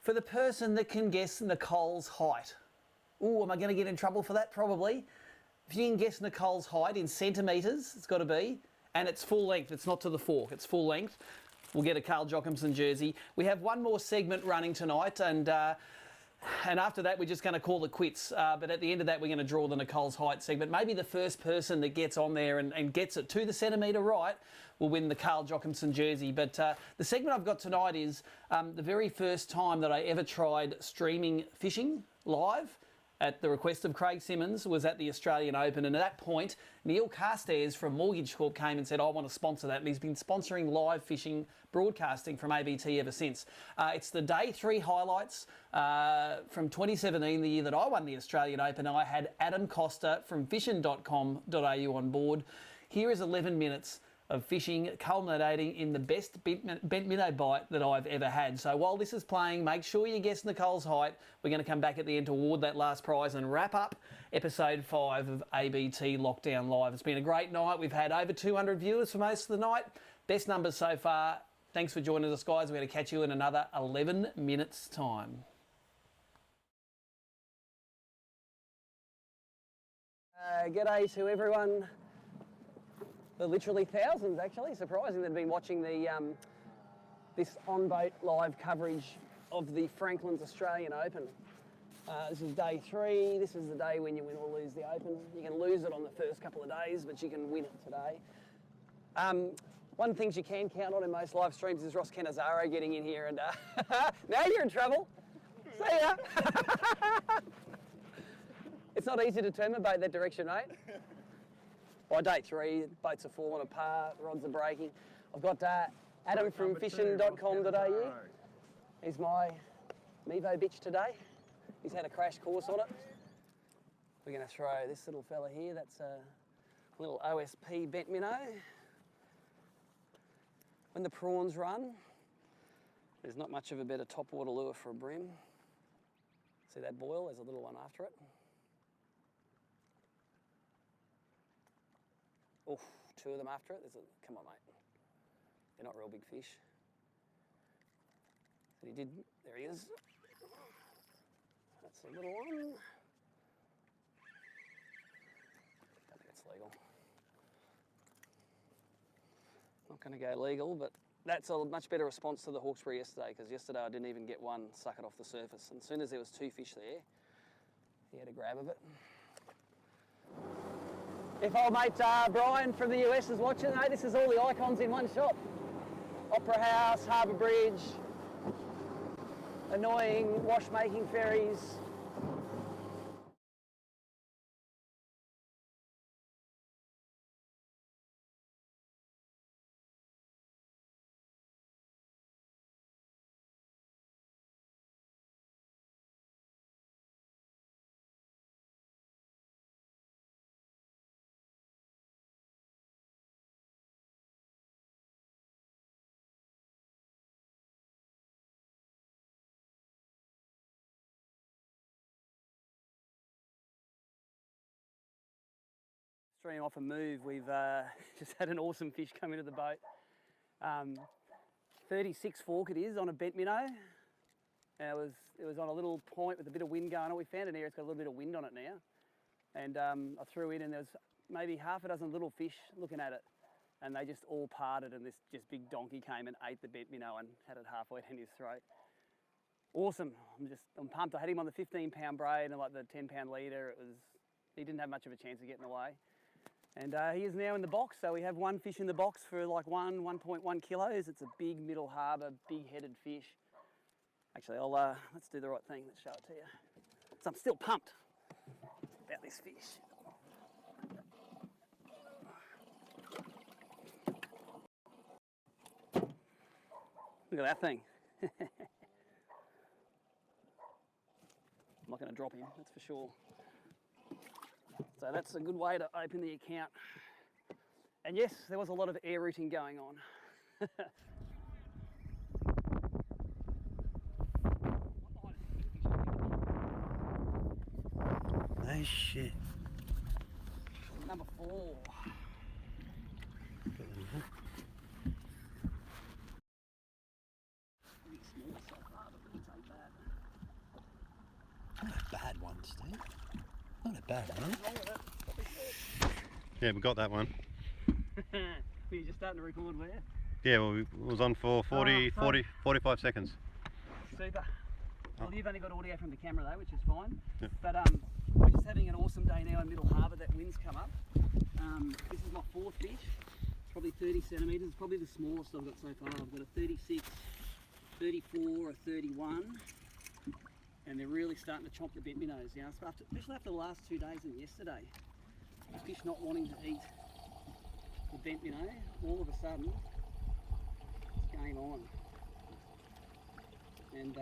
For the person that can guess Nicole's height. Ooh, am I going to get in trouble for that? Probably. If you can guess Nicole's height in centimetres, it's got to be. And it's full length. It's not to the fork. It's full length. We'll get a Carl Jochimson jersey. We have one more segment running tonight, and after that, we're just going to call it quits. But at the end of that, we're going to draw the Nicole's height segment. Maybe the first person that gets on there and gets it to the centimetre right will win the Carl Jochimson jersey. But the segment I've got tonight is the very first time that I ever tried streaming fishing live at the request of Craig Simmons was at the Australian Open. And at that point, Neil Carstairs from Mortgage Corp came and said, I want to sponsor that. And he's been sponsoring live fishing broadcasting from ABT ever since. It's the day 3 highlights from 2017, the year that I won the Australian Open. I had Adam Costa from fishing.com.au on board. Here is 11 minutes of fishing culminating in the best bent minnow bite that I've ever had. So while this is playing, make sure you guess Nicole's height. We're going to come back at the end to award that last prize and wrap up episode 5 of ABT Lockdown Live. It's been a great night. We've had over 200 viewers for most of the night. Best numbers so far. Thanks for joining us, guys. We're going to catch you in another 11 minutes' time. G'day to everyone. There are literally thousands, actually. Surprising that have been watching the this on-boat live coverage of the Franklin's Australian Open. This is day 3. This is the day when you win or lose the Open. You can lose it on the first couple of days, but you can win it today. One of the things you can count on in most live streams is Ross Canizzaro getting in here, and now you're in trouble. See ya. It's not easy to turn the boat that direction, mate. By day 3, boats are falling apart, rods are breaking. I've got Adam from fishing.com.au. He's my Mevo bitch today. He's had a crash course on it. We're going to throw this little fella here. That's a little OSP bent minnow. When the prawns run, there's not much of a better topwater lure for a bream. See that boil? There's a little one after it. Oh, 2 of them after it. Come on, mate. They're not real big fish. So he did, there he is. That's a little one. Don't think it's legal. Not going to go legal, but that's a much better response to the Hawkesbury yesterday, because yesterday I didn't even get one suck it off the surface. And as soon as there was 2 fish there, he had a grab of it. If old mate Brian from the US is watching, hey, this is all the icons in one shop. Opera House, Harbour Bridge, annoying wash-making ferries. Stream off a move, we've just had an awesome fish come into the boat. 36 fork it is on a bent minnow. It was on a little point with a bit of wind going on. We found an area it's got a little bit of wind on it now. And I threw in and there was maybe half a dozen little fish looking at it. And they just all parted and this just big donkey came and ate the bent minnow and had it halfway down his throat. Awesome, I'm pumped. I had him on the 15-pound braid and like the 10-pound leader. He didn't have much of a chance of getting away. And he is now in the box, so we have 1 fish in the box for like 1.1 kilos. It's a big middle harbour, big-headed fish. Actually, let's do the right thing. Let's show it to you. So I'm still pumped about this fish. Look at that thing. I'm not going to drop him, that's for sure. So that's a good way to open the account. And yes, there was a lot of air routing going on. Oh shit. Number 4. Pretty small so far, but we'll take that. Not a bad one, Steve. Not a bad one. Nothing wrong with it. Yeah, we got that one. Were you just starting to record where? Yeah, well, it was on for 45 seconds. Super. Well, you've only got audio from the camera though, which is fine. Yeah. But we're just having an awesome day now in Middle Harbour. That wind's come up. This is my 4th fish. It's probably 30 centimetres. It's probably the smallest I've got so far. I've got a 36, 34, a 31. And they're really starting to chomp the bent minnows now, especially after the last 2 days and yesterday. The fish not wanting to eat the bent minnow, all of a sudden, it's game on. And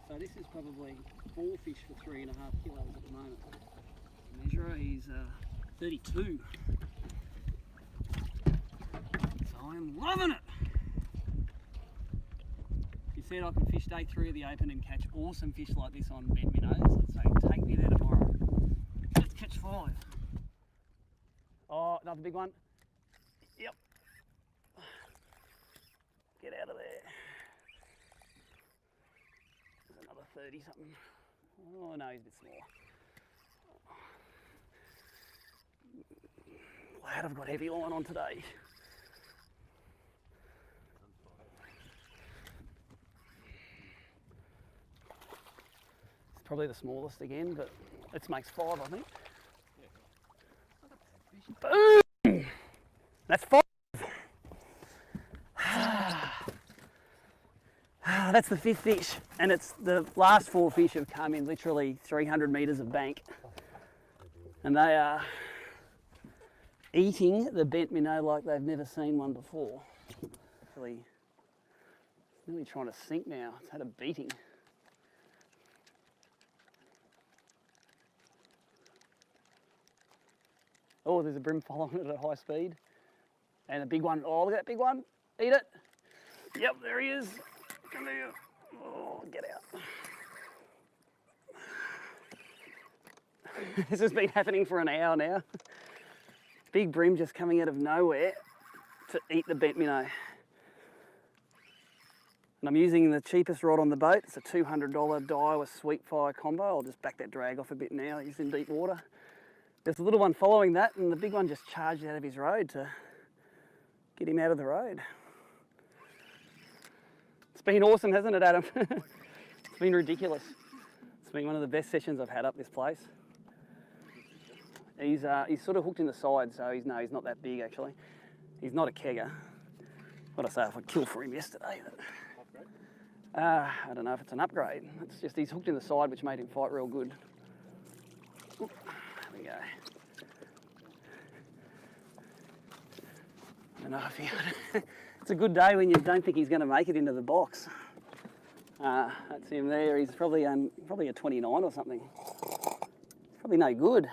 so this is probably 4 fish for 3.5 kilos at the moment. Measurer, he's 32. So I'm loving it. You said I can fish day 3 of the Open and catch awesome fish like this on bent minnows. Let's say, take me there tomorrow. Let's catch 5. Oh, another big one. Yep. Get out of there. There's another 30 something. Oh no, he's a bit small. Glad I've got heavy line on today. It's probably the smallest again, but it makes 5, I think. Boom! That's 5. That's the 5th fish, and it's the last 4 fish have come in literally 300 metres of bank, and they are eating the bent minnow like they've never seen one before. It's nearly trying to sink now. It's had a beating. Oh, there's a bream following it at high speed. And a big one. Oh, look at that big one. Eat it. Yep, there he is. Come here. Oh, get out. This has been happening for an hour now. Big bream just coming out of nowhere to eat the bent minnow. And I'm using the cheapest rod on the boat. It's a $200 Daiwa Sweet Fire combo. I'll just back that drag off a bit now. He's in deep water. There's a little one following that, and the big one just charged out of his road to get him out of the road. It's been awesome, hasn't it, Adam? It's been ridiculous. It's been one of the best sessions I've had up this place. He's sort of hooked in the side, so he's not that big actually. He's not a kegger. What I say, if I killed for him yesterday. I don't know if it's an upgrade. It's just he's hooked in the side, which made him fight real good. Oop, there we go. I don't know if he... It's a good day when you don't think he's going to make it into the box. That's him there. He's probably a 29 or something. Probably no good.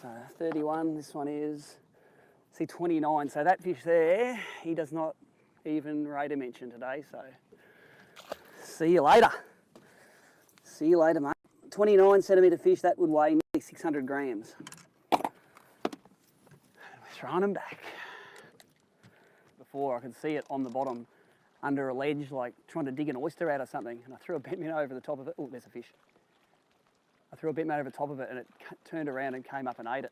So 31, this one is, see 29. So that fish there, he does not even rate a mention today. So see you later. See you later, mate. 29 centimetre fish, that would weigh nearly 600 grams. We're throwing them back. Before I could see it on the bottom under a ledge, like trying to dig an oyster out or something. And I threw a bent minnow over the top of it. Oh, there's a fish. I threw a bent minnow over the top of it and it turned around and came up and ate it.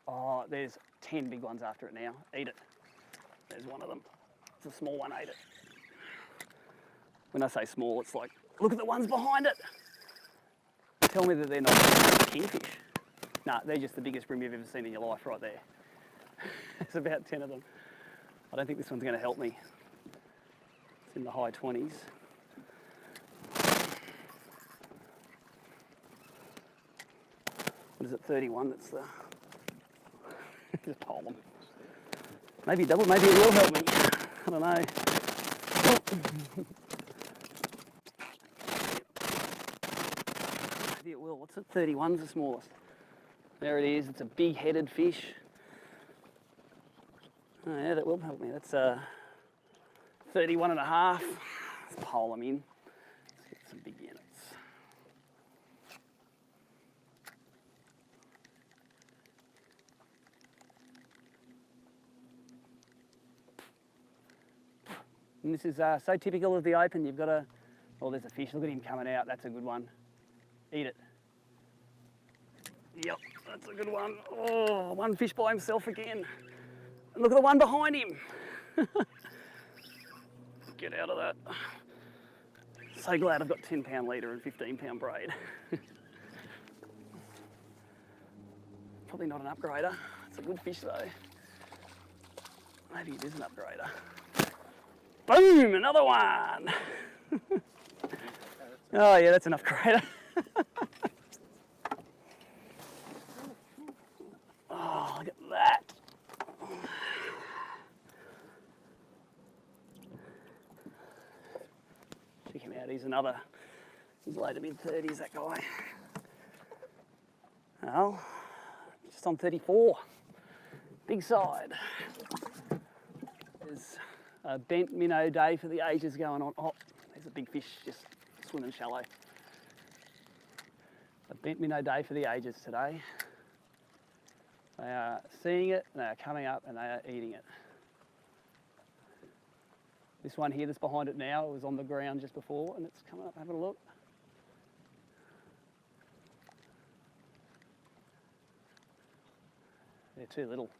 Oh, there's 10 big ones after it now. Eat it. There's one of them. It's a small one, ate it. When I say small, it's like, look at the ones behind it. Tell me that they're not kingfish. Nah, they're just the biggest bream you've ever seen in your life right there. There's about 10 of them. I don't think this one's going to help me. It's in the high 20s. What is it, 31? That's the... Just pole them. Maybe double, maybe it will help me. I don't know. Maybe it will. What's it? 31's the smallest. There it is. It's a big-headed fish. Oh yeah, that will help me. That's 31 and a half. Let's pole them in. Let's get some big units. And this is so typical of the Open. You've got a, oh, there's a fish. Look at him coming out. That's a good one. Eat it. Yep, that's a good one. Oh, one fish by himself again. And look at the one behind him. Get out of that. So glad I've got 10-pound leader and 15-pound braid. Probably not an upgrader. It's a good fish though. Maybe it is an upgrader. Boom, another one. Oh yeah, that's an upgrader. Oh, look at that. Check him out, he's later mid-30s, that guy. Well, just on 34. Big side. There's a bent minnow day for the ages going on. Oh, there's a big fish just swimming shallow. A bent minnow day for the ages today. They are seeing it, and they are coming up, and they are eating it. This one here that's behind it now, it was on the ground just before, and it's coming up, having a look. They're too little.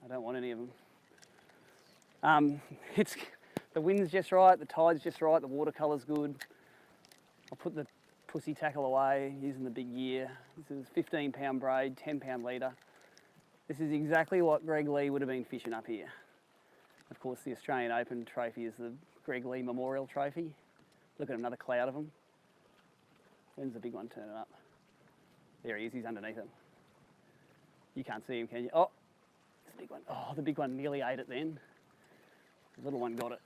I don't want any of them. The wind's just right, the tide's just right, the watercolour's good. I'll put the pussy tackle away using the big gear. This is 15-pound braid, 10-pound leader. This is exactly what Greg Lee would have been fishing up here. Of course, the Australian Open trophy is the Greg Lee Memorial Trophy. Look at another cloud of them. When's the big one turning up? There he is, he's underneath him. You can't see him, can you? Oh, it's the big one. Oh, the big one nearly ate it then. The little one got it.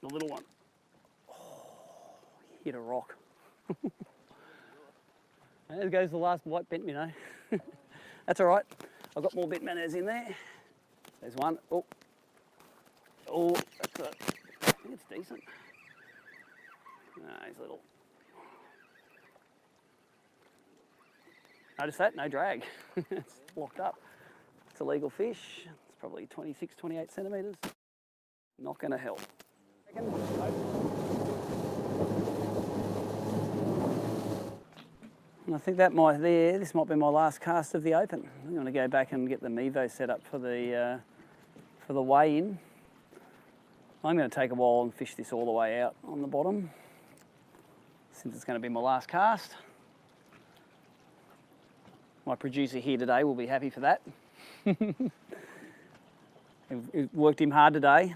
The little one. Oh, hit a rock. And there goes the last white bent minnow. That's all right. I've got more bent minnows in there. There's one. Oh, that's I think it's decent. No, he's little. Notice that? No drag. It's locked up. It's a legal fish. It's probably 26, 28 centimetres. Not going to help. And I think that this might be my last cast of the Open. I'm going to go back and get the Mevo set up for the weigh-in. I'm going to take a while and fish this all the way out on the bottom, since it's going to be my last cast. My producer here today will be happy for that. It worked him hard today.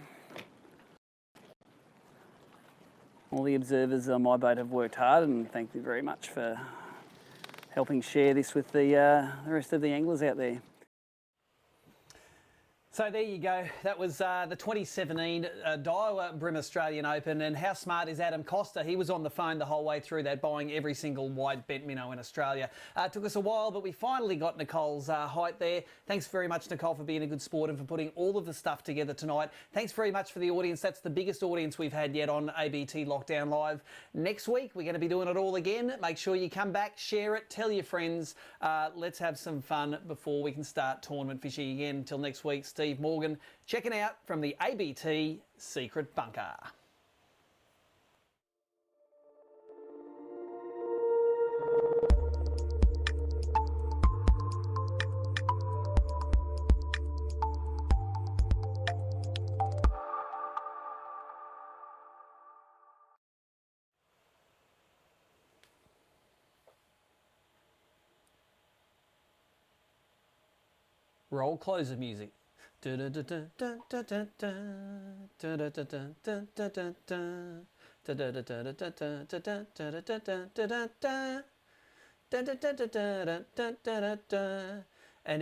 All the observers on my boat have worked hard, and thank you very much for helping share this with the rest of the anglers out there. So there you go. That was the 2017 Daiwa BREAM Australian Open. And how smart is Adam Costa? He was on the phone the whole way through that, buying every single white bent minnow in Australia. It took us a while, but we finally got Nicole's height there. Thanks very much, Nicole, for being a good sport and for putting all of the stuff together tonight. Thanks very much for the audience. That's the biggest audience we've had yet on ABT Lockdown Live. Next week, we're going to be doing it all again. Make sure you come back, share it, tell your friends. Let's have some fun before we can start tournament fishing again. Until next week, Steve Morgan checking out from the ABT Secret Bunker. Roll closer music. And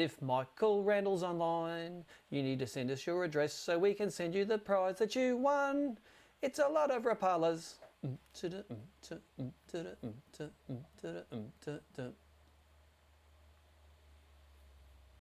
if Michael Randall's online, you need to send us your address so we can send you the prize that you won. It's a lot of Rapalas.